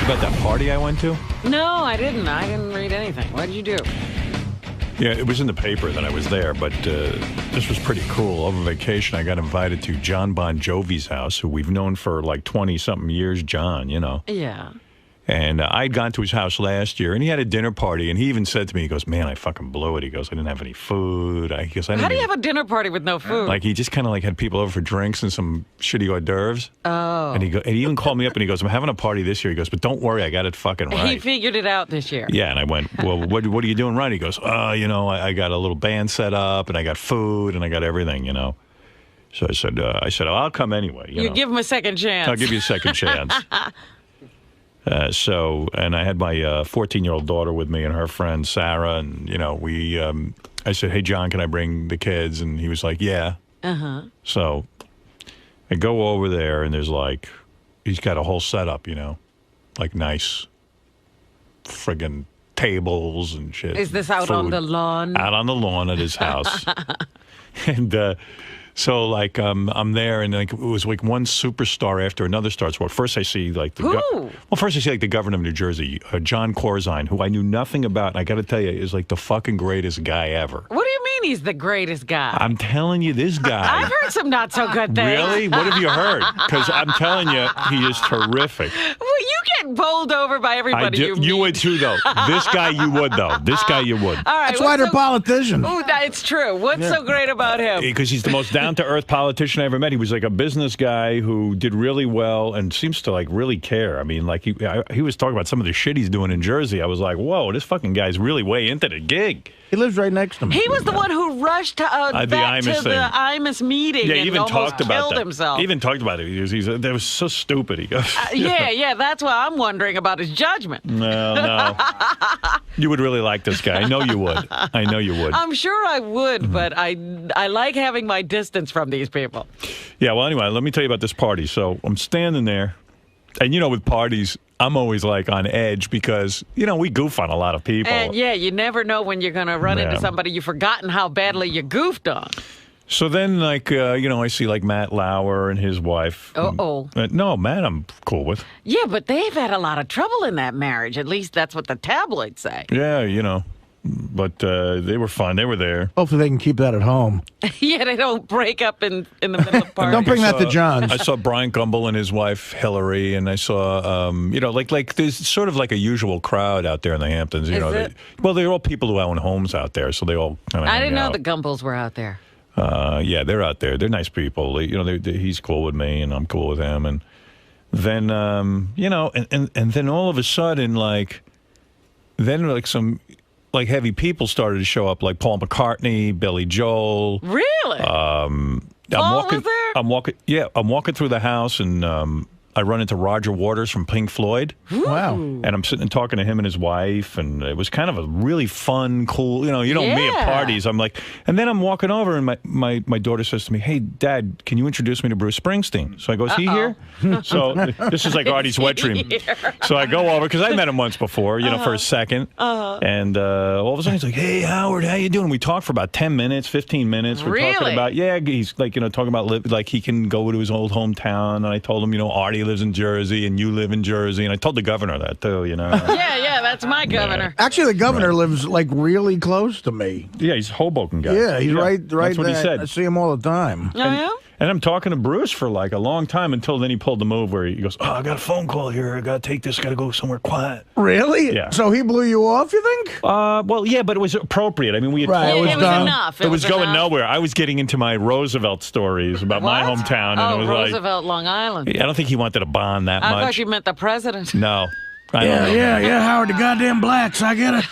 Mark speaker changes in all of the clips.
Speaker 1: about that party I went to?
Speaker 2: No, I didn't. I didn't read anything. What did you do?
Speaker 1: Yeah, it was in the paper that I was there, but this was pretty cool. Over vacation, I got invited to John Bon Jovi's house, who we've known for like 20-something years, John, you know.
Speaker 2: Yeah.
Speaker 1: And I'd gone to his house last year, and he had a dinner party, and he even said to me, he goes, man, I fucking blew it. He goes, I didn't have any food. He goes,
Speaker 2: How do you have a dinner party with no food?
Speaker 1: Like, he just kind of like had people over for drinks and some shitty hors d'oeuvres.
Speaker 2: Oh.
Speaker 1: And he even called me up, and he goes, I'm having a party this year. He goes, but don't worry, I got it fucking right.
Speaker 2: He figured it out this year.
Speaker 1: Yeah, and I went, well, what are you doing right? He goes, you know, I got a little band set up, and I got food, and I got everything, you know. So I said, oh, I'll come anyway. You know.
Speaker 2: Give him a second chance.
Speaker 1: I'll give you a second chance. And I had my 14-year-old daughter with me and her friend Sarah, and you know, I said, "Hey, John, can I bring the kids?" And he was like, "Yeah." So I go over there, and there's like, he's got a whole setup, you know, like nice, friggin' tables and shit.
Speaker 2: Is this out on the lawn?
Speaker 1: Out on the lawn at his house, and. So, like, I'm there, and like it was like one superstar after another starts. Well, first I see like the governor of New Jersey, John Corzine, who I knew nothing about. And I got to tell you, is like the fucking greatest guy ever.
Speaker 2: What do you mean he's the greatest guy?
Speaker 1: I'm telling you, this guy.
Speaker 2: I've heard some not so good things.
Speaker 1: Really? What have you heard? Because I'm telling you, he is terrific.
Speaker 2: Well, you get bowled over by everybody you meet.
Speaker 1: You would too, though. This guy you would, though. This guy you would.
Speaker 2: All right.
Speaker 3: That's why they're politicians.
Speaker 2: Oh, it's true. What's so great about him?
Speaker 1: Because he's the most down-to-earth politician I ever met. He was like a business guy who did really well and seems to like really care. I mean, like he was talking about some of the shit he's doing in Jersey. I was like, whoa, this fucking guy's really way into the gig.
Speaker 3: He lives right next to me.
Speaker 2: He was the one who rushed back to the IMUS meeting and
Speaker 1: even
Speaker 2: almost
Speaker 1: talked about
Speaker 2: killed
Speaker 1: that.
Speaker 2: himself.
Speaker 1: He even talked about it. That was so stupid. He goes,
Speaker 2: yeah, that's why I'm wondering about his judgment.
Speaker 1: No. You would really like this guy. I know you would.
Speaker 2: I'm sure I would, but I like having my distance from these people.
Speaker 1: Yeah, well, anyway, let me tell you about this party. So I'm standing there, and you know, with parties, I'm always like on edge because, you know, we goof on a lot of people.
Speaker 2: And yeah, you never know when you're going to run into somebody you've forgotten how badly you goofed on.
Speaker 1: So then, like, you know, I see like Matt Lauer and his wife. No, Matt I'm cool with.
Speaker 2: Yeah, but they've had a lot of trouble in that marriage. At least that's what the tabloids say.
Speaker 1: Yeah, you know. But they were fun. They were there.
Speaker 3: Hopefully they can keep that at home.
Speaker 2: Yeah, they don't break up in the middle of parties.
Speaker 3: Don't bring that to John's.
Speaker 1: I saw Brian Gumbel and his wife Hillary, and I saw, you know, like there's sort of like a usual crowd out there in the Hamptons. You know, they're all people who own homes out there, so they all kind of.
Speaker 2: I didn't know the Gumbels were out there.
Speaker 1: Yeah, they're out there. They're nice people. You know, he's cool with me, and I'm cool with him. And then, you know, and then all of a sudden, like some. Like heavy people started to show up, like Paul McCartney, Billy Joel.
Speaker 2: Really?
Speaker 1: Paul
Speaker 2: was there?
Speaker 1: I'm walking through the house, and I run into Roger Waters from Pink Floyd.
Speaker 3: Wow.
Speaker 1: And I'm sitting and talking to him and his wife, and it was kind of a really fun, cool, you know me at parties. I'm like, and then I'm walking over, and my daughter says to me, "Hey, Dad, can you introduce me to Bruce Springsteen?" So I go, "Is he here?" So this is like Artie's wet dream. So I go over, because I met him once before, you know, for a second. And all of a sudden he's like, "Hey, Howard, how you doing?" We talked for about 10 minutes, 15 minutes. We're talking about, he's like, you know, talking about like he can go to his old hometown. And I told him, you know, Artie lives in Jersey and you live in Jersey, and I told the governor that too, you know.
Speaker 2: yeah, that's my governor.
Speaker 3: Actually, the governor lives like really close to me.
Speaker 1: Yeah, he's a Hoboken guy.
Speaker 3: Yeah, he's right
Speaker 1: That's what he said.
Speaker 3: I see him all the time.
Speaker 2: Oh, yeah?
Speaker 1: And I'm talking to Bruce for like a long time until then he pulled the move where he goes, "Oh, I got a phone call here. I got to take this. Got to go somewhere quiet."
Speaker 3: Really?
Speaker 1: Yeah.
Speaker 3: So he blew you off, you think?
Speaker 1: Well, yeah, but it was appropriate. I mean, we had
Speaker 2: it was enough.
Speaker 1: It was going nowhere. I was getting into my Roosevelt stories about my hometown. And it was
Speaker 2: Roosevelt, Long Island.
Speaker 1: I don't think he wanted to bond that much.
Speaker 2: I thought you meant the president.
Speaker 1: No. Yeah,
Speaker 3: Howard, the goddamn blacks, I get it.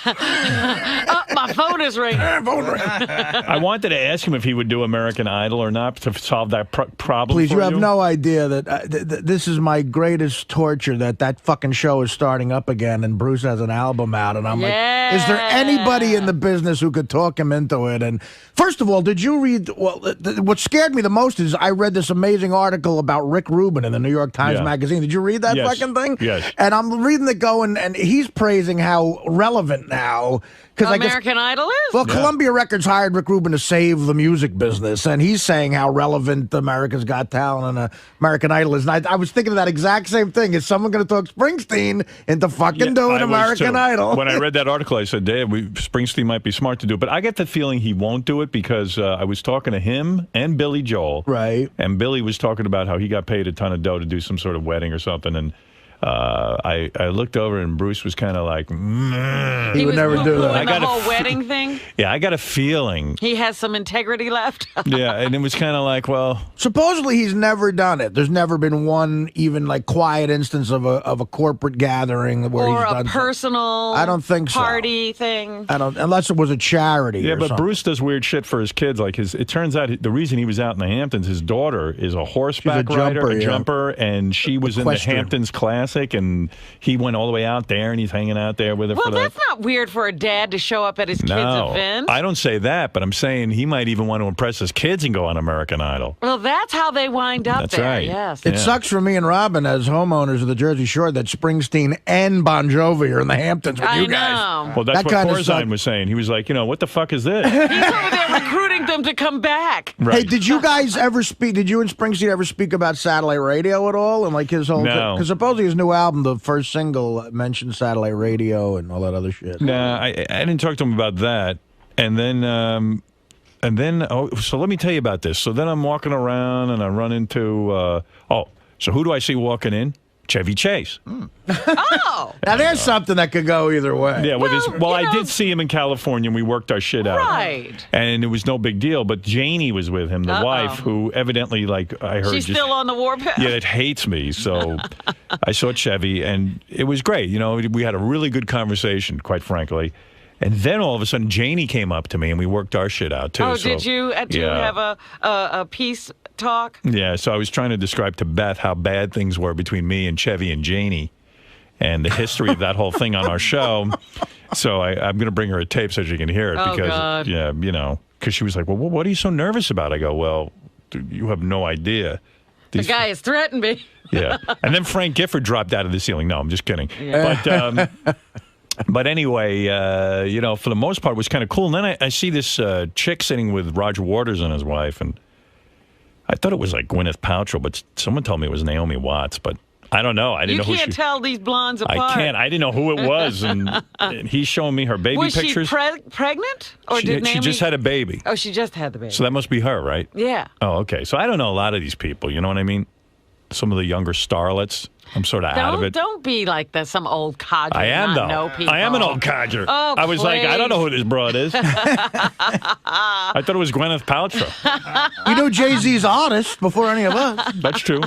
Speaker 2: My phone is ringing.
Speaker 1: I wanted to ask him if he would do American Idol or not to solve that problem.
Speaker 3: Please, you have no idea that this is my greatest torture, that fucking show is starting up again and Bruce has an album out, and I'm like, is there anybody in the business who could talk him into it? And first of all, did you read, what scared me the most is I read this amazing article about Rick Rubin in the New York Times Magazine. Did you read that fucking thing?
Speaker 1: Yes.
Speaker 3: And I'm reading it going, and he's praising how relevant now.
Speaker 2: American American Idol is.
Speaker 3: Well, Columbia Records hired Rick Rubin to save the music business, and he's saying how relevant America's Got Talent and American Idol is. And I was thinking of that exact same thing. Is someone going to talk Springsteen into fucking doing American Idol?
Speaker 1: When I read that article, I said, Dave, Springsteen might be smart to do it. But I get the feeling he won't do it because I was talking to him and Billy Joel.
Speaker 3: Right.
Speaker 1: And Billy was talking about how he got paid a ton of dough to do some sort of wedding or something. And I looked over and Bruce was kind of like,
Speaker 3: he would never do that.
Speaker 2: The whole wedding thing.
Speaker 1: Yeah, I got a feeling
Speaker 2: he has some integrity left.
Speaker 1: Yeah, and it was kind of like, well,
Speaker 3: supposedly he's never done it. There's never been one even like quiet instance of a corporate gathering where
Speaker 2: or
Speaker 3: he's done
Speaker 2: a personal.
Speaker 3: I don't think so.
Speaker 2: Party thing.
Speaker 3: I don't, unless it was a charity.
Speaker 1: Yeah,
Speaker 3: or
Speaker 1: but
Speaker 3: something.
Speaker 1: Bruce does weird shit for his kids. Like it turns out the reason he was out in the Hamptons, his daughter is a horseback rider, a jumper, and she was in the Hamptons Classic, and he went all the way out there, and he's hanging out there with her.
Speaker 2: Well,
Speaker 1: for that.
Speaker 2: that's not weird for a dad to show up at his kid's event.
Speaker 1: I don't say that, but I'm saying he might even want to impress his kids and go on American Idol.
Speaker 2: Well, that's how they wind up
Speaker 1: That's
Speaker 2: there.
Speaker 1: right.
Speaker 2: Yes.
Speaker 3: It sucks for me and Robin as homeowners of the Jersey Shore that Springsteen and Bon Jovi are in the Hamptons with you guys.
Speaker 2: Know.
Speaker 1: Well, that's
Speaker 3: that
Speaker 1: what
Speaker 3: kind of
Speaker 1: Corzine was saying. He was like, what the fuck is this?
Speaker 2: He's over there recruiting them to come back.
Speaker 1: Right.
Speaker 3: Hey, did you guys ever speak? Did you and Springsteen ever speak about satellite radio at all? And like his whole
Speaker 1: No.
Speaker 3: because supposedly his new album, the first single, mentioned satellite radio and all that other shit.
Speaker 1: Nah, I didn't talk to him about that. And then, so let me tell you about this. So then I'm walking around and I run into, so who do I see walking in? Chevy Chase.
Speaker 2: Oh.
Speaker 3: Now there's something that could go either way.
Speaker 1: Yeah, I did see him in California, and we worked our shit out.
Speaker 2: Right.
Speaker 1: And it was no big deal, but Janie was with him, the wife, who evidently, like, I heard
Speaker 2: She's still on the warpath.
Speaker 1: Yeah, it hates me. So I saw Chevy, and it was great. We had a really good conversation, quite frankly. And then all of a sudden, Janie came up to me, and we worked our shit out, too.
Speaker 2: Oh,
Speaker 1: so,
Speaker 2: did you have a peace talk?
Speaker 1: Yeah, so I was trying to describe to Beth how bad things were between me and Chevy and Janie and the history of that whole thing on our show. So I'm going to bring her a tape so she can hear it. Because,
Speaker 2: God.
Speaker 1: Yeah, because she was like, well, what are you so nervous about? I go, well, dude, you have no idea.
Speaker 2: The guy has threatened me.
Speaker 1: Yeah. And then Frank Gifford dropped out of the ceiling. No, I'm just kidding. Yeah. But anyway, for the most part, it was kind of cool. And then I see this chick sitting with Roger Waters and his wife, and I thought it was like Gwyneth Paltrow, but someone told me it was Naomi Watts, but I don't know. I didn't know who she...
Speaker 2: You can't tell these blondes apart.
Speaker 1: I can't. I didn't know who it was, and he's showing me her baby pictures.
Speaker 2: Was she pregnant? Or did Naomi...
Speaker 1: She just had a baby.
Speaker 2: Oh, she just had the baby.
Speaker 1: So that must be her, right?
Speaker 2: Yeah.
Speaker 1: Oh, okay. So I don't know a lot of these people, you know what I mean? Some of the younger starlets. I'm sort of out of it.
Speaker 2: Don't be like that. Some old codger.
Speaker 1: I am, though.
Speaker 2: Know people.
Speaker 1: I am an old codger.
Speaker 2: Oh,
Speaker 1: I was like, I don't know who this broad is. I thought it was Gwyneth Paltrow.
Speaker 3: You know Jay-Z's honest before any of us.
Speaker 1: That's true.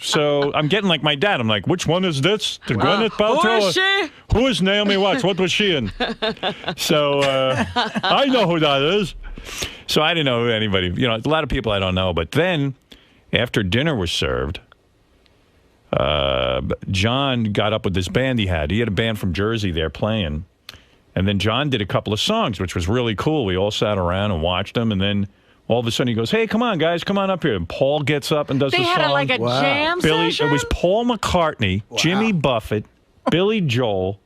Speaker 1: So I'm getting like my dad. I'm like, which one is this? The Gwyneth Paltrow?
Speaker 2: Who is she?
Speaker 1: Who is Naomi Watts? What was she in? So I know who that is. So I didn't know who anybody. A lot of people I don't know. But then after dinner was served, John got up with this band he had. He had a band from Jersey there playing. And then John did a couple of songs, which was really cool. We all sat around and watched them. And then all of a sudden he goes, hey, come on, guys, come on up here. And Paul gets up and does the song.
Speaker 2: They had like a jam session?
Speaker 1: It was Paul McCartney, Jimmy Buffett, Billy Joel,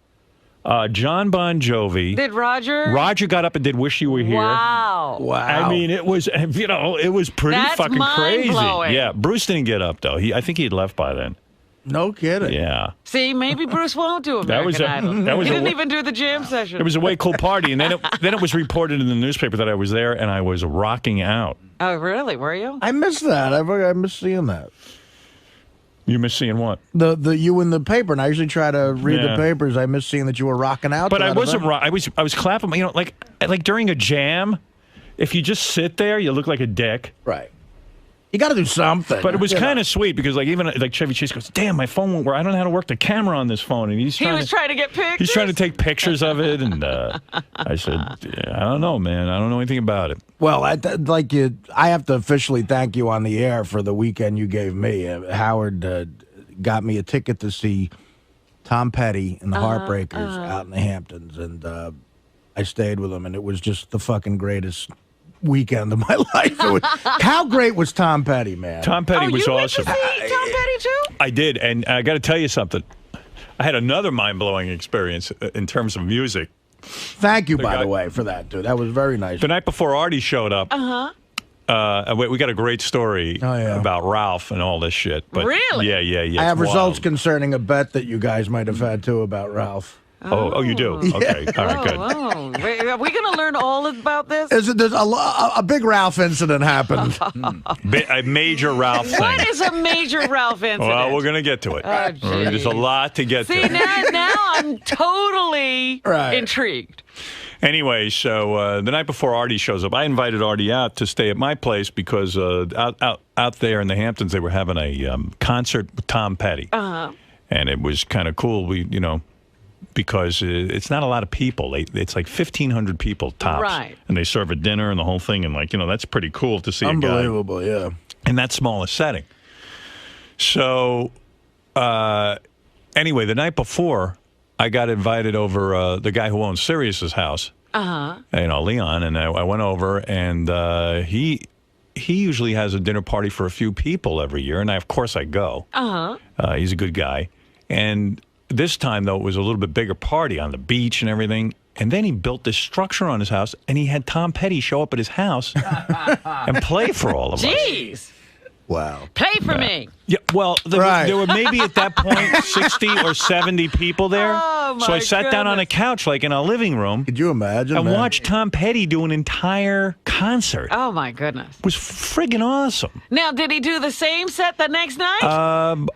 Speaker 1: John Bon Jovi.
Speaker 2: Did Roger?
Speaker 1: Roger got up and did Wish You Were Here.
Speaker 2: Wow.
Speaker 1: I mean, it was, it was pretty fucking crazy.
Speaker 2: Mind-blowing.
Speaker 1: Yeah, Bruce didn't get up, though. I think he had left by then.
Speaker 3: No kidding.
Speaker 1: Yeah.
Speaker 2: See, maybe Bruce won't do American Idol. He didn't even do the jam session.
Speaker 1: It was a way cool party, and then it was reported in the newspaper that I was there, and I was rocking out.
Speaker 2: Oh, really? Were you?
Speaker 3: I missed that. I missed seeing that.
Speaker 1: You miss seeing what?
Speaker 3: The you in the paper, and I usually try to read the papers. I miss seeing that you were rocking out.
Speaker 1: But I wasn't. I was clapping. Like during a jam, if you just sit there, you look like a dick.
Speaker 3: Right. You got to do something.
Speaker 1: But it was kind of sweet because, even Chevy Chase goes, "Damn, my phone won't work. I don't know how to work the camera on this phone." And he was
Speaker 2: trying to get pictures.
Speaker 1: He's trying to take pictures of it, and I said, "I don't know, man. I don't know anything about it."
Speaker 3: Well, I have to officially thank you on the air for the weekend you gave me. Howard got me a ticket to see Tom Petty and the Heartbreakers out in the Hamptons, and I stayed with him, and it was just the fucking greatest weekend of my life. How great was Tom Petty, man?
Speaker 1: Tom Petty was awesome.
Speaker 2: You went to see Tom Petty too?
Speaker 1: I did, and I got to tell you something. I had another mind-blowing experience in terms of music.
Speaker 3: Thank you, by the way, for that, dude. That was very nice.
Speaker 1: The night before Artie showed up, we got a great story about Ralph and all this shit. But
Speaker 2: really?
Speaker 1: Yeah.
Speaker 3: I have results concerning a bet that you guys might have had, too, about Ralph.
Speaker 1: Oh, you do? Okay. All right, good.
Speaker 2: Wait, are we going to learn all about this?
Speaker 3: There's a big Ralph incident happened.
Speaker 1: A major Ralph thing.
Speaker 2: What is a major Ralph incident?
Speaker 1: Well, we're going to get to it. There's a lot to get to.
Speaker 2: See, now I'm totally intrigued.
Speaker 1: Anyway, so the night before Artie shows up, I invited Artie out to stay at my place because out there in the Hamptons, they were having a concert with Tom Petty. And it was kind of cool. Because it's not a lot of people. It's like 1,500 people tops.
Speaker 2: Right.
Speaker 1: And they serve a dinner and the whole thing. And, that's pretty cool to see a guy.
Speaker 3: Unbelievable, yeah.
Speaker 1: In that smallest setting. So, anyway, the night before, I got invited over the guy who owns Sirius's house. Leon. And I went over, and he usually has a dinner party for a few people every year. And, of course, I go. He's a good guy. And this time, though, it was a little bit bigger party on the beach and everything. And then he built this structure on his house, and he had Tom Petty show up at his house and play for all of us.
Speaker 2: Jeez.
Speaker 3: Wow.
Speaker 2: Play for me.
Speaker 1: Yeah, well, there were maybe at that point 60 or 70 people there.
Speaker 2: Oh, my
Speaker 1: so I sat down on a couch, like in a living room.
Speaker 3: Could you imagine?
Speaker 1: And watched Tom Petty do an entire concert.
Speaker 2: Oh, my goodness.
Speaker 1: It was friggin' awesome.
Speaker 2: Now, did he do the same set the next night?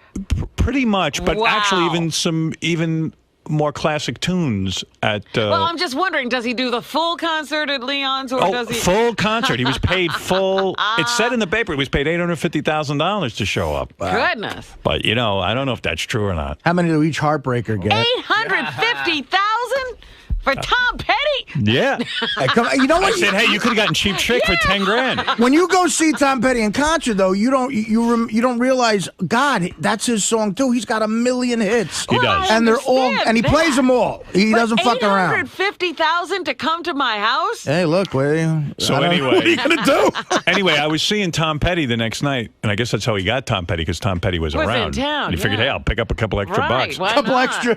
Speaker 1: Pretty much, but
Speaker 2: Wow.
Speaker 1: actually even more classic tunes at...
Speaker 2: well, I'm just wondering, does he do the full concert at Leon's, or does he...
Speaker 1: full concert. He was paid full... It said in the paper he was paid $850,000 to show up.
Speaker 2: Goodness.
Speaker 1: But, I don't know if that's true or not.
Speaker 3: How many do each Heartbreaker get?
Speaker 2: 850,000 for Tom Petty?
Speaker 1: Yeah.
Speaker 3: Hey, you know what?
Speaker 1: I said, hey, you could have gotten Cheap Trick for 10 grand.
Speaker 3: When you go see Tom Petty in concert, though, you don't realize, God, that's his song too. He's got a million hits.
Speaker 1: He does,
Speaker 3: and they're all, and he plays them all. He doesn't fuck around.
Speaker 2: 850,000 to come to my house?
Speaker 3: Hey, look, anyway,
Speaker 1: what are you gonna do? Anyway, I was seeing Tom Petty the next night, and I guess that's how he got Tom Petty, because Tom Petty was around.
Speaker 2: In town,
Speaker 1: and he figured, hey, I'll pick up a couple extra bucks.
Speaker 2: Why
Speaker 3: a couple
Speaker 2: not?
Speaker 3: extra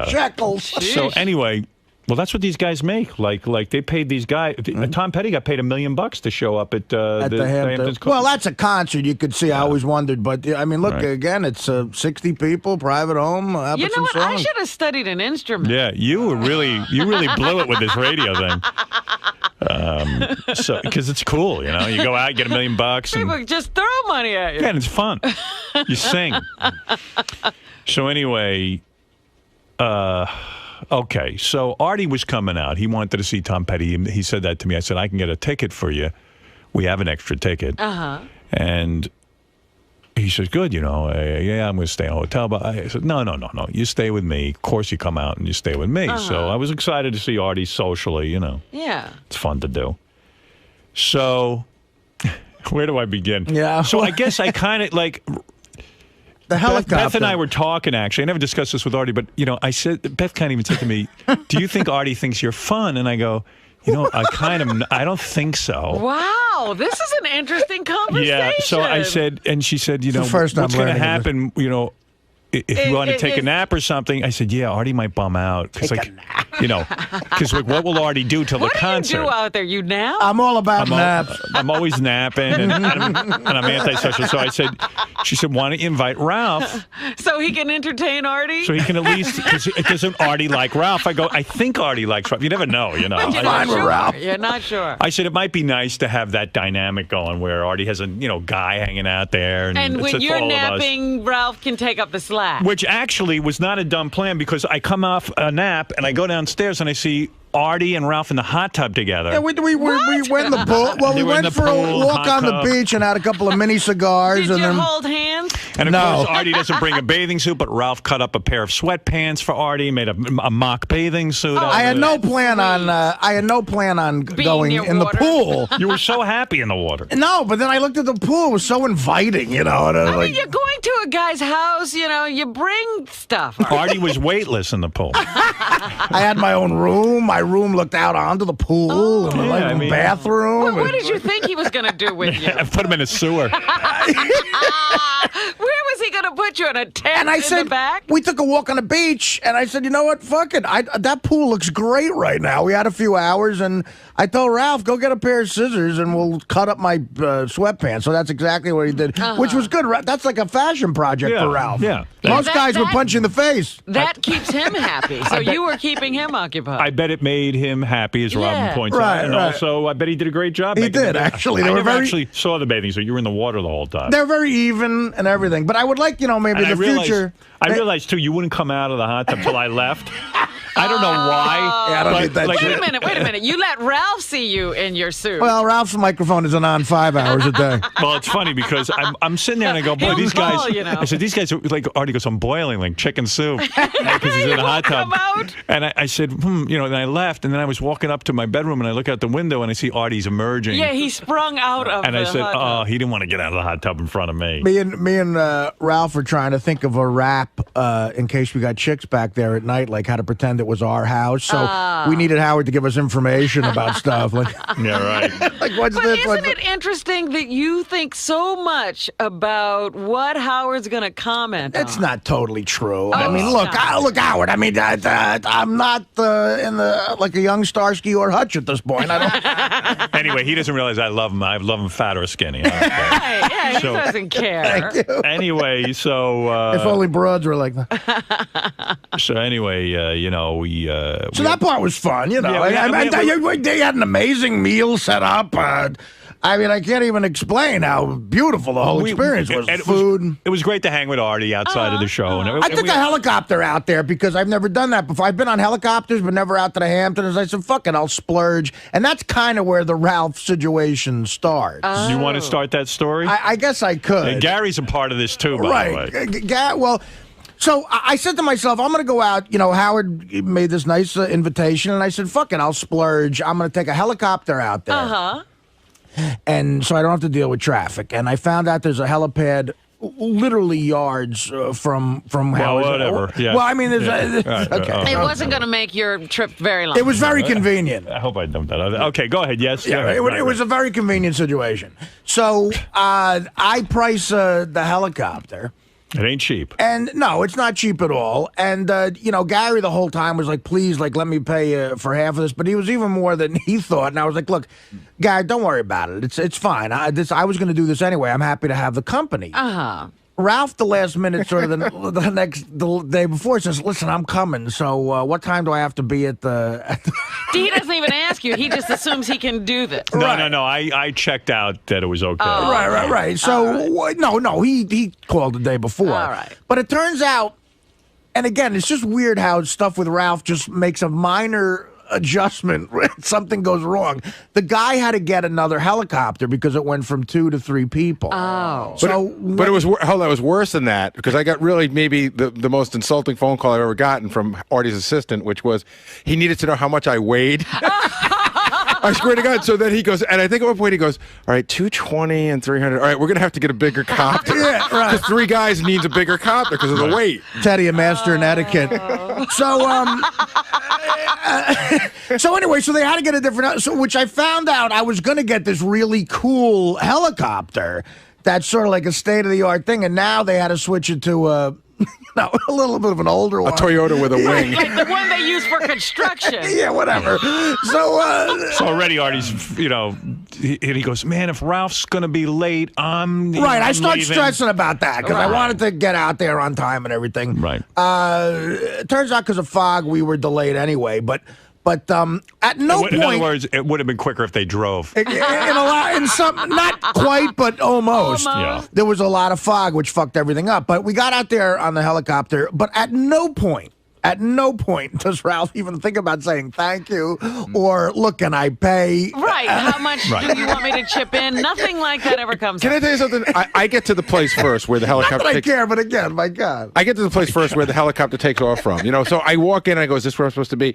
Speaker 3: shekels.
Speaker 1: So anyway. Well, that's what these guys make. Like they paid these guys. Tom Petty got paid $1 million to show up at the Hamptons Club.
Speaker 3: Well, that's a concert. You could see. I always wondered, but I mean, look again. It's 60 people, private home.
Speaker 2: You know what? I should have studied an instrument.
Speaker 1: Yeah, you really blew it with this radio thing. So because it's cool, you go out, get $1 million,
Speaker 2: People just throw money at you.
Speaker 1: Yeah, and it's fun. You sing. So anyway, okay, so Artie was coming out. He wanted to see Tom Petty. He said that to me. I said, I can get a ticket for you. We have an extra ticket. And he says, good, yeah, I'm going to stay in a hotel. But I said, no. You stay with me. Of course you come out and you stay with me. So I was excited to see Artie socially,
Speaker 2: Yeah.
Speaker 1: It's fun to do. So where do I begin?
Speaker 3: Yeah.
Speaker 1: So I guess I kind of like...
Speaker 3: The helicopter.
Speaker 1: Beth and I were talking, actually. I never discussed this with Artie, but, I said, Beth kind of even said to me, do you think Artie thinks you're fun? And I go, I don't think so.
Speaker 2: Wow, this is an interesting conversation.
Speaker 1: Yeah, so I said, and she said, what's going to happen, if you want to take a nap or something? I said, yeah, Artie might bum out. Take a nap. Because what will Artie do till the concert?
Speaker 2: What do you do out there? You nap?
Speaker 3: I'm all about naps.
Speaker 1: I'm always napping, and I'm antisocial. So she said, why don't you invite Ralph?
Speaker 2: So he can entertain Artie?
Speaker 1: So he can at least, because doesn't Artie like Ralph? I go, I think Artie likes Ralph. You never know,
Speaker 2: But you're not sure. Ralph. You're not sure.
Speaker 1: I said, it might be nice to have that dynamic going where Artie has a, guy hanging out there.
Speaker 2: And when you're napping, Ralph can take up the slack.
Speaker 1: Which actually was not a dumb plan, because I come off a nap and I go downstairs and I see Artie and Ralph in the hot tub together.
Speaker 3: Yeah, we went in the pool. Well, we went for a walk on the beach and had a couple of mini cigars.
Speaker 2: Did you hold hands?
Speaker 1: And of course, Artie doesn't bring a bathing suit, but Ralph cut up a pair of sweatpants for Artie, made a mock bathing suit.
Speaker 3: I had no plan on going in the pool.
Speaker 1: You were so happy in the water.
Speaker 3: No, but then I looked at the pool. It was so inviting, And I
Speaker 2: mean, you're going to a guy's house. You bring stuff.
Speaker 1: Artie was weightless in the pool.
Speaker 3: I had my own room. My room looked out onto the pool and the bathroom.
Speaker 2: Well, what did you think he was going to do with you?
Speaker 1: I put him in a sewer.
Speaker 2: Where was he going going to put you in a tent
Speaker 3: And I
Speaker 2: in
Speaker 3: said,
Speaker 2: the back?
Speaker 3: we took a walk on the beach, and I said, you know what, fuck it. That pool looks great right now. We had a few hours, and I told Ralph, go get a pair of scissors, and we'll cut up my sweatpants. So that's exactly what he did, which was good. That's like a fashion project for Ralph.
Speaker 1: Yeah.
Speaker 3: Most guys would punch you in the face.
Speaker 2: That keeps him happy. So you were keeping him occupied.
Speaker 1: I bet it made him happy, as Robin points out. And also, I bet he did a great job.
Speaker 3: He did, actually.
Speaker 1: I never actually saw the bathing suit. You were in the water the whole time.
Speaker 3: They're very even and everything. But I would like, maybe in the future.
Speaker 1: I realized, too, you wouldn't come out of the hot tub till I left. I don't know why.
Speaker 3: Yeah, I don't need that
Speaker 2: wait a minute. You let Ralph see you in your suit.
Speaker 3: Well, Ralph's microphone isn't on 5 hours a day.
Speaker 1: Well, it's funny because I'm sitting there and I go, boy, these guys.
Speaker 2: I
Speaker 1: said, these guys are like, Artie goes, I'm boiling like chicken soup. Because he's in the hot tub. And I said, and I left. And then I was walking up to my bedroom and I look out the window and I see Artie's emerging.
Speaker 2: Yeah, he sprung out of
Speaker 1: and
Speaker 2: the
Speaker 1: I said,
Speaker 2: hot tub.
Speaker 1: he didn't want to get out of the hot tub in front of me.
Speaker 3: Me and Ralph were trying to think of a rap in case we got chicks back there at night, like how to pretend it was our house. So we needed Howard to give us information about stuff. Like,
Speaker 1: yeah, right.
Speaker 3: Like, what's
Speaker 2: but
Speaker 3: this?
Speaker 2: isn't it interesting that you think so much about what Howard's going to comment on?
Speaker 3: It's not totally true. I mean, look, Howard. I mean, I'm not in the like a young Starsky or Hutch at this point. I don't.
Speaker 1: Anyway, he doesn't realize I love him. I love him fat or skinny.
Speaker 2: Yeah, he doesn't care.
Speaker 3: Thank you.
Speaker 1: Anyway, so
Speaker 3: if only broads were like that.
Speaker 1: So anyway, we.
Speaker 3: So that part was fun, they had an amazing meal set up. I mean, I can't even explain how beautiful the whole experience was. Food.
Speaker 1: It was great to hang with Artie outside of the show.
Speaker 3: I took a helicopter out there because I've never done that before. I've been on helicopters, but never out to the Hamptons. I said, fuck it, I'll splurge. And that's kind of where the Ralph situation starts.
Speaker 1: You want to start that story?
Speaker 3: I guess I could.
Speaker 1: And Gary's a part of this, too, by the way.
Speaker 3: Well... So I said to myself, I'm going to go out. Howard made this nice invitation, and I said, fuck it, I'll splurge. I'm going to take a helicopter out there. And so I don't have to deal with traffic. And I found out there's a helipad literally yards from Howard.
Speaker 1: Whatever. Yeah.
Speaker 3: Well, I mean, okay.
Speaker 2: It wasn't going to make your trip very long.
Speaker 3: It was very convenient.
Speaker 1: I hope I don't that. Okay, go ahead. Yes.
Speaker 3: Yeah, it was a very convenient situation. So I price the helicopter.
Speaker 1: It ain't cheap.
Speaker 3: And no, it's not cheap at all. And, Gary the whole time was like, please, let me pay for half of this. But he was even more than he thought. And I was like, look, Gary, don't worry about it. It's fine. I was going to do this anyway. I'm happy to have the company. Ralph, the last minute, sort of the day before, says, listen, I'm coming. So what time do I have to be at the...
Speaker 2: He doesn't even ask you. He just assumes he can do this.
Speaker 1: No. I checked out that it was okay.
Speaker 3: Right. So, no, he called the day before.
Speaker 2: All right.
Speaker 3: But it turns out, and again, it's just weird how stuff with Ralph just makes a minor adjustment when something goes wrong. The guy had to get another helicopter because it went from 2 to 3 people.
Speaker 4: But it was it was worse than that because I got really maybe the most insulting phone call I've ever gotten from Artie's assistant, which was he needed to know how much I weighed. I swear to God. So then he goes, and I think at one point he goes, all right, 220 and 300. All right, we're going to have to get a bigger copter.
Speaker 3: Yeah, right.
Speaker 4: Because 3 guys needs a bigger copter because of the weight.
Speaker 3: Teddy, a master in etiquette. So anyway, so they had to get a different, which I found out I was going to get this really cool helicopter that's sort of like a state-of-the-art thing, and now they had to switch it to a little bit of an older one.
Speaker 4: A Toyota with a wing.
Speaker 2: Like the one they use for construction.
Speaker 3: Yeah, whatever.
Speaker 1: So already Artie's, he goes, man, if Ralph's going to be late, I'm
Speaker 3: I start
Speaker 1: leaving.
Speaker 3: stressing about that because I wanted to get out there on time and everything.
Speaker 1: Right.
Speaker 3: It turns out because of fog, we were delayed anyway, but at no point.
Speaker 1: In other words, it would have been quicker if they drove.
Speaker 3: In some, not quite, but almost.
Speaker 1: Yeah.
Speaker 3: There was a lot of fog, which fucked everything up. But we got out there on the helicopter. But at no point does Ralph even think about saying thank you or look, can I pay?
Speaker 2: Right. How much do you want me to chip in? Nothing like that ever comes
Speaker 4: Can
Speaker 2: up.
Speaker 4: I tell you something? I get to the place first where the helicopter
Speaker 3: Not that I care, but again, my God.
Speaker 4: I get to the place first where the helicopter takes off from. So I walk in and I go, is this where I'm supposed to be?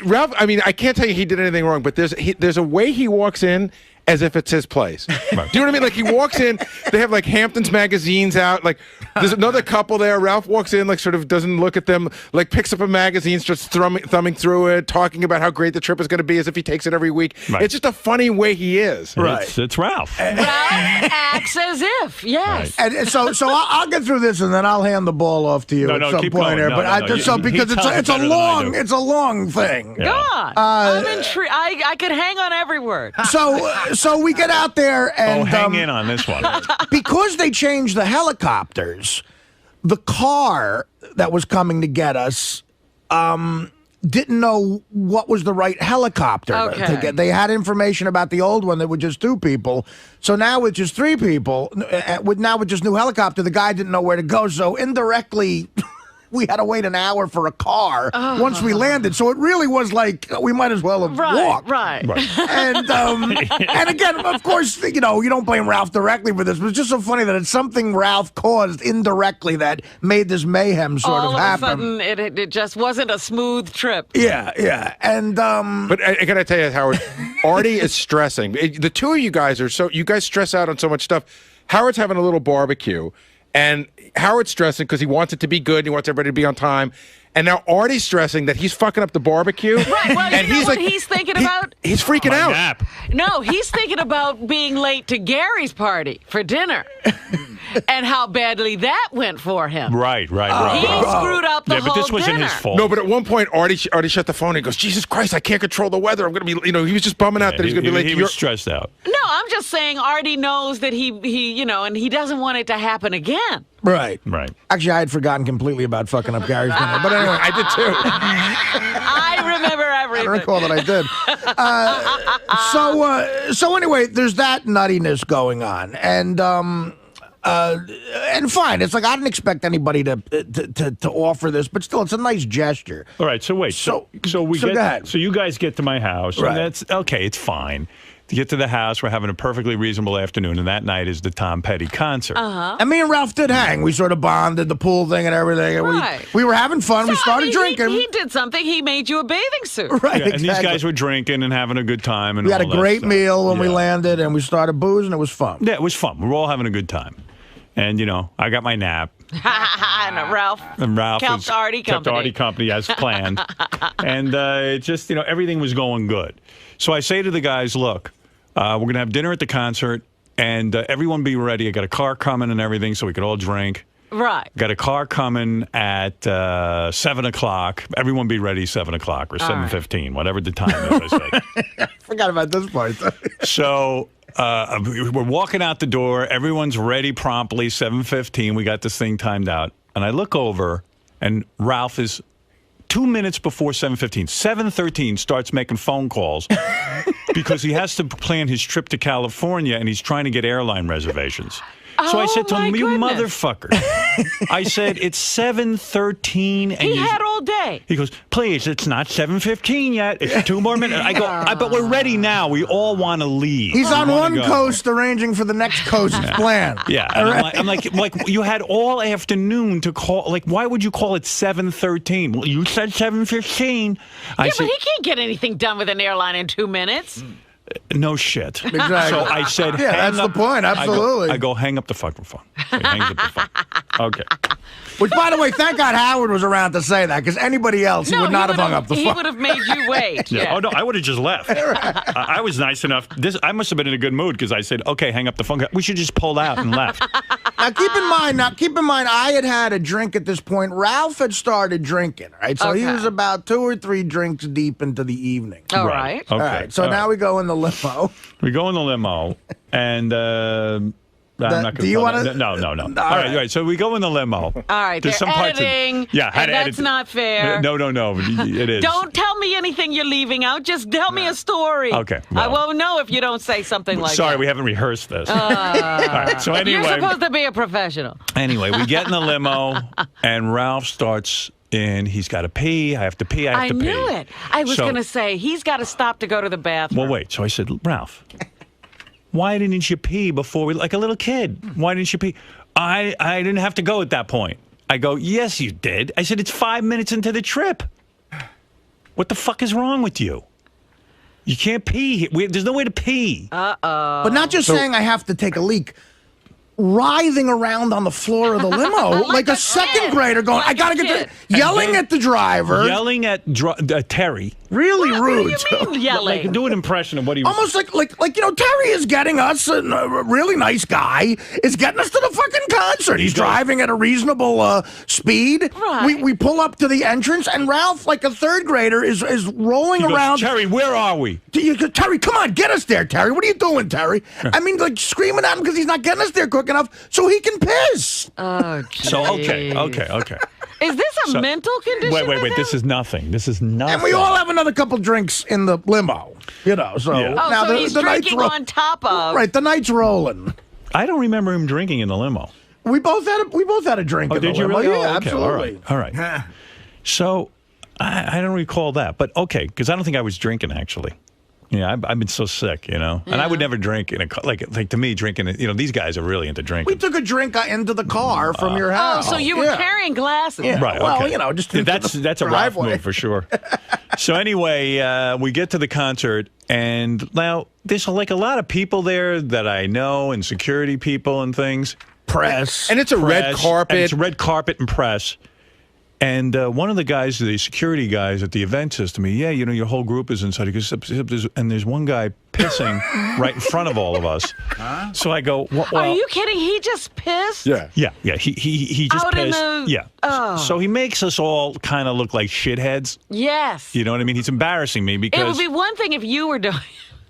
Speaker 4: Ralph, I mean, I can't tell you he did anything wrong, but there's a way he walks in as if it's his place.
Speaker 1: Right.
Speaker 4: Do you know what I mean? Like he walks in, they have like Hamptons magazines out. Like there's another couple there. Ralph walks in, like sort of doesn't look at them, like picks up a magazine, starts thumbing through it, talking about how great the trip is going to be as if he takes it every week.
Speaker 1: Right.
Speaker 4: It's just a funny way he is.
Speaker 3: Right.
Speaker 1: It's Ralph.
Speaker 2: Ralph acts as if, yes.
Speaker 1: Right.
Speaker 3: And so I'll get through this, and then I'll hand the ball off to you
Speaker 1: No,
Speaker 3: at
Speaker 1: no,
Speaker 3: some
Speaker 1: keep
Speaker 3: point
Speaker 1: going.
Speaker 3: here.
Speaker 1: No,
Speaker 3: But
Speaker 1: no,
Speaker 3: I
Speaker 1: no.
Speaker 3: just so
Speaker 1: He
Speaker 3: because
Speaker 1: tells it
Speaker 3: it's a
Speaker 1: better than I
Speaker 3: long
Speaker 1: do.
Speaker 3: it's a long thing.
Speaker 1: Yeah.
Speaker 2: Go on. I'm intrigued. I could hang on every word.
Speaker 3: So we get out there and
Speaker 1: hang in on this one.
Speaker 3: because they changed the helicopters, the car that was coming to get us didn't know what was the right helicopter to
Speaker 2: Okay.
Speaker 3: get. They had information about the old one that was just 2 people. So now with just 3 people, with just new helicopter, the guy didn't know where to go. So indirectly, we had to wait an hour for a car once we landed. So it really was like we might as well have walked.
Speaker 2: Right.
Speaker 3: And and again, of course, you don't blame Ralph directly for this, but it's just so funny that it's something Ralph caused indirectly that made this mayhem sort
Speaker 2: All
Speaker 3: of
Speaker 2: of
Speaker 3: happen.
Speaker 2: a sudden, it just wasn't a smooth trip.
Speaker 3: Yeah, and
Speaker 4: But I gotta tell you, Howard, Artie is stressing. The two of you guys you guys stress out on so much stuff. Howard's having a little barbecue, and Howard's stressing because he wants it to be good. He wants everybody to be on time. And now Artie's stressing that he's fucking up the barbecue.
Speaker 2: Right. Well,
Speaker 4: and
Speaker 2: you know
Speaker 4: he's
Speaker 2: what he's thinking about?
Speaker 4: He's freaking out.
Speaker 1: Nap.
Speaker 2: No, he's thinking about being late to Gary's party for dinner and how badly that went for him.
Speaker 1: Right.
Speaker 2: He screwed up the
Speaker 1: Yeah,
Speaker 2: whole
Speaker 1: but this wasn't
Speaker 2: dinner.
Speaker 1: his fault.
Speaker 4: No, but at one point, Artie shut the phone and goes, Jesus Christ, I can't control the weather. I'm going to be, he was just bumming out that he's going to be late.
Speaker 1: He was stressed out.
Speaker 2: No, I'm just saying Artie knows that he and he doesn't want it to happen again.
Speaker 3: right.
Speaker 1: Right.
Speaker 3: Actually, I had forgotten completely about fucking up Gary's dinner. But anyway,
Speaker 4: I did too.
Speaker 2: I remember
Speaker 3: I
Speaker 2: everything.
Speaker 3: recall that I did. So anyway, there's that nuttiness going on, and fine. It's like I didn't expect anybody to offer this, but still, it's a nice gesture.
Speaker 1: All right. So wait. So
Speaker 3: go ahead.
Speaker 1: So you guys get to my house,
Speaker 3: Right.
Speaker 1: and that's okay. It's fine. To get to the house, we're having a perfectly reasonable afternoon, and that night is the Tom Petty concert.
Speaker 3: And me and Ralph did hang. We sort of bonded, the pool thing and everything. And
Speaker 2: Right.
Speaker 3: we were having fun. we
Speaker 2: So,
Speaker 3: started
Speaker 2: I mean,
Speaker 3: drinking.
Speaker 2: He did something. He made you a bathing suit.
Speaker 3: Right,
Speaker 1: Yeah, and these
Speaker 3: exactly.
Speaker 1: guys were drinking and having a good time. And
Speaker 3: We had a
Speaker 1: all that
Speaker 3: great
Speaker 1: stuff.
Speaker 3: meal when we
Speaker 1: Yeah.
Speaker 3: landed, and we started boozing. It was fun.
Speaker 1: Yeah, it was fun. We were all having a good time. And, I got my nap.
Speaker 2: And Ralph
Speaker 1: And Ralph
Speaker 2: kept
Speaker 1: was-
Speaker 2: Artie
Speaker 1: kept
Speaker 2: company.
Speaker 1: Artie company as planned. And it just, everything was going good. So I say to the guys, look, we're going to have dinner at the concert, and everyone be ready. I got a car coming and everything so we could all drink.
Speaker 2: Right.
Speaker 1: Got a car coming at 7 o'clock. Everyone be ready 7 o'clock or 7:15, whatever the time is. I say.
Speaker 3: Forgot about this part.
Speaker 1: So we're walking out the door. Everyone's ready promptly, 7:15. We got this thing timed out. And I look over, and Ralph is 2 minutes before 7:15. 7:13 starts making phone calls because he has to plan his trip to California, and he's trying to get airline reservations. So I said to him, you motherfucker. I said, it's 7:13. And
Speaker 2: He had all day.
Speaker 1: He goes, please, it's not 7:15 yet. It's 2 more minutes. I go, but we're ready now. We all want to leave.
Speaker 3: He's on
Speaker 1: We wanna
Speaker 3: one
Speaker 1: go."
Speaker 3: coast arranging for the next coast's plan.
Speaker 1: Yeah, and I'm like, you had all afternoon to call. Like, why would you call it 7:13? Well, you said 7:15. I
Speaker 2: Yeah,
Speaker 1: said,
Speaker 2: but he can't get anything done with an airline in 2 minutes.
Speaker 1: no shit.
Speaker 3: Exactly.
Speaker 1: So I said,
Speaker 3: Yeah,
Speaker 1: hang
Speaker 3: that's the
Speaker 1: up-
Speaker 3: point, absolutely.
Speaker 1: I go hang up the fucking phone. So he hangs up the phone. Okay.
Speaker 3: Which, by the way, thank God Howard was around to say that, because anybody else, he would not have hung up the
Speaker 2: He
Speaker 3: phone.
Speaker 2: would have made you wait.
Speaker 1: Yeah.
Speaker 2: Yeah.
Speaker 1: Oh no, I would have just left. I was nice enough. I must have been in a good mood because I said, okay, hang up the phone. We should just pull out and left.
Speaker 3: Now keep in mind, I had a drink at this point. Ralph had started drinking, right? So he
Speaker 2: Okay.
Speaker 3: was about 2 or 3 drinks deep into the evening.
Speaker 2: All right.
Speaker 1: Okay.
Speaker 3: All right. So
Speaker 1: All
Speaker 3: now
Speaker 1: right.
Speaker 3: we go in the limo.
Speaker 1: We go in the limo, and I'm not going
Speaker 3: do you wanna-
Speaker 1: No.
Speaker 3: All
Speaker 1: All right,
Speaker 3: right.
Speaker 1: right. So we go in the limo.
Speaker 2: All right.
Speaker 1: There's
Speaker 2: They're
Speaker 1: some parts
Speaker 2: editing.
Speaker 1: Yeah, had
Speaker 2: and
Speaker 1: to
Speaker 2: that's
Speaker 1: edit.
Speaker 2: not fair.
Speaker 1: No. It is.
Speaker 2: Don't tell me anything you're leaving out. Just tell me a story.
Speaker 1: Okay,
Speaker 2: I
Speaker 1: well.
Speaker 2: won't know if you don't say something like
Speaker 1: Sorry,
Speaker 2: that.
Speaker 1: we haven't rehearsed this. All right. So
Speaker 2: You're
Speaker 1: anyway,
Speaker 2: supposed to be a professional.
Speaker 1: we get in the limo, and Ralph starts in. He's got to pee. I have to pee. I have to pee.
Speaker 2: I knew it. I was
Speaker 1: So-
Speaker 2: going to say, he's got to stop to go to the bathroom.
Speaker 1: Well, wait. So I said, Ralph, why didn't you pee before we, like a little kid? Why didn't you pee? I didn't have to go at that point. I go, yes, you did. I said, it's 5 minutes into the trip. What the fuck is wrong with you? You can't pee. There's no way to pee.
Speaker 3: But not just saying I have to take a leak. Writhing around on the floor of the limo like a second grader going, I gotta get the yelling at the driver.
Speaker 1: Yelling at Terry.
Speaker 3: Really rude.
Speaker 2: What do you mean yelling?
Speaker 1: Like, do an impression of what he was.
Speaker 3: Almost like Terry is getting us, a really nice guy, is getting us to the fucking concert. He's driving at a reasonable speed.
Speaker 2: Right.
Speaker 3: We pull up to the entrance, and Ralph, like a third grader, is rolling around.
Speaker 1: Terry, where are we?
Speaker 3: Terry, come on, get us there, Terry. What are you doing, Terry? I mean, like screaming at him because he's not getting us there quick enough so he can piss.
Speaker 2: Oh, geez.
Speaker 1: So, okay.
Speaker 2: Is this a mental condition?
Speaker 1: Wait. This is nothing.
Speaker 3: And we all have another couple drinks in the limo, So
Speaker 1: Yeah.
Speaker 2: Oh,
Speaker 3: now
Speaker 2: so he's drinking on top of.
Speaker 3: Right, the night's rolling.
Speaker 1: I don't remember him drinking in the limo.
Speaker 3: We both had a drink. in
Speaker 1: Did
Speaker 3: the
Speaker 1: you
Speaker 3: limo.
Speaker 1: really?
Speaker 3: Yeah,
Speaker 1: Oh, okay.
Speaker 3: absolutely.
Speaker 1: All right. So I don't recall that, but okay, because I don't think I was drinking actually. Yeah, I've been so sick, and I would never drink in a like to me drinking. These guys are really into drinking.
Speaker 3: We took a drink into the car from your house.
Speaker 2: Oh, so you were carrying glasses.
Speaker 3: Yeah.
Speaker 1: Right.
Speaker 3: Well,
Speaker 1: Okay.
Speaker 3: just
Speaker 1: that's a Ralph move for sure. So anyway, we get to the concert, and now there's like a lot of people there that I know, and security people and things.
Speaker 3: Press.
Speaker 4: And it's a red carpet.
Speaker 1: And it's red carpet and press. And one of the guys, the security guys at the event, says to me, "Yeah, your whole group is inside." He goes, and there's one guy pissing right in front of all of us. Huh? So I go, well,
Speaker 2: Are you kidding? He just pissed?
Speaker 4: Yeah.
Speaker 1: He just
Speaker 2: Out
Speaker 1: pissed.
Speaker 2: in the-
Speaker 1: Yeah.
Speaker 2: Oh.
Speaker 1: So he makes us all kind of look like shitheads.
Speaker 2: Yes.
Speaker 1: You know what I mean? He's embarrassing me because
Speaker 2: It would be one thing if you were doing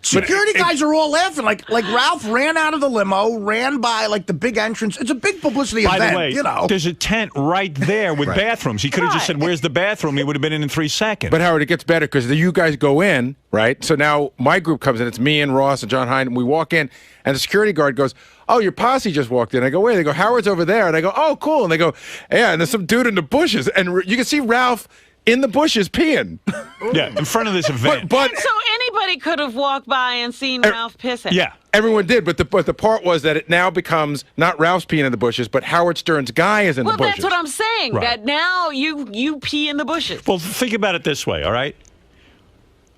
Speaker 3: Security guys are all laughing. Like Ralph ran out of the limo, ran by like the big entrance. It's a big publicity
Speaker 1: By
Speaker 3: event,
Speaker 1: the way, there's a tent right there with bathrooms. He could have just said, "Where's the bathroom?" He would have been in 3 seconds.
Speaker 4: But Howard, it gets better because you guys go in, right? So now my group comes in. It's me and Ross and John Hine. And we walk in, and the security guard goes, "Oh, your posse just walked in." I go, "Wait." They go, "Howard's over there." And I go, "Oh, cool." And they go, "Yeah." And there's some dude in the bushes, and you can see Ralph in the bushes peeing.
Speaker 1: Yeah, in front of this event.
Speaker 4: But
Speaker 2: So anybody could have walked by and seen Ralph pissing.
Speaker 1: Yeah.
Speaker 4: everyone did. But the part was that it now becomes not Ralph's peeing in the bushes, but Howard Stern's guy is in the bushes.
Speaker 2: Well, that's what I'm saying.
Speaker 1: Right.
Speaker 2: That now you pee in the bushes.
Speaker 1: Well, think about it this way, all right?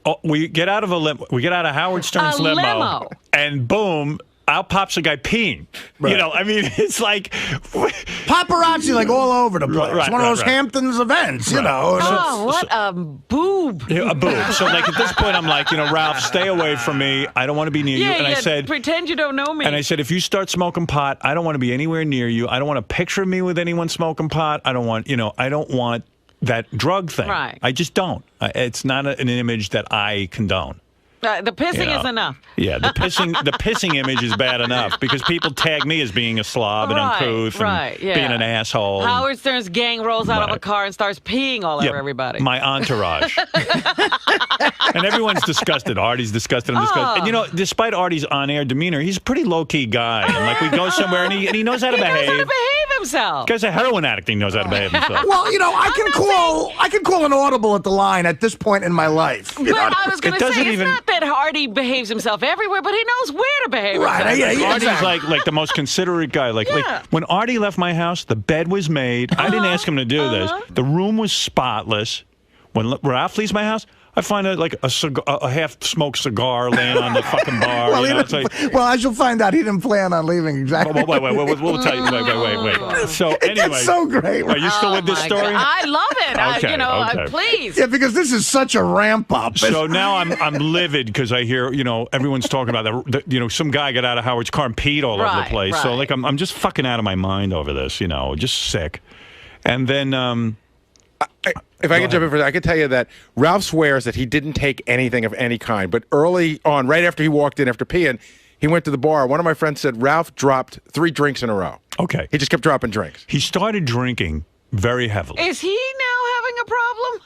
Speaker 1: Oh, we get out of a limo. We get out of Howard Stern's
Speaker 2: A limo.
Speaker 1: and boom, out pops a guy peeing.
Speaker 3: Right.
Speaker 1: I mean, it's like
Speaker 3: Paparazzi like all over the place.
Speaker 1: Right,
Speaker 3: One of
Speaker 1: right,
Speaker 3: those
Speaker 1: right.
Speaker 3: Hamptons events,
Speaker 1: Right.
Speaker 2: Oh, what a boob.
Speaker 1: a boob. So, like at this point, I'm like, Ralph, stay away from me. I don't want to be near you.
Speaker 2: Yeah,
Speaker 1: And I said,
Speaker 2: pretend you don't know me.
Speaker 1: and I said, if you start smoking pot, I don't want to be anywhere near you. I don't want a picture of me with anyone smoking pot. I don't want, I don't want that drug thing.
Speaker 2: Right.
Speaker 1: I just don't. It's not an image that I condone.
Speaker 2: The pissing is enough.
Speaker 1: Yeah, the pissing image is bad enough because people tag me as being a slob and
Speaker 2: Right,
Speaker 1: uncouth
Speaker 2: right,
Speaker 1: and
Speaker 2: yeah.
Speaker 1: being an asshole.
Speaker 2: Howard Stern's gang rolls out of a
Speaker 1: Right.
Speaker 2: car and starts peeing all over everybody.
Speaker 1: My entourage. And everyone's disgusted. Artie's disgusted. I'm disgusted. And despite Artie's on-air demeanor, he's a pretty low-key guy. And like we go somewhere and he knows how to
Speaker 2: He knows
Speaker 1: behave.
Speaker 2: how to behave himself.
Speaker 1: Guy's a heroin addict. He knows how to behave himself.
Speaker 3: Well, I can call an audible at the line at this point in my life.
Speaker 2: But I was going
Speaker 1: It
Speaker 2: to say,
Speaker 1: doesn't
Speaker 2: it's
Speaker 1: even-
Speaker 2: not that Artie behaves himself everywhere, but he knows where to behave
Speaker 3: Right,
Speaker 2: himself.
Speaker 3: yeah,
Speaker 1: Artie's
Speaker 3: exactly.
Speaker 1: like the most considerate guy. Like when Artie left my house, the bed was made. I didn't ask him to do this. The room was spotless. When Ralph leaves my house, I find a half-smoked cigar laying on the fucking bar. It's like,
Speaker 3: Well, as you'll find out, he didn't plan on leaving exactly.
Speaker 1: wait, we'll tell you. Wait. So anyway,
Speaker 3: That's so great.
Speaker 1: are you still with this
Speaker 2: my
Speaker 1: story?
Speaker 2: God. I love it.
Speaker 1: Okay, okay.
Speaker 2: Please.
Speaker 3: Yeah, because this is such a ramp up.
Speaker 1: So now I'm livid because I hear everyone's talking about that. Some guy got out of Howard's car and peed all over the
Speaker 2: Right,
Speaker 1: place. So
Speaker 2: right.
Speaker 1: like I'm just fucking out of my mind over this. Just sick. And then
Speaker 4: If I could jump in for that, I can tell you that Ralph swears that he didn't take anything of any kind. But early on, right after he walked in after peeing, he went to the bar. One of my friends said Ralph dropped 3 drinks in a row.
Speaker 1: okay,
Speaker 4: He just kept dropping drinks.
Speaker 1: he started drinking very heavily.
Speaker 2: Is he now having a problem?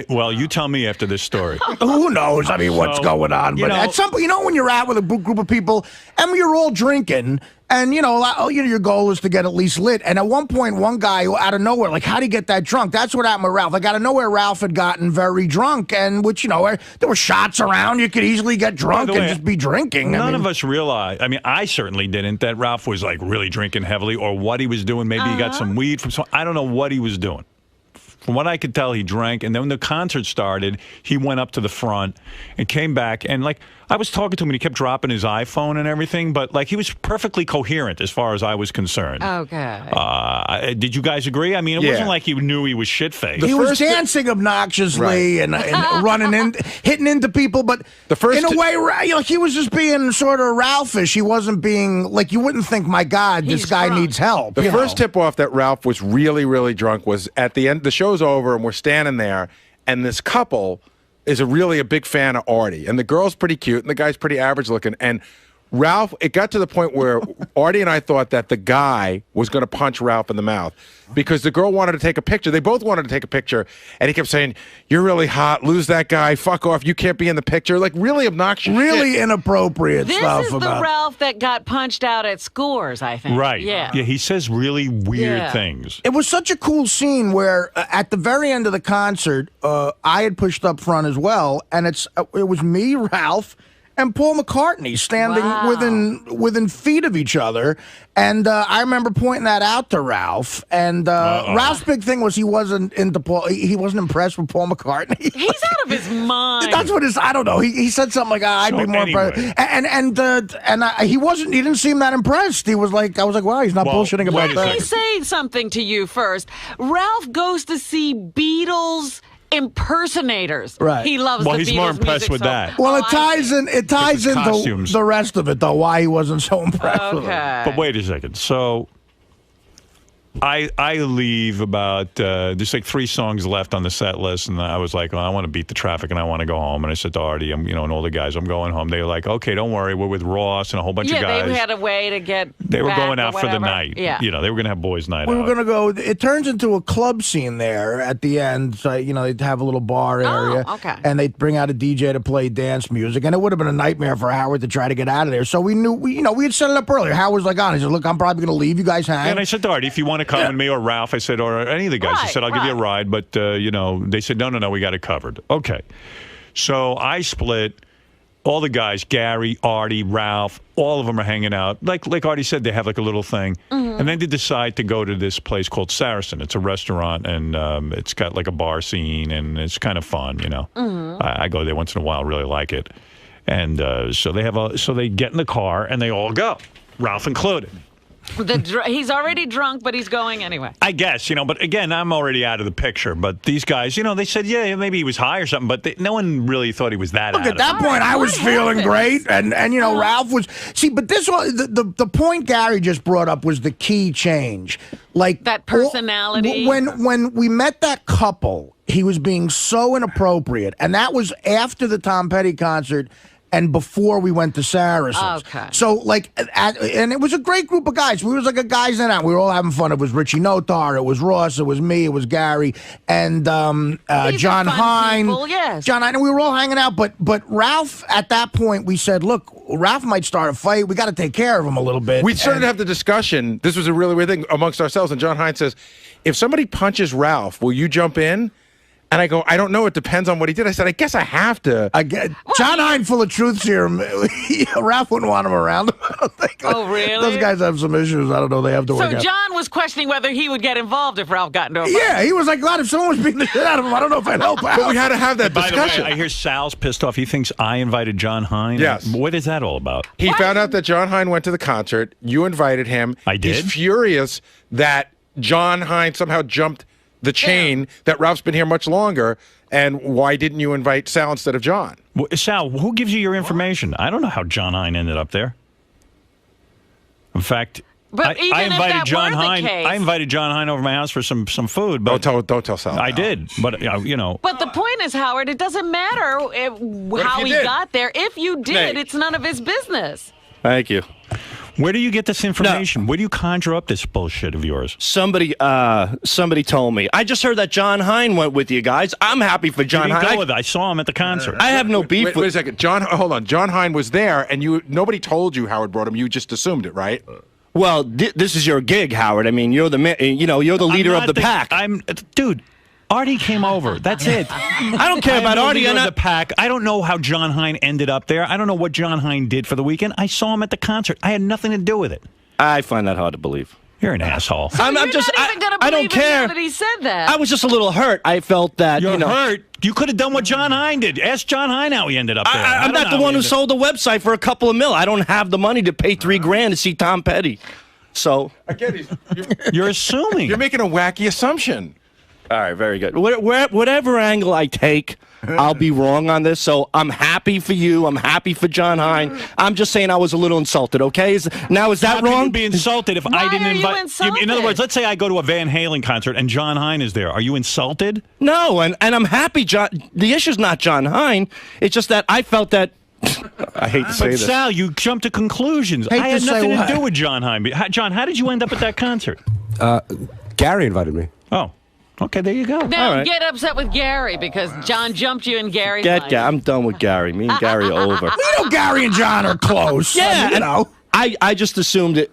Speaker 1: Well, you tell me after this story.
Speaker 3: Who knows? I mean, what's
Speaker 1: So,
Speaker 3: going on? But at some point, when you're out with a group of people and you're all drinking, and your goal is to get at least lit. And at one point, one guy out of nowhere, like, how'd he get that drunk? That's what happened with Ralph. Like, out of nowhere, Ralph had gotten very drunk, and there were shots around. You could easily get drunk
Speaker 1: By the
Speaker 3: and
Speaker 1: way,
Speaker 3: just be drinking.
Speaker 1: None of us realized. I mean, I certainly didn't that Ralph was like really drinking heavily, or what he was doing. Maybe he got some weed from some. I don't know what he was doing. From what I could tell, he drank, and then when the concert started, he went up to the front and came back, and like I was talking to him, and he kept dropping his iPhone and everything, but like he was perfectly coherent as far as I was concerned.
Speaker 2: Okay.
Speaker 1: Did you guys agree? I mean, it wasn't like he knew he was shit-faced.
Speaker 3: He was dancing obnoxiously and running in, hitting into people, but in a way, you know, he was just being sort of Ralphish. He wasn't being like, you wouldn't think, my God, this guy needs help.
Speaker 4: The first tip-off that Ralph was really, really drunk was at the end. The show's over, and we're standing there, and this couple is really a big fan of Artie, and the girl's pretty cute, and the guy's pretty average looking, and Ralph, it got to the point where Artie and I thought that the guy was going to punch Ralph in the mouth because the girl wanted to take a picture. They both wanted to take a picture, and he kept saying, "You're really hot. Lose that guy. Fuck off. You can't be in the picture." Like really obnoxious,
Speaker 3: really inappropriate stuff.
Speaker 2: This is the Ralph that got punched out at Scores, I think.
Speaker 1: Right.
Speaker 2: Yeah.
Speaker 1: Yeah. He says really weird things.
Speaker 3: It was such a cool scene where at the very end of the concert, I had pushed up front as well, and it was me, Ralph, and Paul McCartney standing within feet of each other. And I remember pointing that out to Ralph. And Ralph's big thing was he wasn't into Paul. He wasn't impressed with Paul McCartney.
Speaker 2: He's out of his mind.
Speaker 3: That's what I don't know. He said something like, I'd be more impressed. And he wasn't. He didn't seem that impressed. He was like, I was like, wow, he's not bullshitting about that.
Speaker 2: Let me say something to you first. Ralph goes to see Beatles impersonators.
Speaker 3: Right.
Speaker 2: He loves the Beatles.
Speaker 1: Well, he's more impressed with that.
Speaker 3: Well, it ties into
Speaker 1: costumes.
Speaker 3: the rest of it, though, why he wasn't so impressed with it.
Speaker 1: But wait a second. So I leave about, there's like 3 songs left on the set list, and I was like, well, I want to beat the traffic, and I want to go home. And I said to Artie, and all the guys, I'm going home. They were like, okay, don't worry, we're with Ross and a whole bunch of guys.
Speaker 2: Yeah, they had a way to get
Speaker 1: They were
Speaker 2: back
Speaker 1: going out
Speaker 2: or
Speaker 1: for the
Speaker 2: whatever.
Speaker 1: night.
Speaker 2: Yeah.
Speaker 1: They were going to have boys' night
Speaker 3: We
Speaker 1: out.
Speaker 3: were going to go, it turns into a club scene there at the end. So, they'd have a little bar area.
Speaker 2: Okay.
Speaker 3: And they'd bring out a DJ to play dance music. And it would have been a nightmare for Howard to try to get out of there. So we knew, we had set it up earlier. Howard was like, he said, look, I'm probably going to leave. You guys hang.
Speaker 1: And I said to Artie, if you want to come with me or Ralph, I said, or any of the guys, I said, I'll give you a ride. But, they said, no, we got it covered. Okay. So I split all the guys, Gary, Artie, Ralph, all of them are hanging out. Like Artie said, they have like a little thing. Mm-hmm. And then they decide to go to this place called Saracen. It's a restaurant, and it's got like a bar scene, and it's kind of fun, Mm-hmm. I go there once in a while, really like it. And so they get in the car, and they all go, Ralph included.
Speaker 2: He's already drunk, but he's going anyway.
Speaker 1: I guess, but again, I'm already out of the picture. But these guys, they said, yeah, maybe he was high or something, but no one really thought he was that.
Speaker 3: Look, at that point, I was feeling great, and Ralph was. See, but this one, the point Gary just brought up was the key change, like
Speaker 2: that personality.
Speaker 3: When we met that couple, he was being so inappropriate, and that was after the Tom Petty concert. And before we went to Saracens.
Speaker 2: Okay.
Speaker 3: So, and it was a great group of guys. We was like a guys in out. We were all having fun. It was Richie Notar, it was Ross, it was me, it was Gary, and John Hine.
Speaker 2: Yes.
Speaker 3: John Hine, and we were all hanging out. But Ralph, at that point, we said, look, Ralph might start a fight. We got to take care of him a little bit.
Speaker 4: We started to have the discussion. This was a really weird thing amongst ourselves. And John Hine says, if somebody punches Ralph, will you jump in? And I go, I don't know. It depends on what he did. I said, I guess I have to.
Speaker 3: John Hine, full of truth serum. Ralph wouldn't want him around. I don't think.
Speaker 2: Oh, really?
Speaker 3: Those guys have some issues. I don't know. They have to work out.
Speaker 2: So John was questioning whether he would get involved if Ralph got into a fight.
Speaker 3: Yeah, he was like, God, if someone was beating the shit out of him, I don't know if I'd help out.
Speaker 4: But we had to have that discussion.
Speaker 1: By the way, I hear Sal's pissed off. He thinks I invited John Hine.
Speaker 4: Yes.
Speaker 1: What is that all about?
Speaker 4: He found out that John Hine went to the concert. You invited him.
Speaker 1: I did?
Speaker 4: He's furious that John Hine somehow jumped the chain, that Ralph's been here much longer. And why didn't you invite Sal instead of John?
Speaker 1: Well, Sal, who gives you your information? I don't know how John Hine ended up there. In fact,
Speaker 2: But even
Speaker 1: I invited
Speaker 2: if that
Speaker 1: John
Speaker 2: were the
Speaker 1: Hine.
Speaker 2: case,
Speaker 1: I invited John Hine over my house for some food. But
Speaker 4: Don't tell Sal.
Speaker 1: I did, but
Speaker 2: But the point is, Howard, it doesn't matter how he got there. If you did, it's none of his business.
Speaker 5: Thank you.
Speaker 1: Where do you get this information? Where do you conjure up this bullshit of yours?
Speaker 5: Somebody told me. I just heard that John Hine went with you guys. I'm happy for John Hine.
Speaker 1: I saw him at the concert.
Speaker 5: I have no beef
Speaker 4: Wait
Speaker 5: with.
Speaker 4: a second, hold on. John Hine was there, and nobody told you Howard brought him. You just assumed it, right?
Speaker 5: Well, this is your gig, Howard. I mean, you're the you're the leader of the pack.
Speaker 1: Dude. Artie came over. That's it.
Speaker 5: I don't care about Artie.
Speaker 1: The pack. I don't know how John Hine ended up there. I don't know what John Hine did for the weekend. I saw him at the concert. I had nothing to do with it.
Speaker 5: I find that hard to believe.
Speaker 1: You're an asshole.
Speaker 5: I'm
Speaker 2: You're
Speaker 5: just.
Speaker 2: not even gonna
Speaker 5: I don't
Speaker 2: believe it now
Speaker 5: care.
Speaker 2: that he said that.
Speaker 5: I was just a little hurt. I felt that
Speaker 1: You're
Speaker 5: you know.
Speaker 1: hurt. You could have done what John Hein did. Ask John Hein how he ended up there.
Speaker 5: I'm
Speaker 1: don't
Speaker 5: not
Speaker 1: know
Speaker 5: the one
Speaker 1: how
Speaker 5: who
Speaker 1: he
Speaker 5: sold the website for a couple of mil. I don't have the money to pay $3,000 to see Tom Petty. So
Speaker 4: Again,
Speaker 1: You're assuming.
Speaker 4: you're making a wacky assumption.
Speaker 5: all right, very good. Whatever angle I take, I'll be wrong on this. So I'm happy for you. I'm happy for John Hein. I'm just saying I was a little insulted. Okay? Is that
Speaker 1: How could
Speaker 5: wrong?
Speaker 1: you be insulted if
Speaker 2: Why
Speaker 1: I didn't
Speaker 2: are you
Speaker 1: invite?
Speaker 2: insulted?
Speaker 1: In other words, let's say I go to a Van Halen concert and John Hein is there. Are you insulted?
Speaker 5: No, and I'm happy. John. The issue's not John Hein. It's just that I felt that. I hate to say
Speaker 1: But
Speaker 5: this.
Speaker 1: Sal, you jumped to conclusions.
Speaker 3: Hate
Speaker 1: I
Speaker 3: to
Speaker 1: had
Speaker 3: say
Speaker 1: nothing to
Speaker 3: what?
Speaker 1: do with John Hein. John, how did you end up at that concert?
Speaker 6: Gary invited me.
Speaker 1: Oh, okay, there you go.
Speaker 2: Now
Speaker 5: All right.
Speaker 2: get upset with Gary because John jumped you in Gary's life.
Speaker 5: I'm done with Gary. Me and Gary are over.
Speaker 3: You know, Gary and John are close.
Speaker 5: Yeah,
Speaker 3: I mean, you
Speaker 5: and
Speaker 3: know.
Speaker 5: I just assumed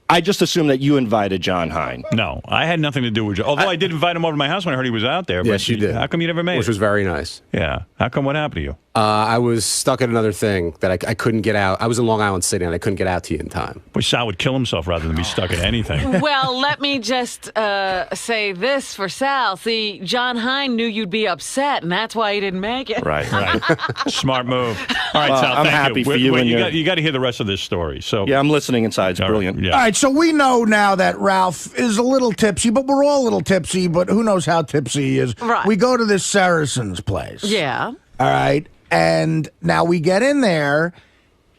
Speaker 5: I just assumed that you invited John Hein.
Speaker 1: No, I had nothing to do with John. Although I did invite him over to my house when I heard he was out there.
Speaker 6: Yes,
Speaker 1: but
Speaker 6: you did.
Speaker 1: How come you never made
Speaker 6: Which
Speaker 1: it?
Speaker 6: was very nice.
Speaker 1: Yeah. How come? What happened to you?
Speaker 6: I was stuck at another thing that I couldn't get out. I was in Long Island City and I couldn't get out to you in time.
Speaker 1: Boy, Sal would kill himself rather than be stuck at anything.
Speaker 2: Well, let me just say this for Sal. See, John Hein knew you'd be upset, and that's why he didn't make it.
Speaker 5: Right.
Speaker 1: Right. Smart move. All right,
Speaker 5: Well,
Speaker 1: Sal,
Speaker 5: I'm
Speaker 1: thank
Speaker 5: happy
Speaker 1: you.
Speaker 5: for you and your-
Speaker 1: You got to hear the rest of this story. So
Speaker 5: Yeah, I'm listening inside. It's
Speaker 1: All right,
Speaker 5: brilliant.
Speaker 1: yeah.
Speaker 3: All right, so we know now that Ralph is a little tipsy, but we're all a little tipsy, but who knows how tipsy he is.
Speaker 2: Right.
Speaker 3: We go to this Saracen's place.
Speaker 2: Yeah.
Speaker 3: All right. And now we get in there,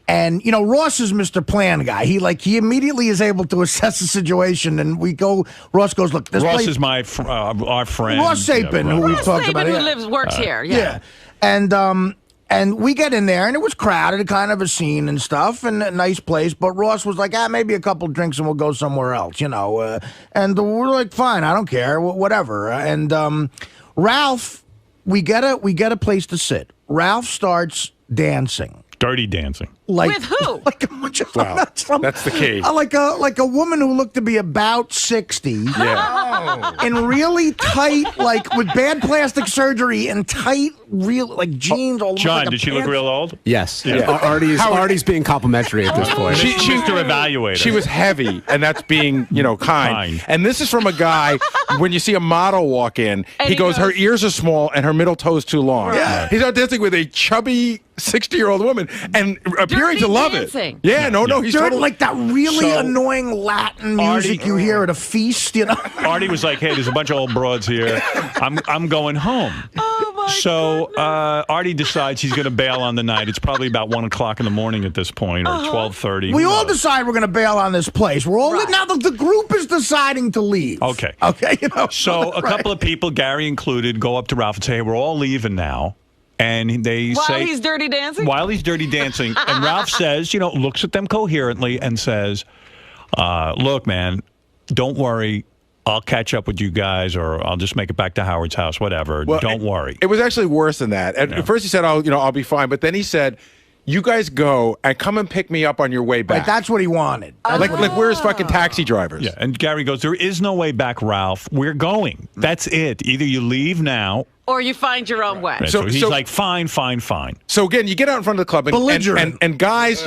Speaker 3: and you know Ross is Mr. Plan guy. He immediately is able to assess the situation, and we go. Ross goes, look, this
Speaker 1: Ross
Speaker 3: place
Speaker 1: is our friend.
Speaker 3: Ross Sapin,
Speaker 1: Yeah,
Speaker 3: who we've
Speaker 2: Ross
Speaker 3: talked
Speaker 2: Saban,
Speaker 3: about.
Speaker 2: who
Speaker 3: Yeah.
Speaker 2: works here. Yeah.
Speaker 3: Yeah. And we get in there, and it was crowded, kind of a scene and stuff, and a nice place. But Ross was like, maybe a couple drinks and we'll go somewhere else, you know. And we're like, fine, I don't care, whatever. And Ralph, we get a place to sit. Ralph starts dancing.
Speaker 1: Dirty dancing.
Speaker 3: Like,
Speaker 2: With who?
Speaker 3: Like
Speaker 4: Wow. That's the key.
Speaker 3: like a woman who looked to be about 60.
Speaker 4: Yeah.
Speaker 3: In really tight, like with bad plastic surgery and tight, real like jeans. All
Speaker 1: John,
Speaker 3: like a
Speaker 1: did she look
Speaker 3: pants-
Speaker 1: real old?
Speaker 6: Yes.
Speaker 1: Yeah.
Speaker 6: Artie's being complimentary at this point.
Speaker 1: Mr. Evaluator.
Speaker 4: She was heavy, and that's being, kind.
Speaker 1: Kind.
Speaker 4: And this is from a guy, when you see a model walk in,
Speaker 2: And
Speaker 4: he
Speaker 2: he
Speaker 4: goes, her
Speaker 2: goes-
Speaker 4: ears are small and her middle toe's too long.
Speaker 3: Yeah.
Speaker 4: He's out dancing with a chubby 60-year-old woman and appearing
Speaker 2: Dirty
Speaker 4: to love
Speaker 2: dancing.
Speaker 4: it. Yeah, no, he's
Speaker 3: During,
Speaker 4: totally
Speaker 3: like that really
Speaker 1: So-
Speaker 3: annoying Latin music
Speaker 1: Artie-
Speaker 3: you hear at a feast, you know.
Speaker 1: Artie was like, hey, there's a bunch of old broads here. I'm going home.
Speaker 2: Oh, my
Speaker 1: So Artie decides he's going to bail on the night. It's probably about 1 o'clock in the morning at this point, or 12:30.
Speaker 3: We
Speaker 1: who
Speaker 3: all
Speaker 1: knows?
Speaker 3: decide we're going to bail on this place. We're all
Speaker 2: Right.
Speaker 3: now. The group is deciding to leave.
Speaker 1: Okay.
Speaker 3: Okay. You know.
Speaker 1: So a
Speaker 3: Right.
Speaker 1: couple of people, Gary included, go up to Ralph and say, hey, we're all leaving now. And they
Speaker 2: While
Speaker 1: say...
Speaker 2: he's dirty dancing?
Speaker 1: While he's dirty dancing. And Ralph says, looks at them coherently and says, look, man, don't worry. I'll catch up with you guys, or I'll just make it back to Howard's house, whatever.
Speaker 4: Well,
Speaker 1: don't worry.
Speaker 4: It was actually worse than that. At first he said, I'll be fine. But then he said, you guys go and come and pick me up on your way back.
Speaker 3: Right, that's what he wanted. That's
Speaker 4: like,
Speaker 3: what he
Speaker 4: we're his fucking taxi drivers.
Speaker 1: Yeah, and Gary goes, there is no way back, Ralph. We're going. That's it. Either you leave now.
Speaker 2: Or you find your own way.
Speaker 1: Right, so he's like, fine.
Speaker 4: So again, you get out in front of the club and guys,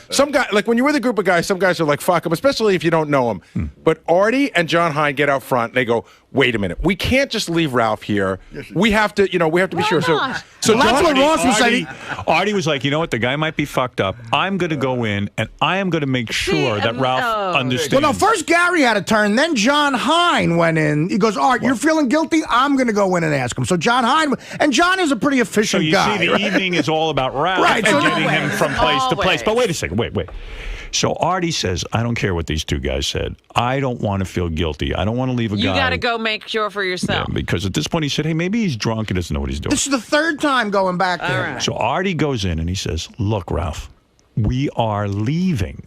Speaker 4: some guy, like when you're with a group of guys, some guys are like, fuck them, especially if you don't know them. But Artie and John Hein get out front and they go, wait a minute, we can't just leave Ralph here. We have to, we have to be
Speaker 2: Why
Speaker 4: sure.
Speaker 2: not?
Speaker 4: So
Speaker 3: Well, that's
Speaker 4: John,
Speaker 3: what Ross was saying.
Speaker 1: Artie was like, you know what? The guy might be fucked up. I'm going to go in and I am going to make sure that Ralph understands.
Speaker 3: Well, no, first Gary had a turn, then John Hein went in. He goes, Art, you're feeling guilty? I'm going to go in and ask him. So John Hein, and John is a pretty
Speaker 1: So
Speaker 3: efficient
Speaker 1: you
Speaker 3: guy.
Speaker 1: see, the
Speaker 3: right?
Speaker 1: evening is all about Ralph
Speaker 3: Right,
Speaker 1: and
Speaker 3: so
Speaker 1: getting
Speaker 3: no
Speaker 1: him
Speaker 3: way.
Speaker 1: from place to place.
Speaker 2: Always.
Speaker 1: But wait a second, wait. So Artie says, I don't care what these two guys said. I don't want to feel guilty. I don't want to leave a
Speaker 2: You
Speaker 1: guy.
Speaker 2: got to go make sure for
Speaker 1: Yeah,
Speaker 2: yourself.
Speaker 1: because at this point he said, hey, maybe he's drunk and doesn't know what he's doing.
Speaker 3: This is the third time going back there.
Speaker 2: All right.
Speaker 1: So Artie goes in and he says, look, Ralph, we are leaving.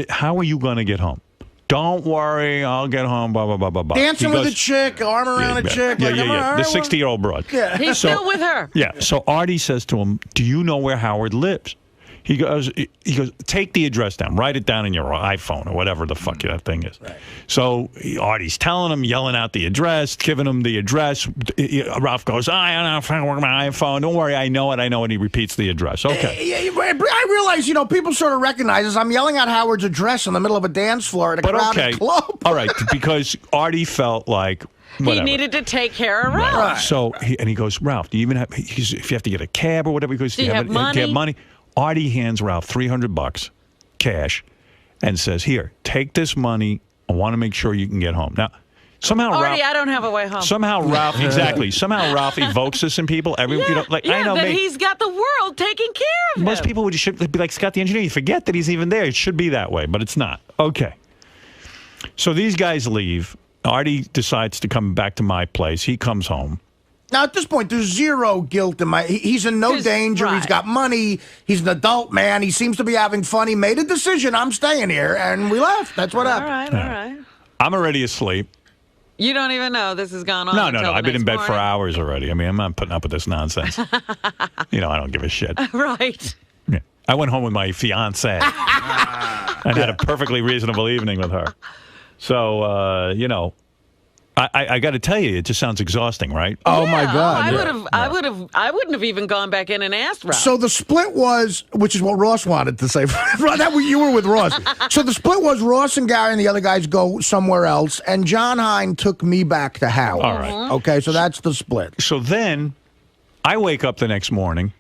Speaker 1: How are you going to get home? Don't worry, I'll get home, blah, blah, blah, blah, blah.
Speaker 3: Dancing
Speaker 1: He
Speaker 3: with
Speaker 1: goes-
Speaker 3: a chick, arm around a chick.
Speaker 1: Yeah,
Speaker 3: like, all right,
Speaker 1: the
Speaker 3: well,
Speaker 1: 60-year-old broad.
Speaker 3: Yeah.
Speaker 2: He's
Speaker 1: So-
Speaker 2: still with her.
Speaker 1: Yeah, so Artie says to him, do you know where Howard lives? He goes, take the address down. Write it down in your iPhone or whatever the fuck that thing is. Right. So Artie's telling him, yelling out the address, giving him the address. Ralph goes, I don't know, work my iPhone. Don't worry, I know it. And he repeats the address. Okay.
Speaker 3: I realize, people sort of recognize this. I'm yelling out Howard's address in the middle of a dance floor at a crowded club.
Speaker 1: All right, because Artie felt like whatever.
Speaker 2: He needed to take care of Ralph.
Speaker 1: Right. So he goes, Ralph, do you even have? If you have to get a cab or whatever, he goes,
Speaker 2: do you have money?
Speaker 1: Do you have money? Artie hands Ralph $300 cash and says, here, take this money. I want to make sure you can get home. Now, somehow
Speaker 2: Artie,
Speaker 1: Ralph,
Speaker 2: I don't have a way home.
Speaker 1: Somehow Ralph, exactly. Somehow Ralph evokes this in people. I know
Speaker 2: that he's got the world taking care of him.
Speaker 1: Most people would should be like Scott the engineer. You forget that he's even there. It should be that way, but it's not. Okay. So these guys leave. Artie decides to come back to my place. He comes home.
Speaker 3: Now, at this point, there's zero guilt in he's in no danger. Right. He's got money. He's an adult man. He seems to be having fun. He made a decision. I'm staying here, and we left. That's what happened.
Speaker 2: All right.
Speaker 1: I'm already asleep.
Speaker 2: You don't even know this has gone on.
Speaker 1: No. I've been in bed for hours already. I mean, I'm not putting up with this nonsense. I don't give a shit.
Speaker 2: Right.
Speaker 1: Yeah. I went home with my fiance and had a perfectly reasonable evening with her. So, I got to tell you, it just sounds exhausting, right?
Speaker 3: Oh my God!
Speaker 2: I wouldn't have even gone back in and asked Ralph.
Speaker 3: So the split was, which is what Ross wanted to say. That you were with Ross. So the split was Ross and Gary and the other guys go somewhere else, and John Hein took me back to Howard.
Speaker 1: All right.
Speaker 3: Okay, so that's the split.
Speaker 1: So then, I wake up the next morning,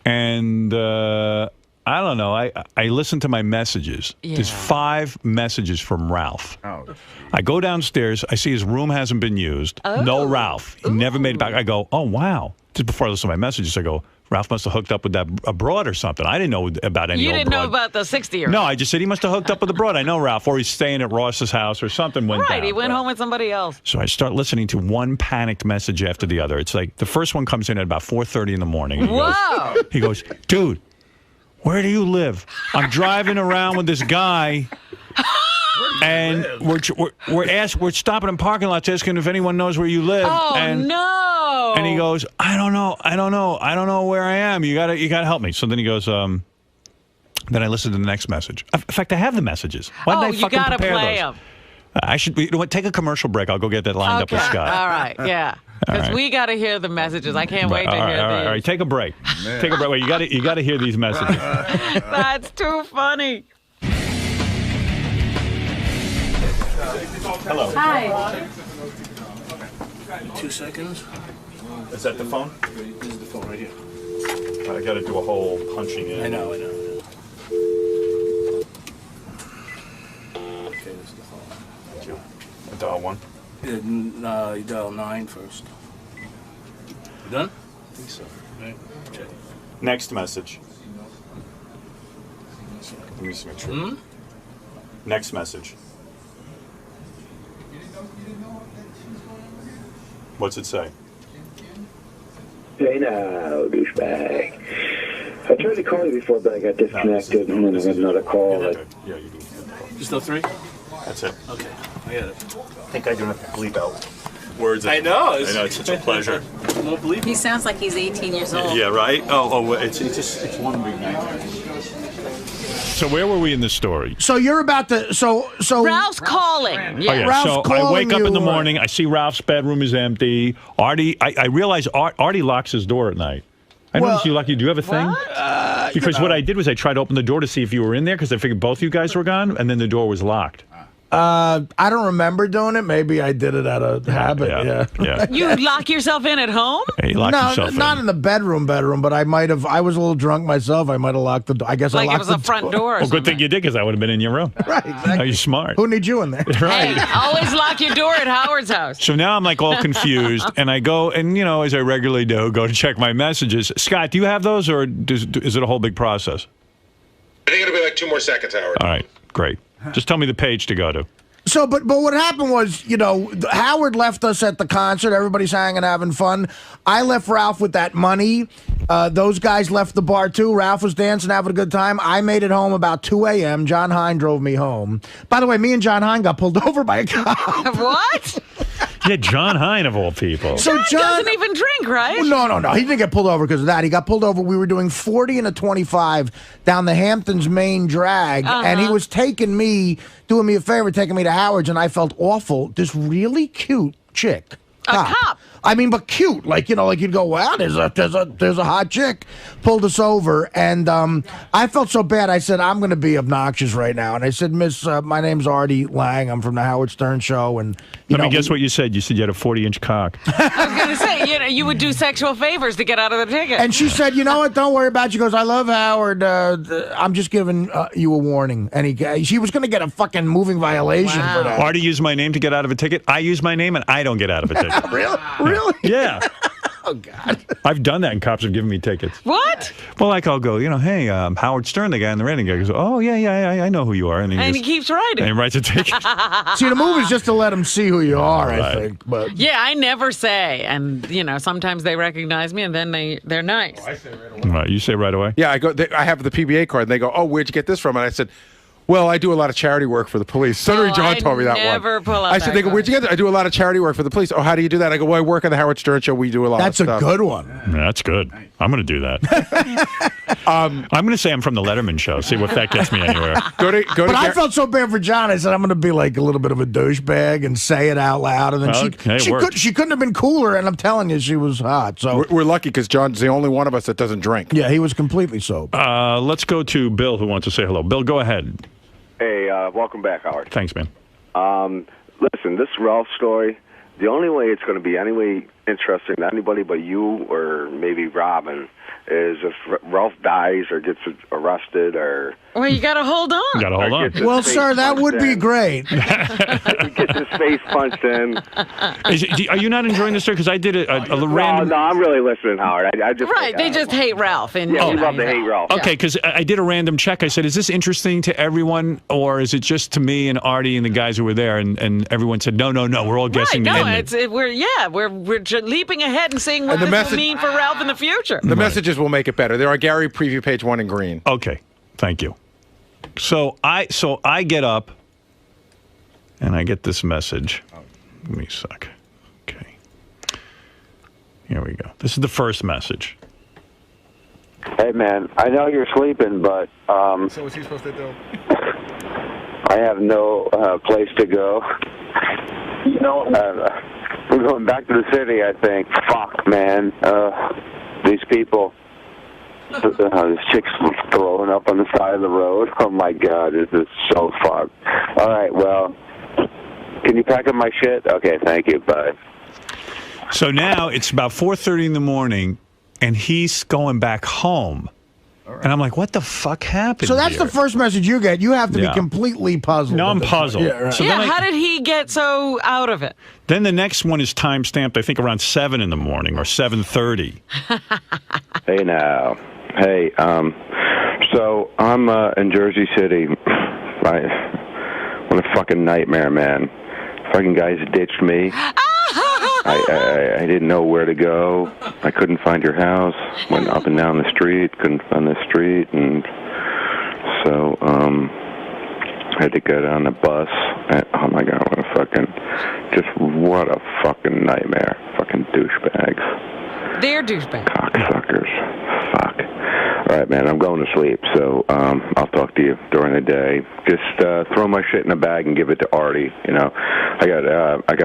Speaker 1: and I don't know. I listen to my messages. Yeah. There's 5 messages from Ralph. Oh. I go downstairs. I see his room hasn't been used. Oh. No Ralph. He never made it back. I go, oh, wow. Just before I listen to my messages, I go, Ralph must have hooked up with a broad or something. I didn't know about any old broad. You didn't
Speaker 2: know about the 60-year-old.
Speaker 1: No, I just said he must have hooked up with a broad. I know Ralph. Or he's staying at Ross's house or something went down.
Speaker 2: Right, he went home with somebody else.
Speaker 1: So I start listening to one panicked message after the other. It's like the first one comes in at about 4:30 in the morning. He goes, dude, where do you live? I'm driving around with this guy, and we're stopping in parking lots asking if anyone knows where you live.
Speaker 2: Oh, no!
Speaker 1: And he goes, I don't know where I am. You gotta help me. So then he goes, then I listen to the next message. In fact, I have the messages. Why didn't I fucking prepare those? Them. I should. You know what? Take a commercial break. I'll go get that lined up with Scott.
Speaker 2: All right. Yeah. Because we got to hear the messages. I can't wait to hear these.
Speaker 1: All right. Take a break. Take a break. Wait, you got to hear these messages.
Speaker 2: That's too funny.
Speaker 1: Hello.
Speaker 2: Hi.
Speaker 7: 2 seconds.
Speaker 1: Is that the phone?
Speaker 7: This is the phone right here.
Speaker 1: I got to do a whole punching in.
Speaker 7: I know. Okay, this is the phone.
Speaker 1: Thank you. Dial 1.
Speaker 7: You dial 9 first. You done? I think so. Right. Okay.
Speaker 1: Next message. Let me just make sure.
Speaker 7: Hmm?
Speaker 1: Next message. What's it say?
Speaker 8: Hey now, douchebag. I tried to call you before, but I got disconnected, and then I got another call.
Speaker 1: Yeah, you do.
Speaker 7: Just no 3?
Speaker 1: That's it.
Speaker 7: Okay, I got it.
Speaker 1: I think I do have to bleep out words.
Speaker 7: I know.
Speaker 1: It's such a pleasure.
Speaker 7: Won't believe
Speaker 9: He sounds like he's 18 years old.
Speaker 1: Yeah, right? It's one big night. So where were we in this story?
Speaker 3: So you're about to so
Speaker 2: Ralph's calling. Yeah.
Speaker 1: Oh, yeah.
Speaker 3: Ralph's
Speaker 1: so
Speaker 3: calling
Speaker 1: I wake up in the
Speaker 3: you,
Speaker 1: morning. I see Ralph's bedroom is empty. Artie, I realize Artie locks his door at night. I noticed you lock. Do you have a thing? Because what I did was I tried to open the door to see if you were in there because I figured both you guys were gone, and then the door was locked.
Speaker 3: I don't remember doing it. Maybe I did it out of habit. Yeah.
Speaker 2: You lock yourself in at home?
Speaker 1: Yeah, you lock yourself in.
Speaker 3: Not in the bedroom, but I might have. I was a little drunk myself. I might have locked the door. I guess
Speaker 2: like
Speaker 3: I locked
Speaker 2: it was a front door.
Speaker 1: Well, good thing you did because I would have been in your room.
Speaker 3: Right, exactly.
Speaker 1: Are you smart?
Speaker 3: Who needs you in there?
Speaker 1: Right.
Speaker 2: Hey, always lock your door at Howard's house.
Speaker 1: So now I'm like all confused, and I go, and as I regularly do, go to check my messages. Scott, do you have those, or is it a whole big process?
Speaker 4: I think it'll be like 2 more seconds, Howard.
Speaker 1: All right, great. Just tell me the page to go to.
Speaker 3: So, but what happened was, Howard left us at the concert. Everybody's hanging, having fun. I left Ralph with that money. Those guys left the bar, too. Ralph was dancing, having a good time. I made it home about 2 a.m. John Hein drove me home. By the way, me and John Hein got pulled over by a cop.
Speaker 2: What?
Speaker 1: Yeah, John Hine of all people.
Speaker 3: So
Speaker 2: John doesn't even drink, right?
Speaker 3: Well, no. He didn't get pulled over because of that. He got pulled over. We were doing 40 and a 25 down the Hamptons main drag, and he was doing me a favor, taking me to Howard's, and I felt awful. This really cute chick.
Speaker 2: A cop.
Speaker 3: I mean, but cute. Like, like you'd go, wow, there's a hot chick. Pulled us over, and I felt so bad. I said, I'm going to be obnoxious right now. And I said, Miss, my name's Artie Lange. I'm from the Howard Stern Show. And
Speaker 1: Let me guess what you said. You said you had a 40-inch cock.
Speaker 2: I was going to say, you would do sexual favors to get out of the ticket.
Speaker 3: And she said, you know what? Don't worry about it. She goes, I love Howard. I'm just giving you a warning. And she was going to get a fucking moving violation for that.
Speaker 1: Artie used my name to get out of a ticket. I use my name, and I don't get out of a ticket.
Speaker 3: Really?
Speaker 1: Yeah.
Speaker 3: Oh, God.
Speaker 1: I've done that, and cops have given me tickets.
Speaker 2: What?
Speaker 1: Well, like I'll go, hey, Howard Stern, the guy in the rating guy, goes, oh, yeah, I know who you are. And
Speaker 2: he keeps writing.
Speaker 1: And he writes a ticket.
Speaker 3: See, the move is just to let them see who you are,
Speaker 1: Right.
Speaker 3: I think. But
Speaker 2: Yeah, I never say. And, sometimes they recognize me, and then they're nice.
Speaker 7: I say right away.
Speaker 1: Right, you say right away?
Speaker 4: Yeah, I have the PBA card, and they go, "Oh, where'd you get this from?" And I said, "Well, I do a lot of charity work for the police." Sonny John told me that
Speaker 2: never
Speaker 4: one.
Speaker 2: pull out
Speaker 4: I said,
Speaker 2: that
Speaker 4: "They go, where'd you get it?" I do a lot of charity work for the police. Oh, how do you do that? I go, "Well, I work on the Howard Stern Show. We do a lot
Speaker 3: that's
Speaker 4: of stuff."
Speaker 3: a good one.
Speaker 1: Yeah, that's good. I'm going to do that. I'm going to say I'm from the Letterman Show. See if that gets me anywhere.
Speaker 3: But I felt so bad for John. I said, I'm going to be like a little bit of a douchebag and say it out loud. And then she couldn't have been cooler. And I'm telling you, she was hot. So
Speaker 4: we're lucky because John's the only one of us that doesn't drink.
Speaker 3: Yeah, he was completely sober.
Speaker 1: Let's go to Bill, who wants to say hello. Bill, go ahead.
Speaker 10: Hey, welcome back, Howard.
Speaker 1: Thanks, man.
Speaker 10: Listen, this Ralph story, the only way it's going to be any way interesting to anybody but you or maybe Robin is if Ralph dies or gets arrested or...
Speaker 2: Well, you got to hold on.
Speaker 1: You got to hold on.
Speaker 3: Well, sir, that would be great.
Speaker 10: He gets his face punched in.
Speaker 1: Are you not enjoying this story? Because I did a random...
Speaker 10: No, I'm really listening, Howard. I just
Speaker 2: Right, they just hate Ralph. And,
Speaker 10: we love to hate Ralph.
Speaker 1: Okay, because I did a random check. I said, is this interesting to everyone, or is it just to me and Artie and the guys who were there? And everyone said, no, we're all guessing the ending.
Speaker 2: We're leaping ahead and seeing what this will mean for Ralph in the future.
Speaker 4: The messages will make it better. They're on Gary preview page 1 in green.
Speaker 1: Okay, thank you. So I get up and I get this message. Give me a sec. Okay. Here we go. This is the first message.
Speaker 8: Hey, man, I know you're sleeping, but
Speaker 4: So what's he supposed to do?
Speaker 8: I have no place to go. We're going back to the city, I think. Fuck, man. These people. This chick's throwing up on the side of the road. Oh, my God, this is so fucked. All right, well, can you pack up my shit? Okay, thank you. Bye.
Speaker 1: So now it's about 4:30 in the morning, and he's going back home. And I'm like, what the fuck happened
Speaker 3: So that's
Speaker 1: here?
Speaker 3: the first message you get. You have to be completely puzzled.
Speaker 1: No, I'm puzzled.
Speaker 3: Yeah, right.
Speaker 1: So
Speaker 2: how did he get so out of it?
Speaker 1: Then the next one is time stamped, I think, around 7 in the morning or 7:30.
Speaker 8: Hey, now. Hey, so I'm in Jersey City. What a fucking nightmare, man. Fucking guys ditched me. I didn't know where to go. I couldn't find your house. Went up and down the street, couldn't find the street, and so I had to get on the bus. And, oh my God, what a fucking nightmare. Fucking douchebags.
Speaker 2: They're douchebags.
Speaker 8: Cocksuckers. Fuck. All right, man, I'm going to sleep, so I'll talk to you during the day. Just throw my shit in a bag and give it to Artie. I got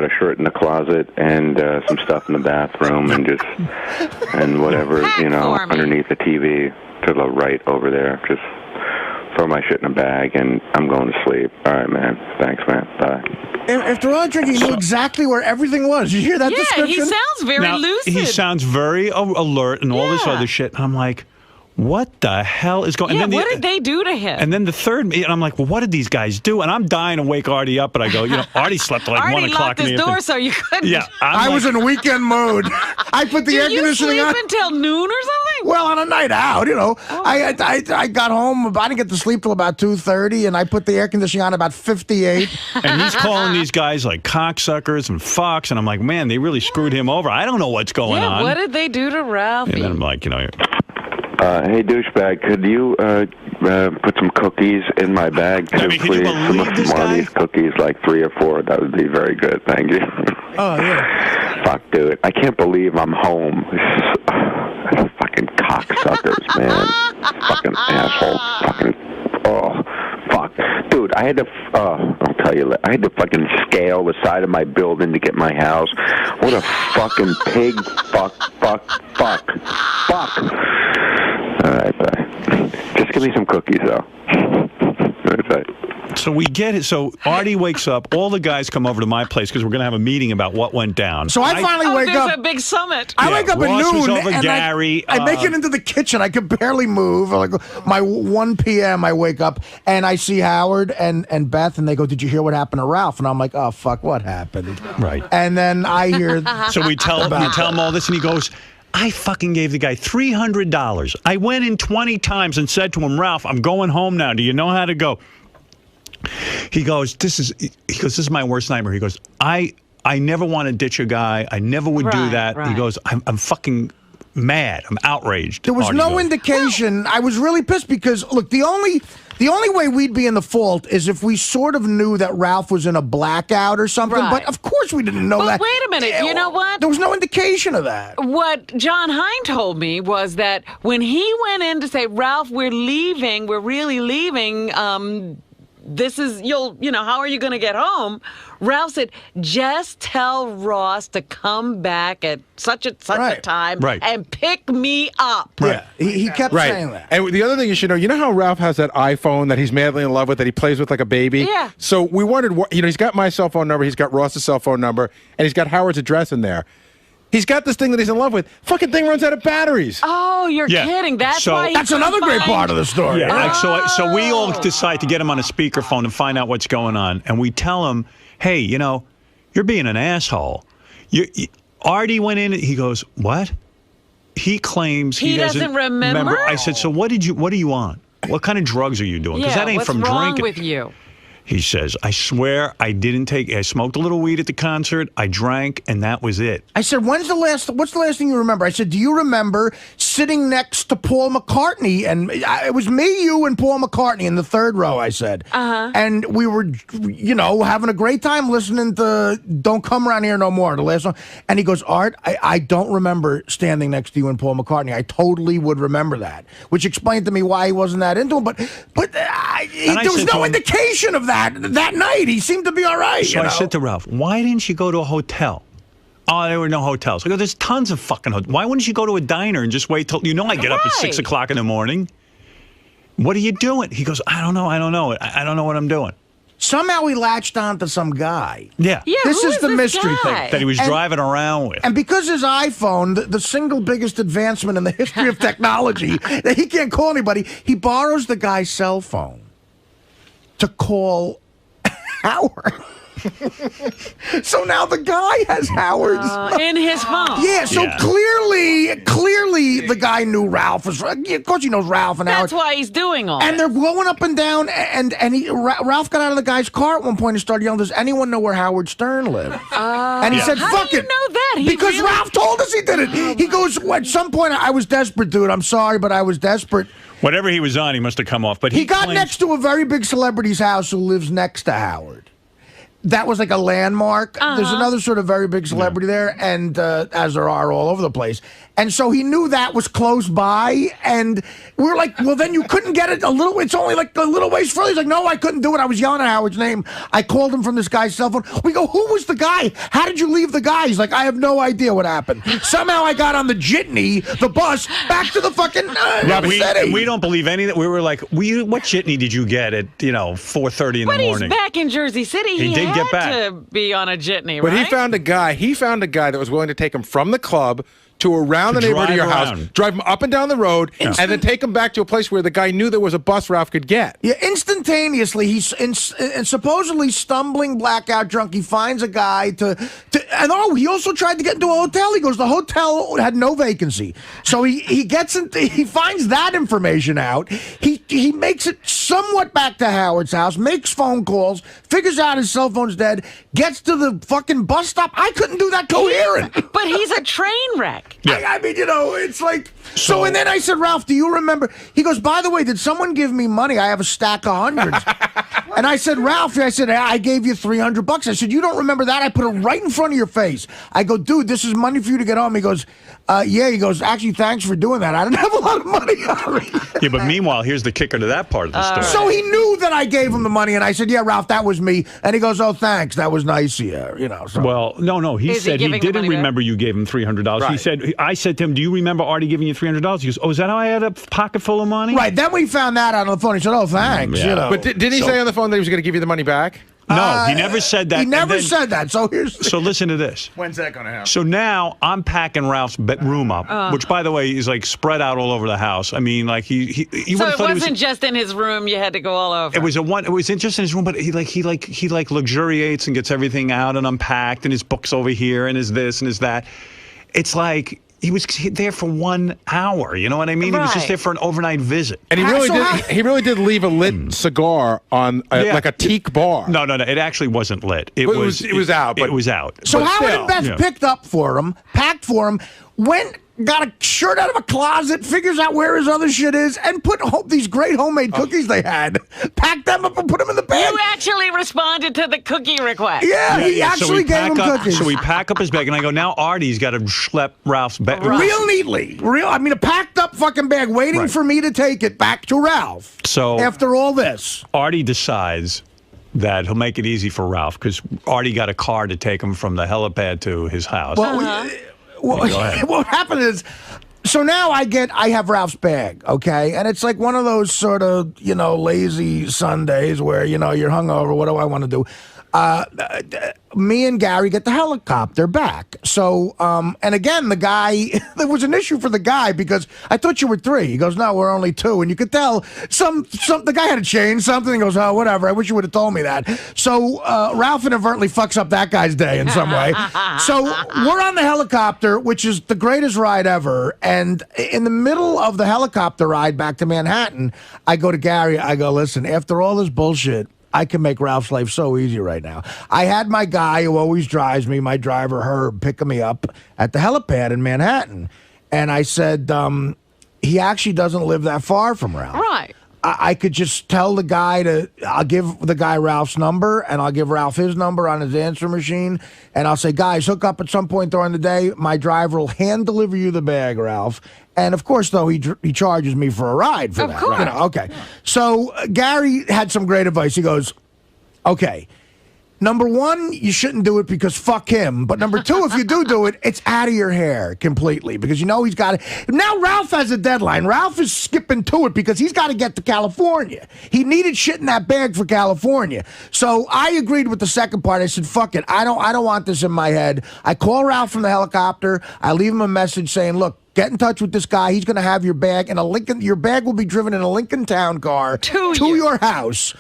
Speaker 8: a shirt in the closet and some stuff in the bathroom and whatever underneath the TV to the right over there. Just throw my shit in a bag and I'm going to sleep. All right, man. Thanks, man. Bye.
Speaker 3: If they're all drinking, you knew exactly where everything was. Did you hear that description?
Speaker 2: Yeah, he sounds very lucid.
Speaker 1: He sounds very alert and all this other shit. I'm like, what the hell is going on?
Speaker 2: Yeah, what did they do to him?
Speaker 1: And then the third, and I'm like, well, what did these guys do? And I'm dying to wake Artie up, but I go, Artie slept till like 1 o'clock in the
Speaker 2: Artie locked his door so you couldn't.
Speaker 1: Yeah,
Speaker 3: I was in weekend mode. I put the air conditioning on.
Speaker 2: Did you sleep until noon or something?
Speaker 3: Well, on a night out, I got home. I didn't get to sleep till about 2:30, and I put the air conditioning on about 58.
Speaker 1: And he's calling these guys like cocksuckers and fucks, and I'm like, man, they really screwed him over. I don't know what's going on.
Speaker 2: What did they do to Ralphie?
Speaker 1: And then I'm like,
Speaker 8: Hey, douchebag, could you put some cookies in my bag, too,
Speaker 1: Can
Speaker 8: please?
Speaker 1: you
Speaker 8: Some
Speaker 1: believe
Speaker 8: of
Speaker 1: this guy?
Speaker 8: Marnie's cookies, like 3 or 4. That would be very good. Thank you.
Speaker 3: Oh, yeah.
Speaker 8: Fuck, dude. I can't believe I'm home. Fucking cocksuckers, man. Fucking assholes. Fucking... Oh, fuck. Dude, I had to... I'll tell you. I had to fucking scale the side of my building to get my house. What a fucking pig. Fuck. All right, bye. Just give me some cookies, though. All right, bye.
Speaker 1: So we get it. So Artie wakes up. All the guys come over to my place because we're going to have a meeting about what went down.
Speaker 3: So I finally wake up.
Speaker 2: There's a big summit.
Speaker 3: I wake up at
Speaker 1: Ross was
Speaker 3: noon
Speaker 1: over,
Speaker 3: and
Speaker 1: Gary,
Speaker 3: I make it into the kitchen. I could barely move. Like my 1 p.m. I wake up and I see Howard and Beth, and they go, "Did you hear what happened to Ralph?" And I'm like, "Oh fuck, what happened?"
Speaker 1: Right.
Speaker 3: And then I hear.
Speaker 1: So we tell him all this, and he goes, I fucking gave the guy $300. I went in 20 times and said to him, Ralph, I'm going home now. Do you know how to go? He goes, this is my worst nightmare. He goes, I never want to ditch a guy. I never would do that. He goes, I'm fucking mad. I'm outraged.
Speaker 3: There was no indication. I was really pissed because, look, the only way we'd be in the fault is if we sort of knew that Ralph was in a blackout or something.
Speaker 2: Right.
Speaker 3: But of course we didn't know that.
Speaker 2: But wait a minute. You know what?
Speaker 3: There was no indication of that.
Speaker 2: What John Hine told me was that when he went in to say, Ralph, we're leaving, we're really leaving, this is, how are you going to get home? Ralph said, just tell Ross to come back at such a time and pick me up.
Speaker 3: Right. Yeah, he kept saying that.
Speaker 4: And the other thing you should know, you know how Ralph has that iPhone that he's madly in love with, that he plays with like a baby?
Speaker 2: Yeah.
Speaker 4: So we wondered, he's got my cell phone number, he's got Ross's cell phone number, and he's got Howard's address in there. He's got this thing that he's in love with. Fucking thing runs out of batteries.
Speaker 2: Oh, you're kidding. That's why
Speaker 3: that's another great part of the story.
Speaker 1: Yeah. So we all decide to get him on a speakerphone and find out what's going on. And we tell him, hey, you're being an asshole. Artie went in, he goes, what? He claims he
Speaker 2: doesn't remember.
Speaker 1: I said, so what are you on? What kind of drugs are you doing? Because that ain't from drinking.
Speaker 2: What's wrong with you?
Speaker 1: He says, I swear I didn't I smoked a little weed at the concert, I drank, and that was it.
Speaker 3: I said, what's the last thing you remember? I said, do you remember sitting next to Paul McCartney? And it was me, you, and Paul McCartney in the third row, I said. And we were, having a great time listening to Don't Come Around Here No More, the last song. And he goes, Art, I don't remember standing next to you and Paul McCartney. I totally would remember that, which explained to me why he wasn't that into him. But there was no indication of that night. He seemed to be all right.
Speaker 1: So I said to Ralph, why didn't you go to a hotel? Oh, there were no hotels. I go, there's tons of fucking hotels. Why wouldn't you go to a diner and just wait till, I get up at 6 o'clock in the morning. What are you doing? He goes, I don't know. I don't know what I'm doing.
Speaker 3: Somehow he latched on to some guy.
Speaker 1: Yeah.
Speaker 3: This is the mystery thing.
Speaker 1: That he was driving around with.
Speaker 3: And because his iPhone, the single biggest advancement in the history of technology, that he can't call anybody, he borrows the guy's cell phone to call Howard. So now the guy has Howard's
Speaker 2: in his phone.
Speaker 3: Yeah, so clearly the guy knew Ralph was. Of course he knows Ralph and Howard.
Speaker 2: That's why he's doing all.
Speaker 3: And they're going up and down. And Ralph got out of the guy's car at one point and started yelling, "Does anyone know where Howard Stern lived?" And he said, "Fuck it."
Speaker 2: Know that?
Speaker 3: Because Ralph told us he did it. He goes, at some point, I was desperate, dude. I'm sorry, but I was desperate.
Speaker 1: Whatever he was on, he must have come off. But
Speaker 3: he got next to a very big celebrity's house who lives next to Howard. That was like a landmark. There's another sort of very big celebrity there, and as there are all over the place. And so he knew that was close by, and we were like, well, then you couldn't get it it's only like a little ways further. He's like, no, I couldn't do it. I was yelling at Howard's name. I called him from this guy's cell phone. We go, who was the guy? How did you leave the guy? He's like, I have no idea what happened. Somehow I got on the jitney, the bus, back to the fucking city.
Speaker 1: We don't believe any of that. We were like, what jitney did you get at 4:30 in the morning?
Speaker 2: But he's back in Jersey City. He
Speaker 1: did get back
Speaker 2: to be on a jitney, right?
Speaker 4: But he found a guy that was willing to take him from the club to around the neighborhood of your house, drive him up and down the road, and then take him back to a place where the guy knew there was a bus Ralph could get.
Speaker 3: Yeah, instantaneously, he's supposedly stumbling blackout drunk. He finds a guy he also tried to get into a hotel. He goes, the hotel had no vacancy. So he finds that information out. He he makes it somewhat back to Howard's house, makes phone calls, figures out his cell phone's dead, gets to the fucking bus stop. I couldn't do that coherent.
Speaker 2: But he's a train wreck.
Speaker 3: Yeah. I mean, it's like... So, and then I said, Ralph, do you remember? He goes, by the way, did someone give me money? I have a stack of hundreds. And I said, Ralph, I gave you $300. I said, you don't remember that? I put it right in front of your face. I go, dude, this is money for you to get home. He goes, yeah. He goes, actually, thanks for doing that. I didn't have a lot of money on me.
Speaker 1: Yeah, but meanwhile, here's the kicker to that part of the story.
Speaker 3: So he knew that I gave him the money, and I said, yeah, Ralph, that was me. And he goes, oh, thanks. That was nice of you. So.
Speaker 1: Well, no. He said he didn't remember you gave him $300.
Speaker 3: Right.
Speaker 1: He said, I said to him, do you remember Artie giving you $300? He goes, oh, is that how I had a pocket full of money?
Speaker 3: Right. Then we found that out on the phone. He said, oh, thanks.
Speaker 1: Yeah.
Speaker 4: But did he say on the phone that he was going to give you the money back?
Speaker 1: No, he never said that.
Speaker 3: He never said that. So
Speaker 1: listen to this.
Speaker 3: When's that going to happen?
Speaker 1: So now I'm packing Ralph's room up, which, by the way, is like spread out all over the house. I mean, like he
Speaker 2: So it wasn't just in his room. You had to go all over.
Speaker 1: It was It was just in his room, but he luxuriates and gets everything out and unpacked, and his books over here, and his this and his that. It's like. He was there for 1 hour. You know what I mean? He was just there for an overnight visit.
Speaker 4: And he really did leave a lit cigar on like a teak bar.
Speaker 1: No. It actually wasn't lit. It was out. But it was out.
Speaker 3: So
Speaker 1: but
Speaker 3: Howard
Speaker 1: still,
Speaker 3: and Beth picked up for him, packed for him, went, got a shirt out of a closet, figures out where his other shit is, and put these great homemade cookies they had, packed them up and put them in the bag.
Speaker 2: You actually responded to the cookie request.
Speaker 3: Yeah, he actually gave him cookies.
Speaker 1: So we pack up his bag, and I go, now Artie's got to schlep Ralph's bag.
Speaker 3: Real neatly. A packed up fucking bag waiting for me to take it back to Ralph.
Speaker 1: So
Speaker 3: after all this.
Speaker 1: Artie decides that he'll make it easy for Ralph, because Artie got a car to take him from the helipad to his house.
Speaker 3: What happened is, so now I have Ralph's bag, okay? And it's like one of those sort of, lazy Sundays where, you're hungover. What do I want to do? Me and Gary get the helicopter back. So, and again, the guy, there was an issue for the guy because I thought you were 3. He goes, no, we're only 2. And you could tell the guy had to change something. He goes, oh, whatever. I wish you would have told me that. So, Ralph inadvertently fucks up that guy's day in some way. So we're on the helicopter, which is the greatest ride ever. And in the middle of the helicopter ride back to Manhattan, I go to Gary. I go, listen, after all this bullshit, I can make Ralph's life so easy right now. I had my guy who always drives me, my driver Herb, picking me up at the helipad in Manhattan. And I said, he actually doesn't live that far from Ralph.
Speaker 2: Right.
Speaker 3: I could just tell the guy I'll give the guy Ralph's number, and I'll give Ralph his number on his answer machine, and I'll say, guys, hook up at some point during the day. My driver will hand deliver you the bag, Ralph. And of course, though, he charges me for a ride for that. Of
Speaker 2: course.
Speaker 3: Okay. So Gary had some great advice. He goes, okay, number 1, you shouldn't do it because fuck him. But number 2, if you do it, it's out of your hair completely because he's got it. Now Ralph has a deadline. Ralph is skipping to it because he's got to get to California. He needed shit in that bag for California. So I agreed with the second part. I said, fuck it. I don't want this in my head. I call Ralph from the helicopter. I leave him a message saying, look, get in touch with this guy. He's going to have your bag in a Lincoln. Your bag will be driven in a Lincoln Town car to your house.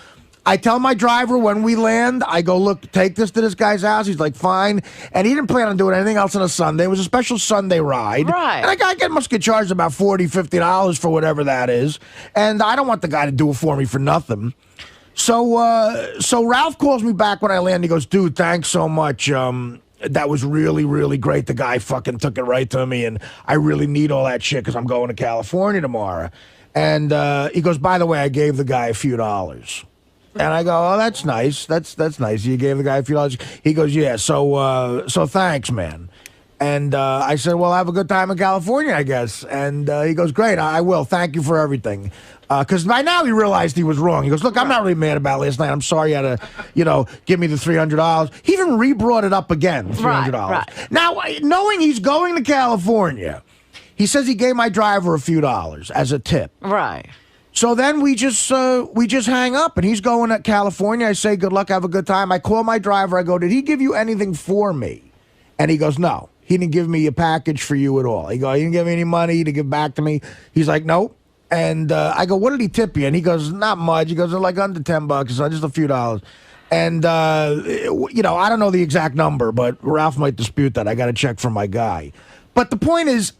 Speaker 3: I tell my driver when we land, I go, look, take this to this guy's house. He's like, fine. And he didn't plan on doing anything else on a Sunday. It was a special Sunday ride.
Speaker 2: Right.
Speaker 3: And the guy must get charged about $40, $50 for whatever that is. And I don't want the guy to do it for me for nothing. So Ralph calls me back when I land. He goes, dude, thanks so much. That was really, really great. The guy fucking took it right to me, and I really need all that shit because I'm going to California tomorrow. And he goes, by the way, I gave the guy a few dollars. And I go, oh, that's nice. That's nice. You gave the guy a few dollars. He goes, yeah, so thanks, man. And I said, well, have a good time in California, I guess. And he goes, great, I will. Thank you for everything. Because by now he realized he was wrong. He goes, look, I'm not really mad about last night. I'm sorry you had to, give me the $300. He even re-brought it up again, $300.
Speaker 2: Right.
Speaker 3: Now, knowing he's going to California, he says he gave my driver a few dollars as a tip.
Speaker 2: Right.
Speaker 3: So then we just hang up, and he's going to California. I say, good luck, have a good time. I call my driver. I go, did he give you anything for me? And he goes, no. He didn't give me a package for you at all. He didn't give me any money to give back to me. He's like, nope. And I go, what did he tip you? And he goes, not much. He goes, like under $10, so just a few dollars. And, I don't know the exact number, but Ralph might dispute that. I got to check from my guy. But the point is,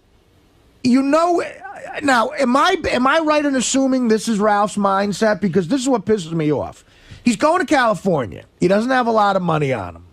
Speaker 3: Now, am I right in assuming this is Ralph's mindset? Because this is what pisses me off. He's going to California. He doesn't have a lot of money on him.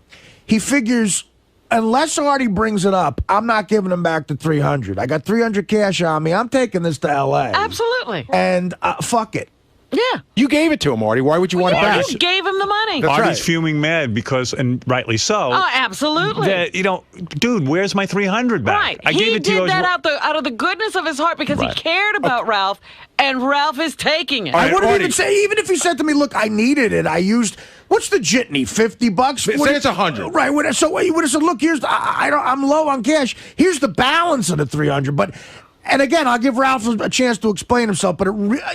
Speaker 3: He figures, unless Artie brings it up, I'm not giving him back the $300. I got $300 cash on me. I'm taking this to L.A.
Speaker 2: Absolutely.
Speaker 3: And fuck it.
Speaker 2: Yeah.
Speaker 4: You gave it to him, Artie. Why would you want it back?
Speaker 2: You gave him the money.
Speaker 4: That's
Speaker 1: Artie's
Speaker 4: right.
Speaker 1: fuming mad because, and rightly so.
Speaker 2: Oh, absolutely.
Speaker 1: That, dude, where's my $300 back?
Speaker 2: Right.
Speaker 1: I gave it to you.
Speaker 2: He did that out of the goodness of his heart because he cared about Ralph, and Ralph is taking it.
Speaker 3: I wouldn't even say, even if he said to me, look, I needed it. I used, what's the jitney, $50?
Speaker 4: Say it's $100.
Speaker 3: Right. So he would have said, look, I'm low on cash. Here's the balance of the $300. But, and again, I'll give Ralph a chance to explain himself, but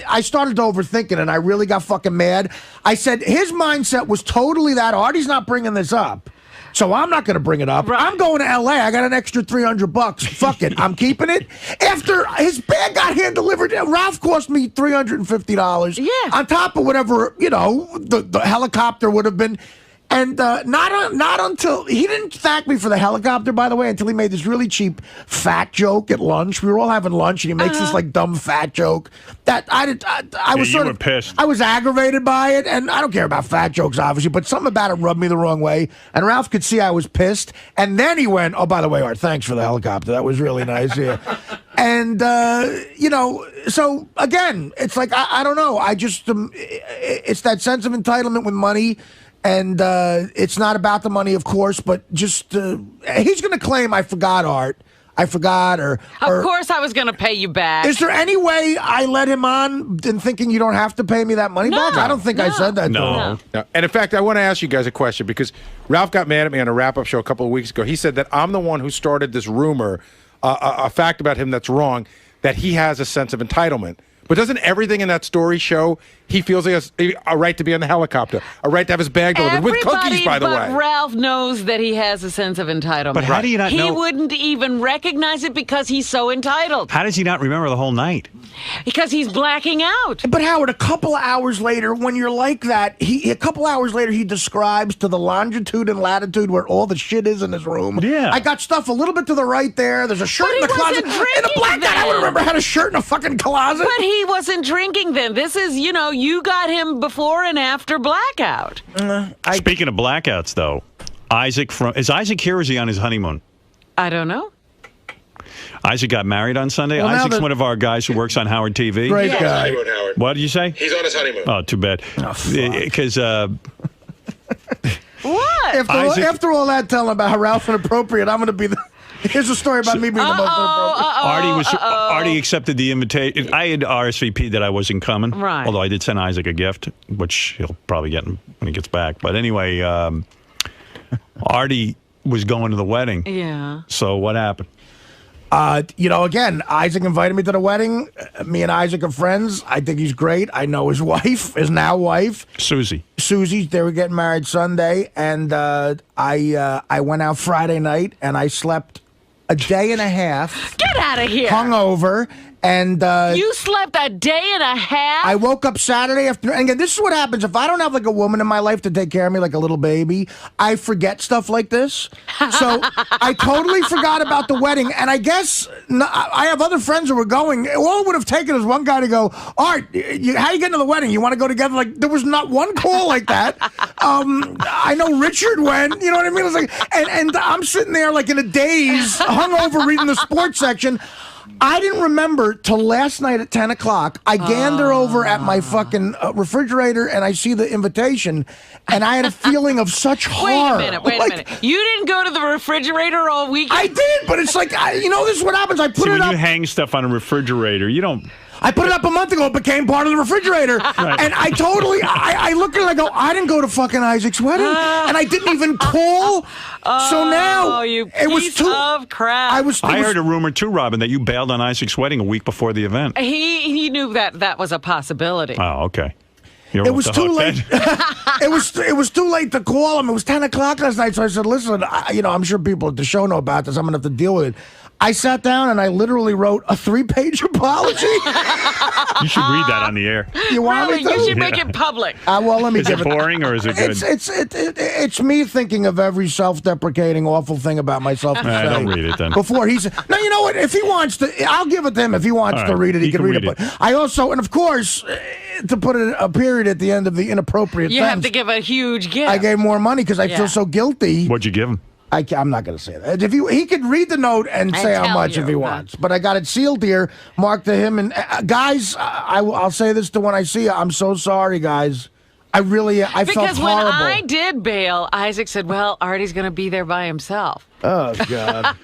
Speaker 3: I started to overthink it, and I really got fucking mad. I said his mindset was totally that Artie's not bringing this up, so I'm not going to bring it up. Right. I'm going to L.A. I got an extra $300. Fuck it. I'm keeping it. After his bag got hand-delivered, Ralph cost me $350.
Speaker 2: Yeah.
Speaker 3: On top of whatever, the helicopter would have been. And not until he didn't thank me for the helicopter, by the way, until he made this really cheap fat joke at lunch. We were all having lunch, and he makes this like dumb fat joke that I was sort of
Speaker 1: pissed.
Speaker 3: I was aggravated by it, and I don't care about fat jokes, obviously, but something about it rubbed me the wrong way. And Ralph could see I was pissed, and then he went, "Oh, by the way, Art, thanks for the helicopter. That was really nice." Yeah. And so again, it's like I don't know. I just it's that sense of entitlement with money. And it's not about the money, of course, but just he's going to claim I forgot, Art. I forgot, or
Speaker 2: of course I was going to pay you back.
Speaker 3: Is there any way I let him on in thinking you don't have to pay me that money back? I don't think I said that.
Speaker 1: No.
Speaker 4: And in fact, I want to ask you guys a question because Ralph got mad at me on a wrap-up show a couple of weeks ago. He said that I'm the one who started this rumor, a fact about him that's wrong, that he has a sense of entitlement. But doesn't everything in that story show he feels he has a right to be on the helicopter, a right to have his bag delivered with cookies, by the way?
Speaker 2: Ralph knows that he has a sense of entitlement.
Speaker 1: But how do you not know?
Speaker 2: He wouldn't even recognize it because he's so entitled.
Speaker 1: How does he not remember the whole night?
Speaker 2: Because he's blacking out.
Speaker 3: But Howard, a couple of hours later, when you're like that, a couple hours later, he describes to the longitude and latitude where all the shit is in his room.
Speaker 1: Yeah.
Speaker 3: I got stuff a little bit to the right there. There's a shirt in the closet. In a black guy, I would remember had a shirt in a fucking closet.
Speaker 2: But he wasn't drinking then. This is, you got him before and after blackout.
Speaker 1: Speaking of blackouts, though, is Isaac here or is he on his honeymoon?
Speaker 2: I don't know.
Speaker 1: Isaac got married on Sunday.
Speaker 3: Well,
Speaker 1: Isaac's one of our guys who works on Howard TV.
Speaker 3: Great guy.
Speaker 4: Howard.
Speaker 1: What did you say?
Speaker 4: He's on his honeymoon.
Speaker 1: Oh, too bad. Because
Speaker 2: what?
Speaker 3: After all that telling about how Ralph's inappropriate, I'm going to be the... Here's a story about me being the most inappropriate.
Speaker 1: Artie accepted the invitation. I had RSVP'd that I wasn't coming.
Speaker 2: Right.
Speaker 1: Although I did send Isaac a gift, which he'll probably get when he gets back. But anyway, Artie was going to the wedding.
Speaker 2: Yeah.
Speaker 1: So what happened?
Speaker 3: Again, Isaac invited me to the wedding. Me and Isaac are friends. I think he's great. I know his wife, his now wife.
Speaker 1: Susie.
Speaker 3: They were getting married Sunday, and I went out Friday night, and I slept a day and a half.
Speaker 2: Get out of here.
Speaker 3: Hungover. And
Speaker 2: you slept a day and a half?
Speaker 3: I woke up Saturday afternoon. And again, this is what happens. If I don't have like a woman in my life to take care of me like a little baby, I forget stuff like this. So I totally forgot about the wedding. And I guess I have other friends who were going. All it would have taken is one guy to go, Art, how you getting to the wedding? You want to go together? Like, there was not one call like that. I know Richard went. You know what I mean? It was like, and I'm sitting there like in a daze, hungover, reading the sports section. I didn't remember till last night at 10 o'clock. I gander over at my fucking refrigerator and I see the invitation, and I had a feeling of such horror.
Speaker 2: Wait a minute. You didn't go to the refrigerator all weekend?
Speaker 3: I did, but it's like, this is what happens. I put it up.
Speaker 1: When you hang stuff on a refrigerator, you don't...
Speaker 3: I put it up a month ago. It became part of the refrigerator. Right. And I totally, I look at it and I go, I didn't go to fucking Isaac's wedding. And I didn't even call. So now,
Speaker 2: it was too of crap.
Speaker 1: I heard a rumor too, Robin, that you bailed on Isaac's wedding a week before the event.
Speaker 2: He knew that was a possibility.
Speaker 1: Oh, okay.
Speaker 3: It was too late. it was too late to call him. It was 10 o'clock last night. So I said, listen, I'm sure people at the show know about this. I'm going to have to deal with it. I sat down and I literally wrote a 3-page apology. apology?
Speaker 1: You should read that on the air.
Speaker 3: You want
Speaker 2: Really,
Speaker 3: me to?
Speaker 2: you should make it public.
Speaker 3: Well, let me
Speaker 1: Is
Speaker 3: give
Speaker 1: it boring or is it good?
Speaker 3: It's me thinking of every self-deprecating, awful thing about myself to say.
Speaker 1: Don't read it then.
Speaker 3: Before he's no, you know what? If he wants to, I'll give it to him. If he wants
Speaker 1: All
Speaker 3: to
Speaker 1: right,
Speaker 3: read it, he
Speaker 1: he
Speaker 3: can
Speaker 1: can
Speaker 3: read it.
Speaker 1: read
Speaker 3: But I also, and of course, to put a period at the end of the inappropriate
Speaker 2: You have
Speaker 3: sentence,
Speaker 2: to give a huge gift.
Speaker 3: I gave more money because I feel so guilty.
Speaker 1: What'd you give him?
Speaker 3: I'm not going to say that. If he could read the note and say how
Speaker 2: tell
Speaker 3: much
Speaker 2: you,
Speaker 3: if he wants, but I got it sealed here, marked to him. And guys, I'll say this to when I see you. I'm so sorry, guys. I felt
Speaker 2: Because when
Speaker 3: horrible.
Speaker 2: I did bail, Isaac said, well, Artie's going to be there by himself.
Speaker 3: Oh, God.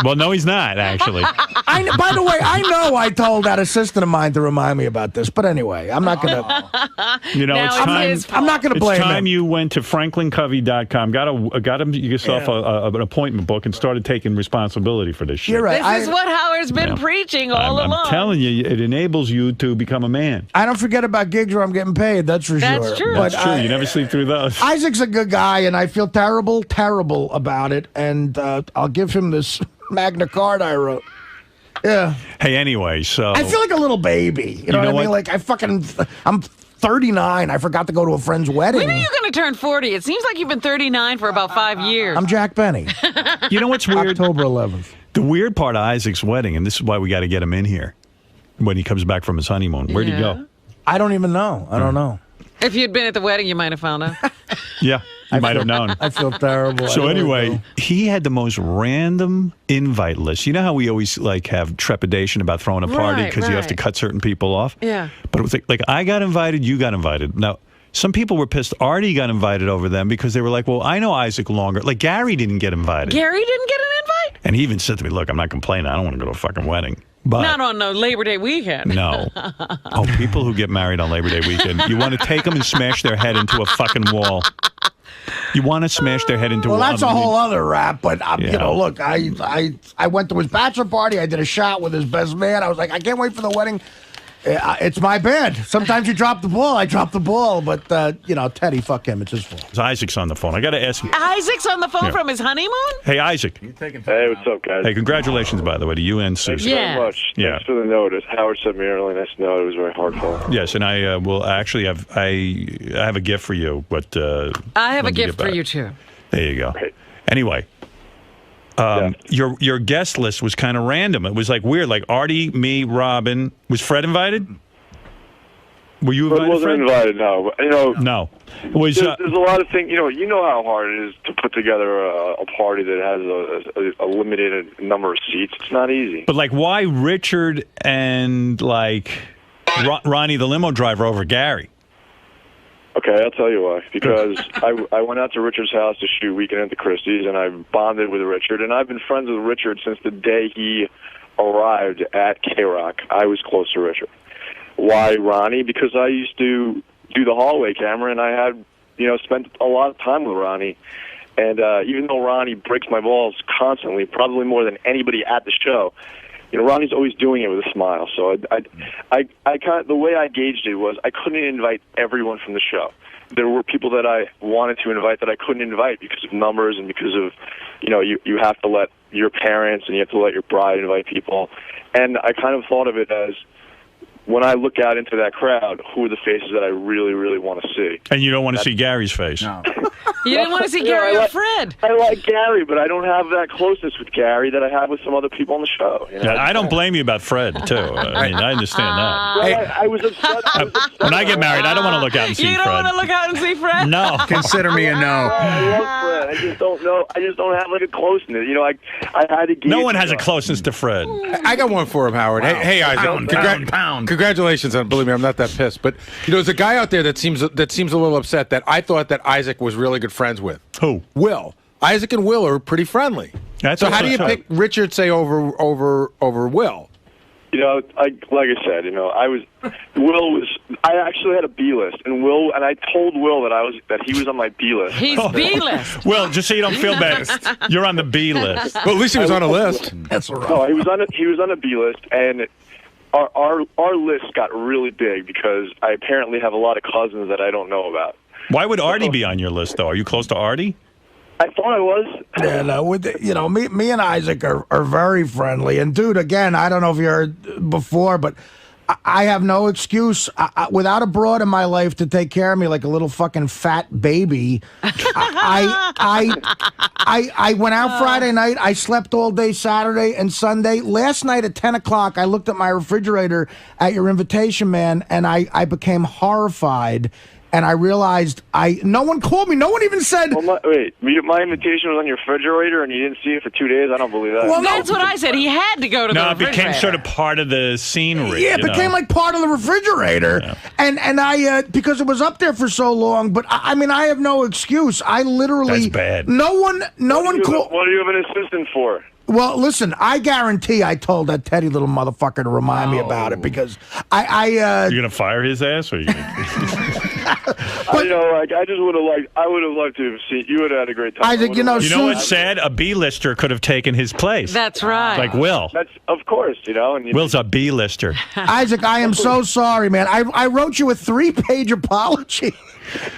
Speaker 1: Well, no, he's not, actually.
Speaker 3: By the way, I know I told that assistant of mine to remind me about this, but anyway, I'm not going to.
Speaker 1: You know,
Speaker 2: Now
Speaker 1: it's
Speaker 2: it's
Speaker 1: time.
Speaker 2: his fault.
Speaker 3: I'm not going to blame
Speaker 1: It's time
Speaker 3: him.
Speaker 1: you went to franklincovey.com, got yourself an appointment book, and started taking responsibility for this shit.
Speaker 3: You're right.
Speaker 2: This is what Howard's been preaching all
Speaker 1: I'm
Speaker 2: along.
Speaker 1: telling you, it enables you to become a man.
Speaker 3: I don't forget about gigs where I'm getting paid. That's for
Speaker 2: That's
Speaker 3: sure.
Speaker 2: true.
Speaker 3: But
Speaker 1: That's true. You never sleep through those.
Speaker 3: Isaac's a good guy, and I feel terrible about it. And I'll give him this Magna Carta I wrote. Yeah.
Speaker 1: Hey, anyway, so
Speaker 3: I feel like a little baby. You know what I mean? Like I'm 39. I forgot to go to a friend's wedding.
Speaker 2: When are you going to turn 40? It seems like you've been 39 for about 5 years.
Speaker 3: I'm Jack Benny.
Speaker 1: You know what's weird?
Speaker 3: October 11th.
Speaker 1: The weird part of Isaac's wedding, and this is why we got to get him in here when he comes back from his honeymoon. Where'd he go?
Speaker 3: I don't even know. I don't know.
Speaker 2: If you'd been at the wedding, you might have found out.
Speaker 1: Yeah, you might have known.
Speaker 3: I feel terrible.
Speaker 1: So anyway, he had the most random invite list. You know how we always like have trepidation about throwing a party
Speaker 2: Right,
Speaker 1: because you have to
Speaker 2: right.
Speaker 1: cut certain people off?
Speaker 2: Yeah.
Speaker 1: But it was like I got invited, you got invited. Now, some people were pissed Artie got invited over them because they were like, well, I know Isaac longer. Like Gary didn't get invited.
Speaker 2: Gary didn't get an invite?
Speaker 1: And he even said to me, look, I'm not complaining. I don't want to go to a fucking wedding. But
Speaker 2: Not on no Labor Day weekend.
Speaker 1: no. Oh, people who get married on Labor Day weekend, you want to take them and smash their head into a fucking wall. You want to smash their head into a
Speaker 3: Well,
Speaker 1: wall.
Speaker 3: that's a whole other rap. But you
Speaker 1: Yeah.
Speaker 3: know, look, I went to his bachelor party. I did a shot with his best man. I was like, I can't wait for the wedding. It's my bad. Sometimes you drop the ball. I drop the ball. But you know, Teddy, fuck him. It's his fault.
Speaker 1: So Isaac's on the phone. I got to ask you.
Speaker 2: Isaac's on the phone
Speaker 1: Yeah.
Speaker 2: from his honeymoon?
Speaker 1: Hey, Isaac.
Speaker 10: Hey, what's up, guys?
Speaker 1: Hey, congratulations, by the way, to you and
Speaker 10: Thanks
Speaker 1: Susan.
Speaker 2: Yeah.
Speaker 10: very much.
Speaker 1: Yeah.
Speaker 10: Thanks for the notice. Howard sent me a really nice note. It was very heartfelt.
Speaker 1: Yes, and I will actually have I have a gift for you, but
Speaker 2: I have a
Speaker 1: when you
Speaker 2: gift
Speaker 1: get
Speaker 2: for
Speaker 1: back.
Speaker 2: you, too.
Speaker 1: There you go.
Speaker 10: Great.
Speaker 1: Anyway, your guest list was kind of random. It was like weird, like Artie, me, Robin. Was Fred invited? Were you
Speaker 10: But
Speaker 1: invited?
Speaker 10: wasn't
Speaker 1: Fred?
Speaker 10: invited, no. But, you know,
Speaker 1: No. It was
Speaker 10: there's a lot of things. You know how hard it is to put together a party that has a limited number of seats. It's not easy.
Speaker 1: but like why Richard and like Ronnie the limo driver over Gary?
Speaker 10: Okay, I'll tell you why. Because I went out to Richard's house to shoot Weekend at the Christie's, and I bonded with Richard, and I've been friends with Richard since the day he arrived at K-Rock. I was close to Richard. Why Ronnie? Because I used to do the hallway camera, and I had, spent a lot of time with Ronnie. And even though Ronnie breaks my balls constantly, probably more than anybody at the show, Ronnie's always doing it with a smile. So I kind of, the way I gauged it was I couldn't invite everyone from the show. There were people that I wanted to invite that I couldn't invite because of numbers and because of, you have to let your parents and you have to let your bride invite people. And I kind of thought of it as, when I look out into that crowd, who are the faces that I really, really want to see?
Speaker 1: And you don't want to see Gary's face.
Speaker 2: You didn't want to see Gary or Fred.
Speaker 10: I like Gary, but I don't have that closeness with Gary that I have with some other people on the show.
Speaker 1: Yeah, I don't blame you about Fred, too. I mean, I understand that.
Speaker 10: Well, I was upset.
Speaker 1: When I get married, I don't want to look out and see
Speaker 2: You don't
Speaker 1: Fred.
Speaker 2: want to look out and see Fred?
Speaker 1: No.
Speaker 3: Consider me a no.
Speaker 10: I love Fred. I just don't know. I just don't have like a closeness. I had to. Gauge
Speaker 1: No one has a closeness to Fred.
Speaker 4: I got one for him, Howard.
Speaker 1: Wow.
Speaker 4: Hey, Isaac.
Speaker 3: Pound.
Speaker 4: Congratulations on. Believe me, I'm not that pissed. But there's a guy out there that seems a little upset that I thought that Isaac was really good friends with.
Speaker 1: Who?
Speaker 4: Will. Isaac and Will are pretty friendly.
Speaker 1: That's
Speaker 4: so
Speaker 1: what
Speaker 4: how do
Speaker 1: I
Speaker 4: you
Speaker 1: thought.
Speaker 4: pick Richard, say, over Will?
Speaker 10: Like I said, Will was. I actually had a B list, and I told Will that he was on my B list.
Speaker 2: He's B-list.
Speaker 1: Well, just so you don't feel bad, you're on the B list.
Speaker 4: Well, at least he was on a list.
Speaker 3: That's right.
Speaker 10: No, he was on a B list, and our list got really big because I apparently have a lot of cousins that I don't know about.
Speaker 1: Why would Artie be on your list, though? Are you close to Artie?
Speaker 10: I thought I was.
Speaker 3: Yeah, no, me and Isaac are very friendly. And dude, again, I don't know if you heard before, but I have no excuse. Without a broad in my life to take care of me like a little fucking fat baby, I went out Friday night. I slept all day Saturday and Sunday. Last night at 10 o'clock, I looked at my refrigerator at your invitation, man, and I became horrified. And I realized no one called me. No one even said.
Speaker 10: Well, my invitation was on your refrigerator, and you didn't see it for 2 days. I don't believe that.
Speaker 2: Well, that's what I said. He had to go to the refrigerator.
Speaker 1: No, it became sort of part of the scenery.
Speaker 3: Yeah, it became like part of the refrigerator, and I because it was up there for so long. But I mean, I have no excuse. I literally.
Speaker 1: That's bad.
Speaker 3: No one called.
Speaker 10: What do you have an assistant for?
Speaker 3: Well, listen, I guarantee I told that Teddy little motherfucker to remind me about it because
Speaker 1: You're gonna fire his ass, or you?
Speaker 10: I know. I just would have liked. I would have loved to have seen. You would have had a great time.
Speaker 3: Isaac,
Speaker 1: you know what's sad? A B-lister could have taken his place.
Speaker 2: That's right.
Speaker 1: Like Will.
Speaker 10: That's of course, And
Speaker 1: Will's a B-lister.
Speaker 3: Isaac, I am so sorry, man. I wrote you a 3-page apology.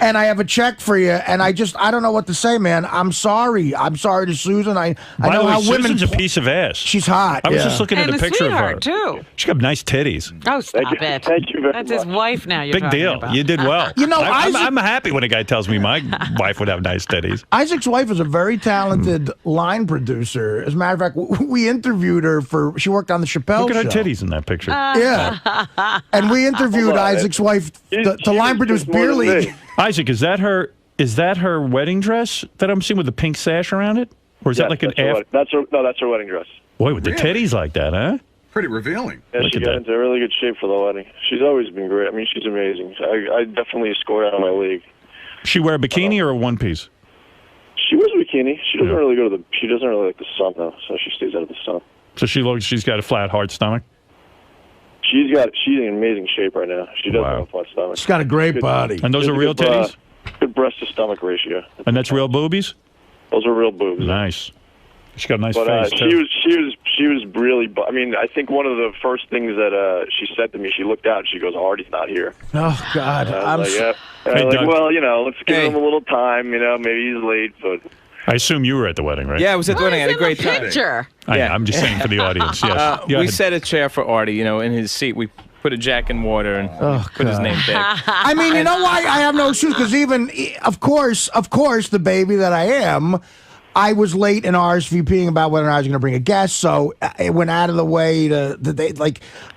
Speaker 3: And I have a check for you, and I don't know what to say, man. I'm sorry. I'm sorry to Susan. I
Speaker 1: By
Speaker 3: know
Speaker 1: the way,
Speaker 3: how women.
Speaker 1: Susan's a piece of ass.
Speaker 3: She's hot.
Speaker 1: I was just looking at
Speaker 2: And
Speaker 1: a picture of her.
Speaker 2: too.
Speaker 1: She's got nice titties.
Speaker 2: Oh, stop it.
Speaker 10: Thank you very
Speaker 2: That's
Speaker 10: much.
Speaker 2: his wife now. You're
Speaker 1: Big
Speaker 2: talking
Speaker 1: deal.
Speaker 2: about.
Speaker 1: You did well.
Speaker 3: Isaac,
Speaker 1: I'm happy when a guy tells me my wife would have nice titties.
Speaker 3: Isaac's wife is a very talented line producer. As a matter of fact, we interviewed her she worked on the Chappelle
Speaker 1: Look at her
Speaker 3: show.
Speaker 1: titties in that picture.
Speaker 3: Yeah. And we interviewed Isaac's wife to line produce Beer League.
Speaker 1: Isaac, is that her wedding dress that I'm seeing with the pink sash around it? Or is that like an
Speaker 10: that's her wedding dress.
Speaker 1: Boy, with the titties like that, huh?
Speaker 11: Pretty revealing.
Speaker 10: Yeah,
Speaker 1: Look
Speaker 10: she
Speaker 1: at
Speaker 10: got
Speaker 1: that.
Speaker 10: into really good shape for the wedding. She's always been great. I mean, she's amazing. I definitely scored out of my league.
Speaker 1: She wear a bikini or a one piece?
Speaker 10: She wears a bikini. She doesn't really go to she doesn't really like the sun though, so she stays out of the sun.
Speaker 1: So she's got a flat, hard stomach?
Speaker 10: She's in amazing shape right now. She does have a flat stomach.
Speaker 3: She's got a great body.
Speaker 1: And those are real titties?
Speaker 10: Good breast to stomach ratio.
Speaker 1: And that's real boobies?
Speaker 10: Those are real boobs.
Speaker 1: Nice. She got a nice
Speaker 10: But
Speaker 1: face,
Speaker 10: she
Speaker 1: too.
Speaker 10: was really. I mean, I think one of the first things that she said to me, she looked out and she goes, "Artie's not here."
Speaker 3: Oh God,
Speaker 10: I'm like, yeah. And I was like, well, let's give him a little time. Maybe he's late, but.
Speaker 1: I assume you were at the wedding, right?
Speaker 12: Yeah, I was at the wedding. I had a great time.
Speaker 2: Picture.
Speaker 1: I'm just saying for the audience. Yes.
Speaker 12: We set a chair for Artie, in his seat. We put a Jack in water and put his name there.
Speaker 3: I mean, you know why I have no excuse? Because even, of course, the baby that I am, I was late in RSVPing about whether or not I was going to bring a guest, so it went out of the way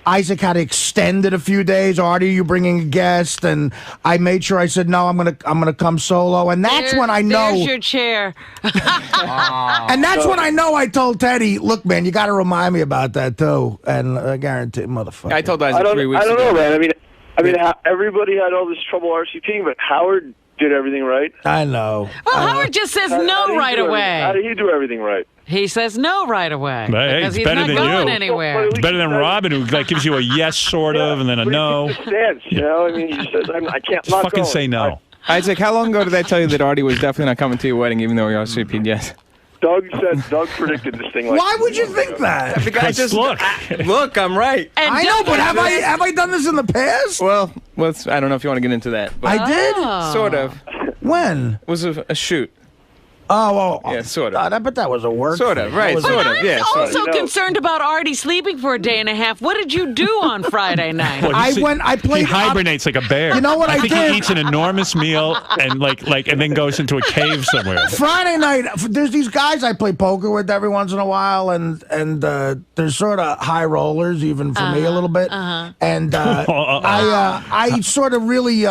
Speaker 3: Isaac had to extend it a few days. Artie, you bringing a guest? And I made sure I said no. I'm gonna come solo, and that's when I know.
Speaker 2: There's your chair.
Speaker 3: And that's when I know. I told Teddy, "Look, man, you got to remind me about that too." And I guarantee, motherfucker.
Speaker 12: I told Isaac 3 weeks
Speaker 10: ago. I don't know, man. I mean,
Speaker 12: Yeah.
Speaker 10: everybody had all this trouble RSVPing, but Howard did everything right.
Speaker 3: I know.
Speaker 2: Well, Howard just says no right away.
Speaker 10: How did he do everything right?
Speaker 2: He says no right away.
Speaker 1: Hey,
Speaker 2: because
Speaker 1: it's
Speaker 2: he's
Speaker 1: better
Speaker 2: not
Speaker 1: than
Speaker 2: going
Speaker 1: you.
Speaker 2: anywhere.
Speaker 1: It's better than Robin, who gives you a yes, sort of, and then a no.
Speaker 10: Stance, I mean, he says, I can't.
Speaker 1: Just fucking say no.
Speaker 12: Isaac, how long ago did I tell you that Artie was definitely not coming to your wedding, even though we RSVP'd yes?
Speaker 10: Doug predicted this thing.
Speaker 3: Why would you think that?
Speaker 12: Because look, I'm right.
Speaker 2: And
Speaker 3: I know, but have I done this in the past?
Speaker 12: Well, I don't know if you want to get into that. But
Speaker 3: I did.
Speaker 12: Sort of.
Speaker 3: When?
Speaker 12: It was a shoot.
Speaker 3: Oh, well.
Speaker 12: Yeah, sort of.
Speaker 3: But that was a work.
Speaker 12: Sort of, right,
Speaker 3: That was-
Speaker 12: sort of, yeah.
Speaker 2: I'm
Speaker 12: sort
Speaker 2: also
Speaker 12: of.
Speaker 2: concerned about Artie sleeping for a day and a half. What did you do on Friday night?
Speaker 1: Well,
Speaker 3: I played.
Speaker 1: He hibernates like a bear.
Speaker 3: You know what I
Speaker 1: think
Speaker 3: did?
Speaker 1: he eats an enormous meal and and then goes into a cave somewhere.
Speaker 3: Friday night, there's these guys I play poker with every once in a while, and they're sort of high rollers, even for me a little bit. And I sort of really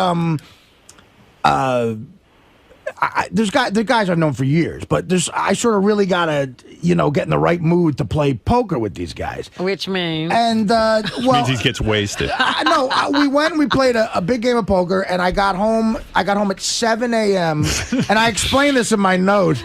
Speaker 3: there's guys I've known for years, but I sort of really gotta get in the right mood to play poker with these guys.
Speaker 2: Which means?
Speaker 3: And
Speaker 1: Means he gets wasted.
Speaker 3: no, we went and we played a big game of poker, and I got home at 7 a.m. and I explained this in my note.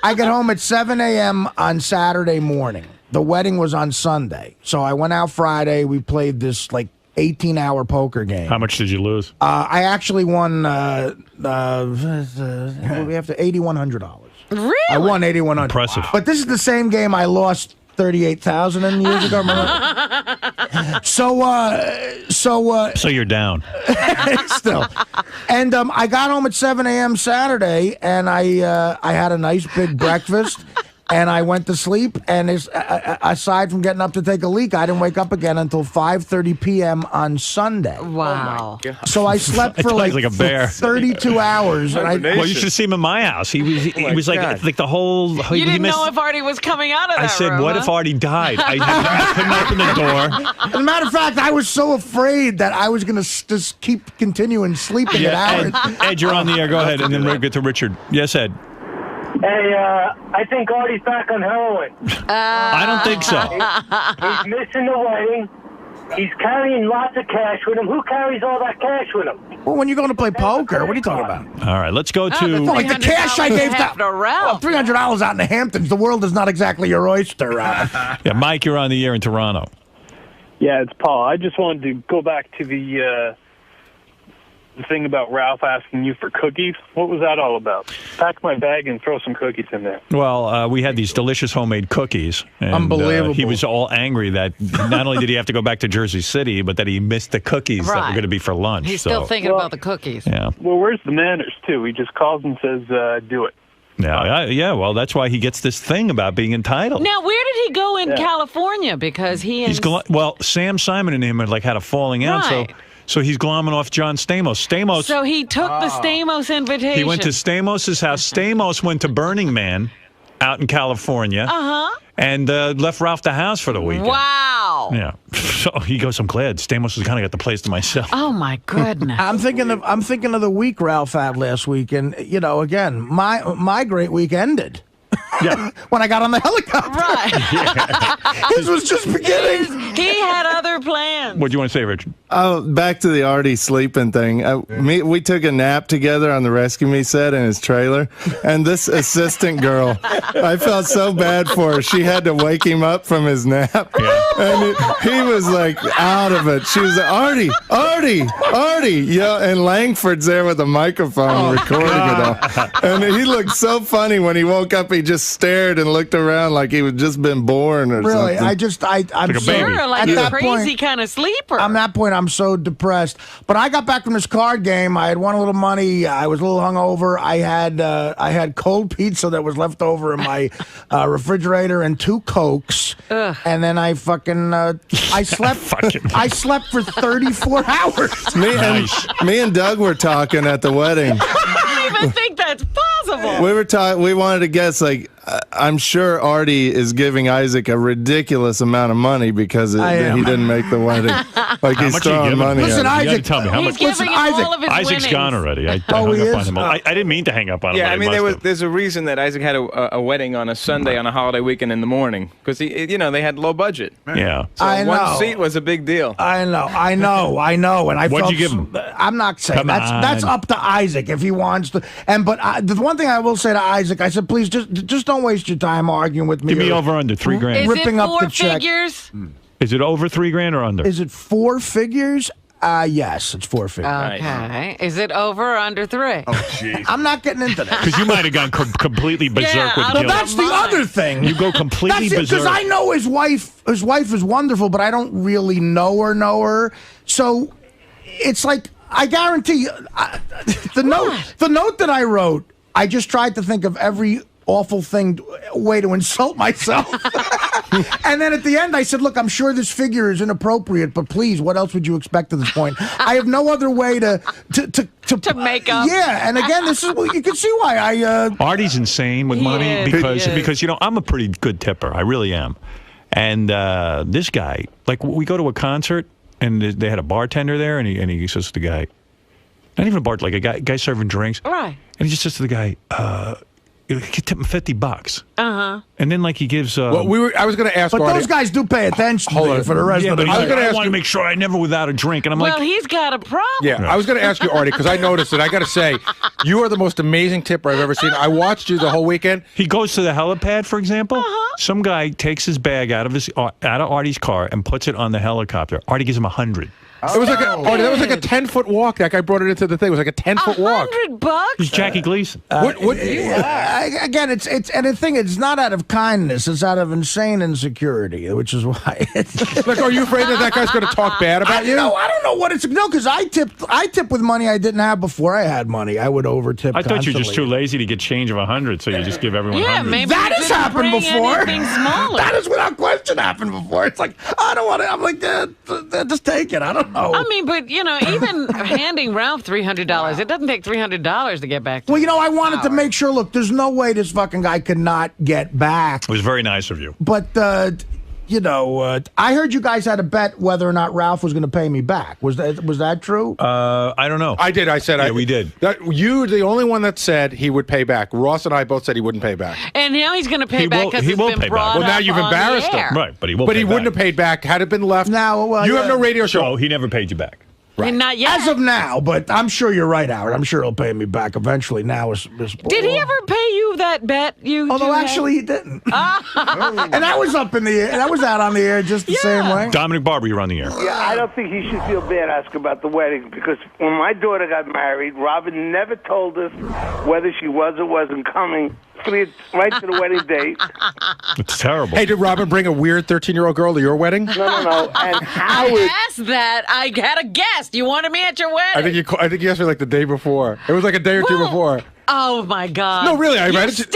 Speaker 3: I got home at 7 a.m. on Saturday morning. The wedding was on Sunday, so I went out Friday. We played this 18-hour poker game.
Speaker 1: How much did you lose?
Speaker 3: I actually won. We have to $8,100.
Speaker 2: Really?
Speaker 3: I won $8,100.
Speaker 1: Impressive.
Speaker 3: But this is the same game I lost 38,000 years ago. Remember? So
Speaker 1: So you're down.
Speaker 3: still, And I got home at 7 a.m. Saturday, and I had a nice big breakfast. And I went to sleep, and aside from getting up to take a leak, I didn't wake up again until 5:30 p.m. on Sunday.
Speaker 2: Wow.
Speaker 3: So I slept for like
Speaker 1: a bear.
Speaker 3: 32 hours. And
Speaker 1: Well, you should have seen him in my house. He was like the whole.
Speaker 2: You didn't know if Artie was coming out of that
Speaker 1: I said,
Speaker 2: room,
Speaker 1: what
Speaker 2: huh?
Speaker 1: if Artie died? I couldn't open the door.
Speaker 3: As a matter of fact, I was so afraid that I was going to just keep continuing sleeping at hours.
Speaker 1: Ed, you're on the air. Go ahead, and then we'll get to Richard. Yes, Ed.
Speaker 11: Hey, I think Artie's back on heroin.
Speaker 1: I don't think so.
Speaker 11: He's missing the wedding. He's carrying lots of cash with him. Who carries all that cash with him?
Speaker 3: Well, when you're going to play poker, what are you talking about?
Speaker 1: All right, let's go to.
Speaker 3: Like the cash I gave to
Speaker 2: Ralph.
Speaker 3: $300 out in the Hamptons. The world is not exactly your oyster, Ralph.
Speaker 1: Yeah, Mike, you're on the air in Toronto.
Speaker 13: Yeah, it's Paul. I just wanted to go back to the thing about Ralph asking you for cookies. What was that all about? Pack my bag and throw some cookies in there.
Speaker 1: Well, we had these delicious homemade cookies. And,
Speaker 3: Unbelievable.
Speaker 1: He was all angry that not only did he have to go back to Jersey City, but that he missed the cookies that were going to be for lunch.
Speaker 2: He's still thinking about the cookies.
Speaker 1: Yeah.
Speaker 13: Well, where's the manners, too? He just calls and says, do it.
Speaker 1: Yeah, well, that's why he gets this thing about being entitled.
Speaker 2: Now, where did he go in California? Because
Speaker 1: well, Sam Simon and him had a falling out,
Speaker 2: Right.
Speaker 1: so he's glomming off John Stamos.
Speaker 2: So he took the Stamos invitation.
Speaker 1: He went to Stamos' house. Stamos went to Burning Man out in California. And left Ralph the house for the weekend.
Speaker 2: Wow.
Speaker 1: Yeah. So he goes, I'm glad Stamos has kind of got the place to myself.
Speaker 2: Oh my goodness.
Speaker 3: I'm thinking of the week Ralph had last week, and again, my great week ended.
Speaker 1: Yeah.
Speaker 3: When I got on the helicopter.
Speaker 2: Right.
Speaker 3: His was just beginning.
Speaker 2: He had other plans.
Speaker 1: What do you want to say, Richard?
Speaker 14: Back to the Artie sleeping thing. We took a nap together on the Rescue Me set in his trailer, and this assistant girl, I felt so bad for her. She had to wake him up from his nap, and he was like out of it. She was like, Artie, yeah, and Langford's there with a microphone recording it all. And he looked so funny when he woke up. He just stared and looked around like he had just been born or
Speaker 3: really,
Speaker 14: something.
Speaker 3: I'm
Speaker 1: like a
Speaker 3: so,
Speaker 1: baby.
Speaker 2: Like
Speaker 3: at
Speaker 2: a
Speaker 3: that
Speaker 2: crazy
Speaker 3: point,
Speaker 2: kind of sleeper.
Speaker 3: on that point, I'm so depressed. But I got back from this card game. I had won a little money. I was a little hungover. I had cold pizza that was left over in my refrigerator and 2 Cokes.
Speaker 2: Ugh.
Speaker 3: And then I fucking I slept. I slept for 34 hours.
Speaker 14: Me and Doug were talking at the wedding.
Speaker 2: I don't even think that's possible.
Speaker 14: We were talking. We wanted to guess. Like, I'm sure Artie is giving Isaac a ridiculous amount of money because he didn't make the wedding. Like he's throwing money.
Speaker 3: Listen,
Speaker 14: at him.
Speaker 1: You
Speaker 3: Isaac,
Speaker 1: tell me how much.
Speaker 2: He's giving him all of his
Speaker 1: Isaac's
Speaker 2: winnings.
Speaker 1: gone already. I
Speaker 3: Oh,
Speaker 1: hung
Speaker 3: he
Speaker 1: up on
Speaker 3: is?
Speaker 1: him. I didn't mean to hang up on him.
Speaker 12: Yeah,
Speaker 1: but
Speaker 12: I mean,
Speaker 1: must have.
Speaker 12: there's a reason that Isaac had a wedding on a Sunday on a holiday weekend in the morning because they had low budget.
Speaker 1: Yeah.
Speaker 12: So
Speaker 3: I know.
Speaker 12: one seat was a big deal.
Speaker 3: I know, and I
Speaker 1: What'd
Speaker 3: felt
Speaker 1: you give him?
Speaker 3: I'm not saying
Speaker 1: Come
Speaker 3: that's
Speaker 1: on.
Speaker 3: up to Isaac if he wants to. But the one thing I will say to Isaac, I said, please just don't waste your time arguing with me.
Speaker 1: Give me over under $3 grand.
Speaker 2: Is
Speaker 3: ripping
Speaker 2: it
Speaker 3: up
Speaker 2: 4
Speaker 3: the check.
Speaker 2: figures?
Speaker 1: Is it over $3 grand or under?
Speaker 3: Is it 4 figures? Yes, it's 4 figures.
Speaker 2: Okay. Is it over or under 3?
Speaker 3: I'm not getting into that.
Speaker 1: Because you might have gone completely berserk
Speaker 2: Yeah,
Speaker 1: with
Speaker 2: I
Speaker 1: guilt.
Speaker 2: don't
Speaker 3: That's the other thing.
Speaker 1: You go completely
Speaker 3: That's
Speaker 1: berserk.
Speaker 3: because I know his wife. His wife is wonderful, but I don't really know her. So it's like I guarantee you, the note that I wrote. I just tried to think of every awful way to insult myself. And then at the end, I said, look, I'm sure this figure is inappropriate, but please, what else would you expect at this point? I have no other way to
Speaker 2: make up.
Speaker 3: Yeah, and again, this is you can see why I.
Speaker 1: Artie's insane with money
Speaker 2: is,
Speaker 1: because I'm a pretty good tipper. I really am. And this guy, like, we go to a concert and they had a bartender there, and he says to the guy, not even a bartender, like a guy serving drinks,
Speaker 2: Right.
Speaker 1: and he just says to the guy, you could tip him $50.
Speaker 2: Uh-huh.
Speaker 1: And then, like, he gives.
Speaker 4: I was going to ask.
Speaker 3: But
Speaker 4: Artie,
Speaker 3: those guys do pay attention to you for the rest of the
Speaker 1: I
Speaker 3: night.
Speaker 1: want to make sure I never without a drink, and I'm
Speaker 2: Well,
Speaker 1: like,
Speaker 2: he's got a problem.
Speaker 4: Yeah, I was going to ask you, Artie, because I noticed it. I got to say, you are the most amazing tipper I've ever seen. I watched you the whole weekend.
Speaker 1: he goes to the helipad, for example.
Speaker 2: Uh-huh.
Speaker 1: Some guy takes his bag out of Artie's car and puts it on the helicopter. Artie gives him $100.
Speaker 4: It was like that was like a 10-foot walk. That guy brought it into the thing. It was like a 10-foot walk.
Speaker 2: $100?
Speaker 1: He's Jackie Gleason.
Speaker 3: Again, it's and the thing, it's not out of kindness. It's out of insane insecurity, which is why. It's
Speaker 4: like, are you afraid that guy's going to talk bad about you?
Speaker 3: No, I don't know what it's. No, because I tip with money I didn't have before I had money. I would over tip.
Speaker 1: I thought you were just too lazy to get change of 100, so you just give everyone 100.
Speaker 2: Maybe
Speaker 3: that has happened before.
Speaker 2: That
Speaker 3: has without question happened before. It's like, I don't want it. I'm like, just take it. I don't know.
Speaker 2: I mean, but even handing Ralph $300, it doesn't take $300 to get back to
Speaker 3: Well, I wanted to make sure, look, there's no way this fucking guy could not get back.
Speaker 1: It was very nice of you.
Speaker 3: But, I heard you guys had a bet whether or not Ralph was going to pay me back. Was that true?
Speaker 1: I don't know.
Speaker 4: I did. I said.
Speaker 1: Yeah, we did.
Speaker 4: You, the only one that said he would pay back. Ross and I both said he wouldn't pay back.
Speaker 2: And now he's going to pay back because
Speaker 1: he will pay back.
Speaker 4: Well, now you've embarrassed him.
Speaker 1: Right, but he will.
Speaker 4: But
Speaker 1: pay
Speaker 4: he wouldn't have paid back had it been left.
Speaker 3: Now,
Speaker 4: you have no radio show.
Speaker 1: No, he never paid you back.
Speaker 2: Right. Not yet.
Speaker 3: As of now, but I'm sure you're right, Howard. I'm sure he'll pay me back eventually. Now,
Speaker 2: did he ever pay you that bet?
Speaker 3: Although actually he didn't. And I was up in the air. And I was out on the air just the same way.
Speaker 1: Dominic Barber, you're on the air.
Speaker 15: Yeah, I don't think he should feel bad asking about the wedding because when my daughter got married, Robin never told us whether she was or wasn't coming. Right to the wedding date.
Speaker 1: It's terrible.
Speaker 4: Hey, did Robin bring a weird 13-year-old girl to your wedding?
Speaker 15: No. And Howard.
Speaker 2: I asked that. I had a guest. You wanted me at your wedding.
Speaker 4: I think you asked me like the day before. It was like a day or two before.
Speaker 2: Oh my God!
Speaker 4: No, really,
Speaker 2: You're still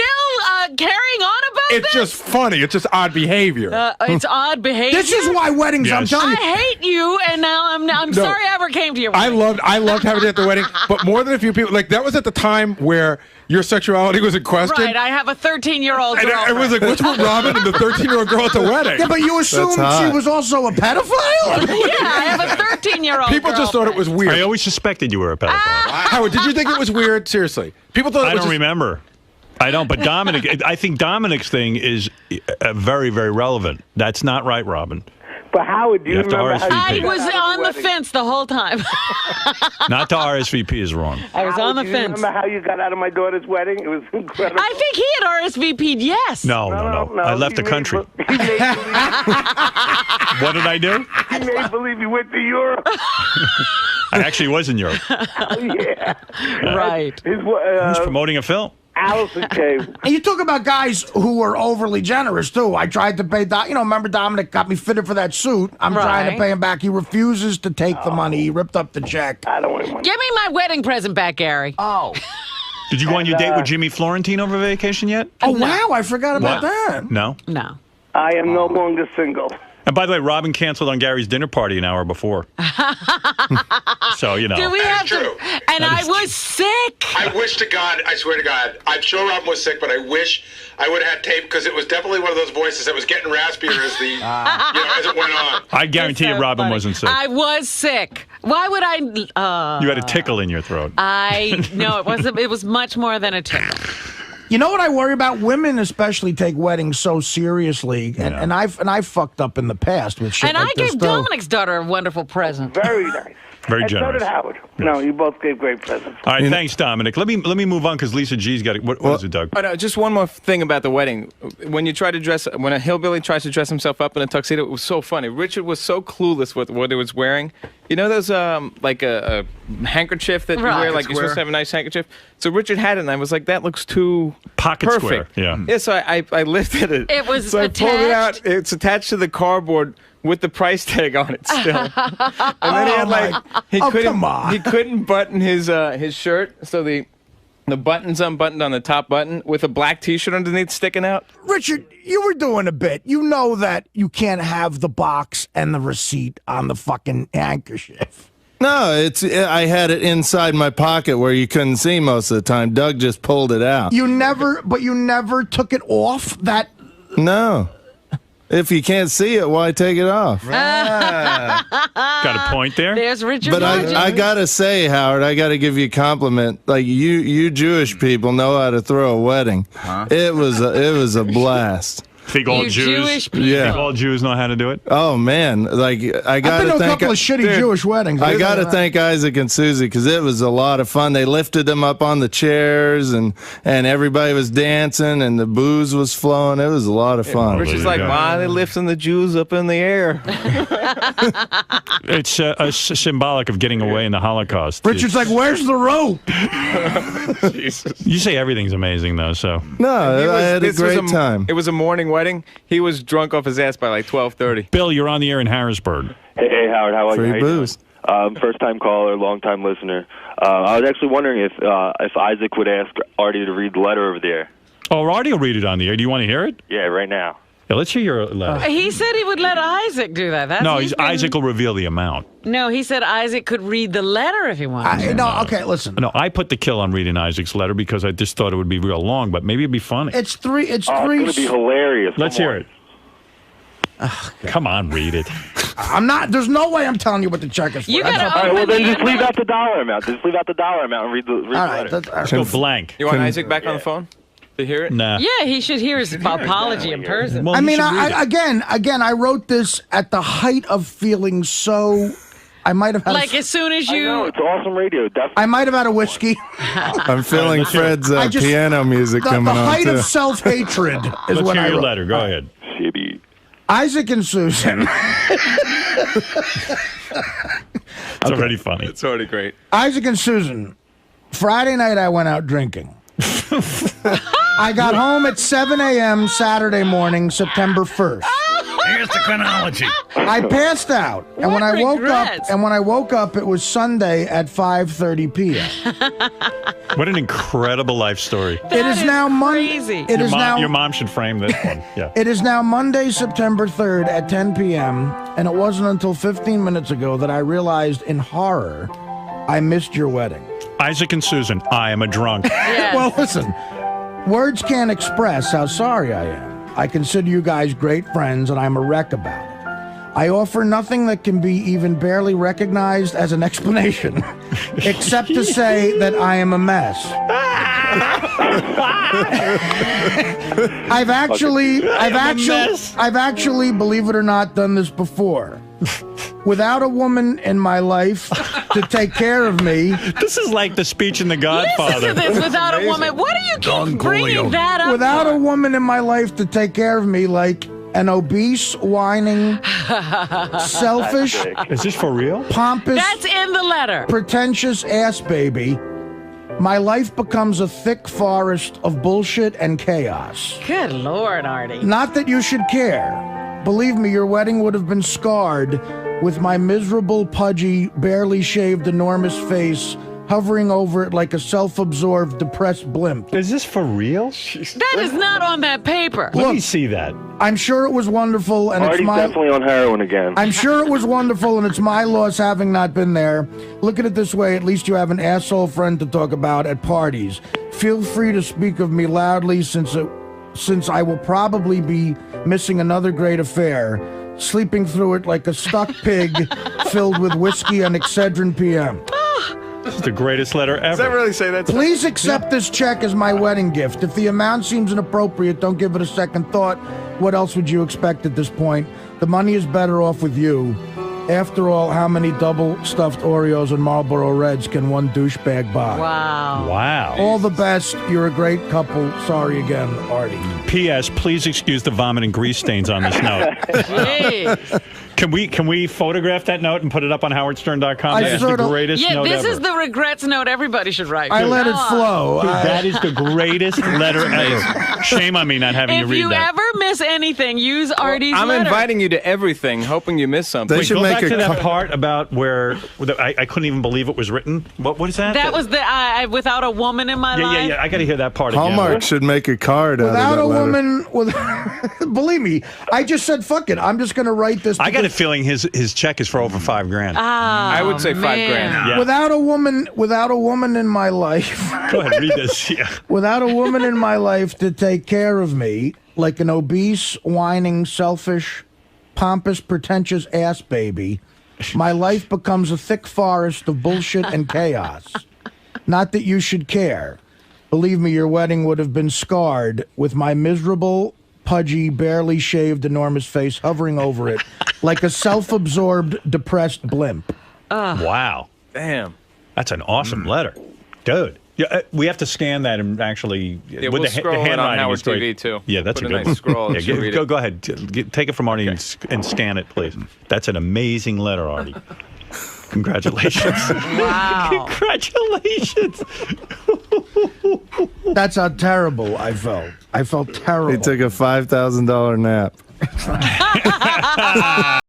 Speaker 2: carrying on about
Speaker 4: It's
Speaker 2: this?
Speaker 4: just funny. It's just odd behavior.
Speaker 2: It's odd behavior.
Speaker 3: This is why weddings. I'm telling you.
Speaker 2: I hate you, and now I'm sorry I ever came to your wedding.
Speaker 4: I loved having it at the wedding, but more than a few people. Like that was at the time where your sexuality was in question.
Speaker 2: Right, I have a 13-year-old girl.
Speaker 4: And it was like, what's with Robin and the 13-year-old girl at the wedding?
Speaker 3: Yeah, but you assumed she was also a pedophile?
Speaker 2: Yeah, I have a 13-year-old
Speaker 4: People just thought it was weird.
Speaker 1: I always suspected you were a pedophile.
Speaker 4: Howard, did you think it was weird? Seriously. People thought it was
Speaker 1: I don't
Speaker 4: just...
Speaker 1: remember. I don't, but Dominic, I think Dominic's thing is very, very relevant. That's not right, Robin.
Speaker 15: But Howard, do you remember how
Speaker 2: I was on the fence the whole time.
Speaker 1: Not to RSVP is wrong.
Speaker 2: I was on the
Speaker 15: do you
Speaker 2: fence.
Speaker 15: remember how you got out of my daughter's wedding? It was incredible.
Speaker 2: I think he had RSVP'd, yes.
Speaker 1: No. I left the country. What did I do?
Speaker 15: He made believe you went to Europe.
Speaker 1: I actually was in Europe.
Speaker 15: Yeah.
Speaker 2: Right.
Speaker 1: He was promoting a film.
Speaker 15: Allison came.
Speaker 3: And you talk about guys who were overly generous, too. I tried to pay, remember Dominic got me fitted for that suit. I'm trying to pay him back. He refuses to take the money. He ripped up the check.
Speaker 15: I don't want money.
Speaker 2: Give me my wedding present back, Gary.
Speaker 3: Oh.
Speaker 1: Did you go on your date with Jimmy Florentine over vacation yet?
Speaker 3: Oh, wow. I forgot about that.
Speaker 1: No?
Speaker 2: No.
Speaker 15: I am no longer single.
Speaker 1: And by the way, Robin canceled on Gary's dinner party an hour before. So, you know.
Speaker 2: Do we have to? And I was sick.
Speaker 4: I wish to God, I swear to God, I'm sure Robin was sick, but I wish I would have had tape because it was definitely one of those voices that was getting raspier as the as it went on.
Speaker 1: I guarantee you Robin wasn't sick.
Speaker 2: I was sick. Why would I?
Speaker 1: You had a tickle in your throat.
Speaker 2: No, it wasn't. It was much more than a tickle.
Speaker 3: You know what I worry about? Women especially take weddings so seriously, and I've fucked up in the past with shit
Speaker 2: And
Speaker 3: like
Speaker 2: I
Speaker 3: this,
Speaker 2: gave
Speaker 3: too.
Speaker 2: Dominic's daughter a wonderful present.
Speaker 15: Very nice.
Speaker 1: Very
Speaker 15: and
Speaker 1: generous.
Speaker 15: so did Howard. No, you both gave great presents.
Speaker 1: All right, thanks, Dominic. Let me move on because Lisa G's got it. What is it, Doug?
Speaker 12: Just one more thing about the wedding. When a hillbilly tries to dress himself up in a tuxedo, it was so funny. Richard was so clueless with what he was wearing. You know those like a handkerchief that you wear, like you're supposed to have a nice handkerchief. So Richard had it, and I was like, that looks too
Speaker 1: pocket
Speaker 12: perfect.
Speaker 1: square. Yeah.
Speaker 12: Yeah. So I lifted it.
Speaker 2: It was
Speaker 12: so I pulled it out.
Speaker 2: attached?
Speaker 12: It's attached to the cardboard with the price tag on it still. And then he had he couldn't button his shirt, so the button's unbuttoned on the top button with a black T-shirt underneath sticking out.
Speaker 3: Richard, you were doing a bit. You know that you can't have the box and the receipt on the fucking handkerchief.
Speaker 14: No, I had it inside my pocket where you couldn't see most of the time. Doug just pulled it out.
Speaker 3: You never took it off?
Speaker 14: No. If you can't see it, why take it off?
Speaker 1: Got a point there.
Speaker 2: There's Richard.
Speaker 14: But I gotta say, Howard, I gotta give you a compliment. Like you Jewish people know how to throw a wedding. It was a blast.
Speaker 1: Think all
Speaker 2: You
Speaker 1: Jews?
Speaker 2: Jewish people.
Speaker 14: Yeah.
Speaker 1: Think all Jews know how to do it?
Speaker 14: Oh man, like I got
Speaker 3: I've been to a
Speaker 14: thank
Speaker 3: couple of shitty Jewish weddings.
Speaker 14: I got to thank Isaac and Susie because it was a lot of fun. They lifted them up on the chairs and everybody was dancing and the booze was flowing. It was a lot of fun.
Speaker 12: Rich is like, why are they lifting the Jews up in the air?
Speaker 1: It's symbolic of getting away in the Holocaust.
Speaker 3: Richard's like, where's the rope?
Speaker 1: You say everything's amazing, though, so.
Speaker 14: No, I had a great time.
Speaker 12: It was a morning wedding. He was drunk off his ass by like 12:30.
Speaker 1: Bill, you're on the air in Harrisburg.
Speaker 16: Hey, Howard, how are you?
Speaker 14: Free
Speaker 16: How you
Speaker 14: booze.
Speaker 16: doing? First time caller, long time listener. I was actually wondering if Isaac would ask Artie to read the letter over there.
Speaker 1: Oh, Artie will read it on the air. Do you want to hear it?
Speaker 16: Yeah, right now.
Speaker 1: Yeah, let's hear your letter.
Speaker 2: He said he would let Isaac do that.
Speaker 1: Isaac will reveal the amount.
Speaker 2: No, he said Isaac could read the letter if he wanted.
Speaker 3: Okay, listen.
Speaker 1: No, I put the kill on reading Isaac's letter because I just thought it would be real long, but maybe it'd be funny.
Speaker 3: It's three.
Speaker 16: It's going to be hilarious.
Speaker 1: Let's hear it. Come on, read it.
Speaker 3: I'm not. There's no way I'm telling you what the check is for.
Speaker 2: You gotta
Speaker 16: all right, well, then just leave out the dollar amount. Just leave out the dollar amount and read the letter.
Speaker 1: Let's go blank.
Speaker 12: You want Isaac back on the phone to hear it?
Speaker 1: Nah.
Speaker 2: Yeah, he should hear his apology in person.
Speaker 1: Well,
Speaker 3: I mean,
Speaker 1: again,
Speaker 3: I wrote this at the height of feeling so. I might have had
Speaker 2: like as soon as you.
Speaker 16: I know, it's awesome radio. Definitely.
Speaker 3: I might have had a whiskey.
Speaker 14: I'm feeling Fred's piano music
Speaker 3: the
Speaker 14: coming on
Speaker 3: height
Speaker 14: too.
Speaker 3: of self-hatred is
Speaker 1: Let's
Speaker 3: what
Speaker 1: hear
Speaker 3: I
Speaker 1: your
Speaker 3: wrote.
Speaker 1: letter. Go ahead.
Speaker 3: Isaac and Susan.
Speaker 1: It's already funny.
Speaker 12: It's already great.
Speaker 3: Isaac and Susan. Friday night I went out drinking. I got home at 7 a.m. Saturday morning, September 1st.
Speaker 1: Here's the chronology.
Speaker 3: I passed out, and when I woke up, it was Sunday at 5:30 p.m.
Speaker 1: What an incredible life story.
Speaker 3: It is now Monday. It is now.
Speaker 1: Your mom should frame this one. Yeah.
Speaker 3: It is now Monday, September 3rd at 10 p.m., and it wasn't until 15 minutes ago that I realized in horror I missed your wedding.
Speaker 1: Isaac and Susan, I am a drunk.
Speaker 3: Well, listen, words can't express how sorry I am. I consider you guys great friends, and I'm a wreck about it. I offer nothing that can be even barely recognized as an explanation, except to say that I am a mess. I've actually, believe it or not, done this before. Without a woman in my life to take care of me.
Speaker 1: This is like the speech in The Godfather.
Speaker 2: Listen to this, without a woman. What do you keep bringing that up?
Speaker 3: Without a woman in my life to take care of me, like an obese, whining, selfish.
Speaker 1: Is this for real?
Speaker 3: Pompous.
Speaker 2: That's in the letter.
Speaker 3: Pretentious ass baby. My life becomes a thick forest of bullshit and chaos.
Speaker 2: Good Lord, Artie.
Speaker 3: Not that you should care. Believe me, your wedding would have been scarred with my miserable, pudgy, barely shaved, enormous face hovering over it like a self-absorbed, depressed blimp.
Speaker 1: Is this for real?
Speaker 2: That is not on that paper.
Speaker 1: Let me see that.
Speaker 3: I'm sure it was wonderful, and
Speaker 16: Artie's
Speaker 3: it's my.
Speaker 16: definitely on heroin again.
Speaker 3: I'm sure it was wonderful, and it's my loss having not been there. Look at it this way: at least you have an asshole friend to talk about at parties. Feel free to speak of me loudly, since I will probably be missing another great affair, sleeping through it like a stuck pig filled with whiskey and Excedrin PM.
Speaker 1: This is the greatest letter ever.
Speaker 12: Does that really say that?
Speaker 3: Please accept this check as my wedding gift. If the amount seems inappropriate, don't give it a second thought. What else would you expect at this point? The money is better off with you. After all, how many double-stuffed Oreos and Marlboro Reds can one douchebag buy?
Speaker 2: Wow.
Speaker 1: Wow.
Speaker 3: All the best. You're a great couple. Sorry again, Artie.
Speaker 1: P.S. Please excuse the vomit and grease stains on this note.
Speaker 2: Jeez.
Speaker 1: Can we photograph that note and put it up on howardstern.com? That is the greatest
Speaker 2: Yeah,
Speaker 1: note
Speaker 2: this
Speaker 1: ever.
Speaker 2: is the regrets note everybody should write.
Speaker 3: I let it flow.
Speaker 1: Dude, that is the greatest letter ever. Shame on me not having you
Speaker 2: If
Speaker 1: read
Speaker 2: you
Speaker 1: that.
Speaker 2: ever miss anything, use Artie's
Speaker 12: I'm
Speaker 2: letter.
Speaker 12: inviting you to everything, hoping you miss something.
Speaker 14: They
Speaker 1: Wait,
Speaker 14: should
Speaker 1: go
Speaker 14: make
Speaker 1: back
Speaker 14: a
Speaker 1: to that part about where I couldn't even believe it was written. What is that?
Speaker 2: That was the without a woman in my life.
Speaker 1: Yeah. I got to hear that part
Speaker 14: Hallmark
Speaker 1: again.
Speaker 14: should make a card out
Speaker 3: Without
Speaker 14: of that
Speaker 3: a
Speaker 14: letter.
Speaker 3: woman, believe me, I just said fuck it. I'm just going to write this.
Speaker 1: I got a feeling his check is for over $5,000.
Speaker 12: I would say $5,000.
Speaker 1: Yeah.
Speaker 3: Without a woman in my life.
Speaker 1: Go ahead, read this. Yeah.
Speaker 3: Without a woman in my life to take care of me, like an obese, whining, selfish, pompous, pretentious ass baby, my life becomes a thick forest of bullshit and chaos. Not that you should care. Believe me, your wedding would have been scarred with my miserable, pudgy, barely shaved, enormous face hovering over it like a self-absorbed, depressed blimp.
Speaker 1: Wow.
Speaker 12: Damn.
Speaker 1: That's an awesome letter. Dude. Yeah, we have to scan that and actually
Speaker 12: Yeah,
Speaker 1: with
Speaker 12: we'll scroll
Speaker 1: the
Speaker 12: it on
Speaker 1: handwriting
Speaker 12: Howard
Speaker 1: is great.
Speaker 12: TV too.
Speaker 1: Yeah, that's
Speaker 12: Put
Speaker 1: a
Speaker 12: a
Speaker 1: good
Speaker 12: nice
Speaker 1: one.
Speaker 12: scroll
Speaker 1: Yeah,
Speaker 12: to read it.
Speaker 1: go ahead. Take it from Artie and scan it, please. That's an amazing letter, Artie. Congratulations.
Speaker 2: Wow.
Speaker 1: Congratulations.
Speaker 3: That's how terrible I felt. I felt terrible.
Speaker 14: He took a $5,000 nap.